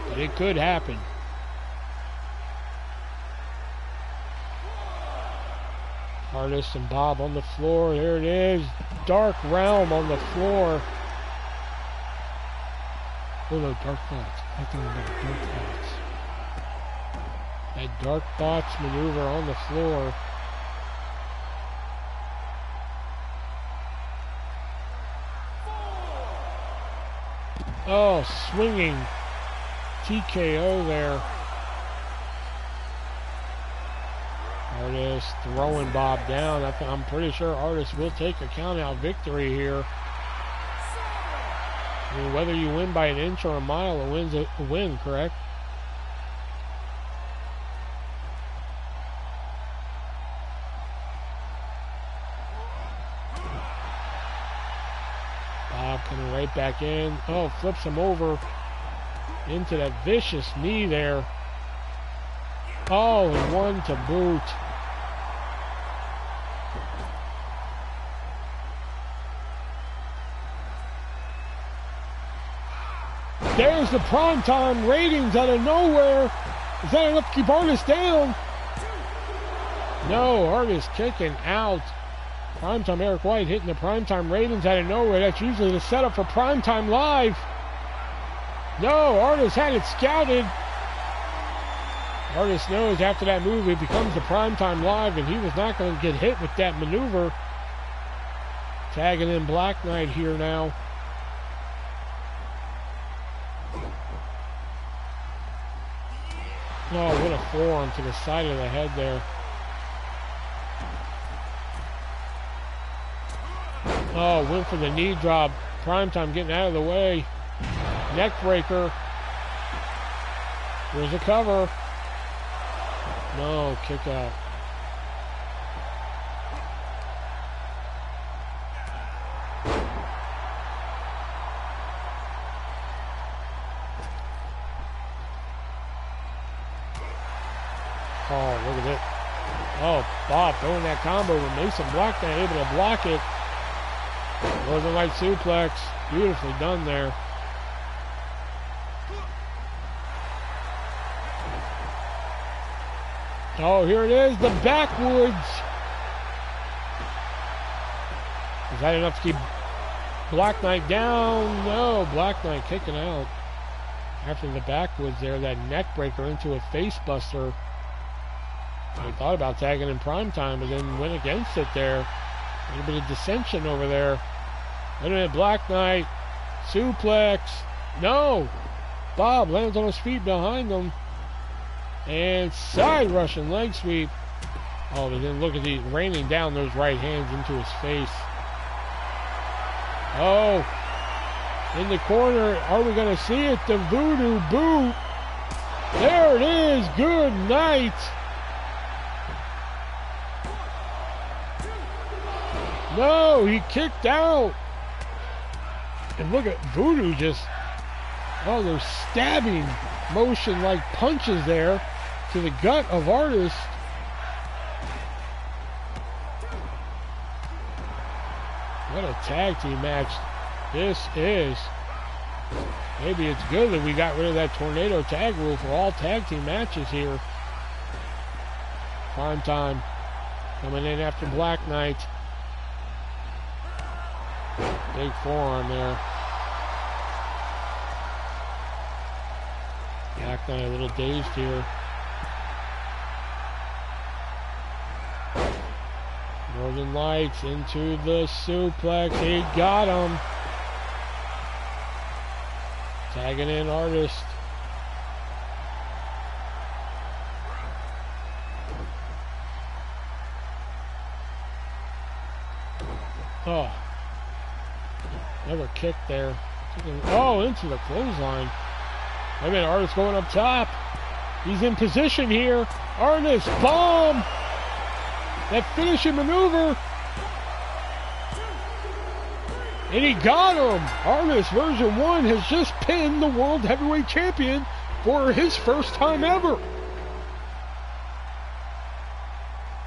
but it could happen. Artist and Bob on the floor. There it is. Dark Realm on the floor. Oh no, Dark Thoughts. I think about Dark Thoughts. That Dark Thoughts maneuver on the floor. Oh, swinging TKO there. Artist throwing Bob down. I'm pretty sure Artist will take a count-out victory here. I mean, whether you win by an inch or a mile, a win's a win, correct? Bob coming right back in. Oh, flips him over into that vicious knee there. Oh, and one to boot. There's the Primetime ratings out of nowhere. Is that enough to keep Artist down? No, Artist kicking out. Primetime Eric White hitting the Primetime ratings out of nowhere. That's usually the setup for Primetime Live. No, Artist had it scouted. Artist knows after that move it becomes the Primetime Live, and he was not going to get hit with that maneuver. Tagging in Black Knight here now. Oh, what a forearm to the side of the head there. Oh, went for the knee drop. Primetime getting out of the way. Neck breaker. Here's a cover. No, kick out. Oh, look at it. Oh, Bob throwing that combo, but Mason Black Knight able to block it. Northern Light suplex. Beautifully done there. Oh, here it is, the backwoods. Is that enough to keep Black Knight down? No, Black Knight kicking out. After the backwoods there, that neck breaker into a face buster. I thought about tagging in prime time, but then went against it there. A little bit of dissension over there. Wait a minute, Black Knight. Suplex. No! Bob lands on his feet behind him. And side Russian leg sweep. Oh, but then look at the raining down those right hands into his face. Oh, in the corner, are we going to see it? The voodoo boot. There it is. Good night. No, he kicked out. And look at Voodoo just, oh, those stabbing motion like punches there to the gut of Artist. What a tag team match this is. Maybe it's good that we got rid of that tornado tag rule for all tag team matches here. Prime time coming in after Black Knight. Big forearm there. Black Knight a little dazed here. Northern Lights into the suplex. He got him. Tagging in Artist. Oh. Never kicked there. Oh, into the clothesline. Wait a minute, Artist going up top. He's in position here. Artist, bomb! That finishing maneuver. And he got him. Artist version 1 has just pinned the World Heavyweight Champion for his first time ever.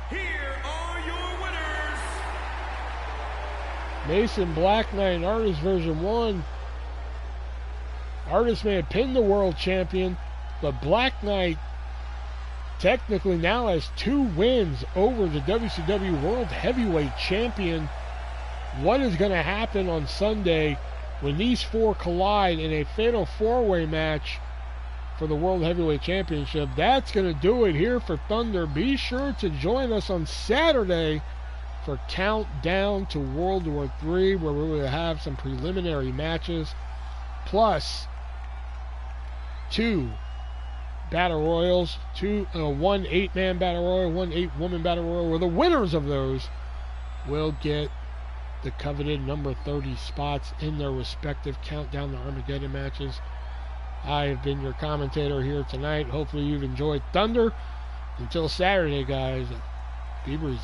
Here are your winners. Mason Black Knight, Artist version 1. Artist may have pinned the world champion, but Black Knight technically now has 2 wins over the WCW World Heavyweight Champion. What is going to happen on Sunday when these 4 collide in a fatal 4-way match for the World Heavyweight Championship? That's going to do it here for Thunder. Be sure to join us on Saturday for Countdown to World War III, where we will have some preliminary matches, plus 2 battle royals, 1 8-man battle royal, 1 8-woman battle royal, where the winners of those will get the coveted number 30 spots in their respective Countdown to Armageddon matches. I have been your commentator here tonight. Hopefully you've enjoyed Thunder. Until Saturday, guys, be breezy.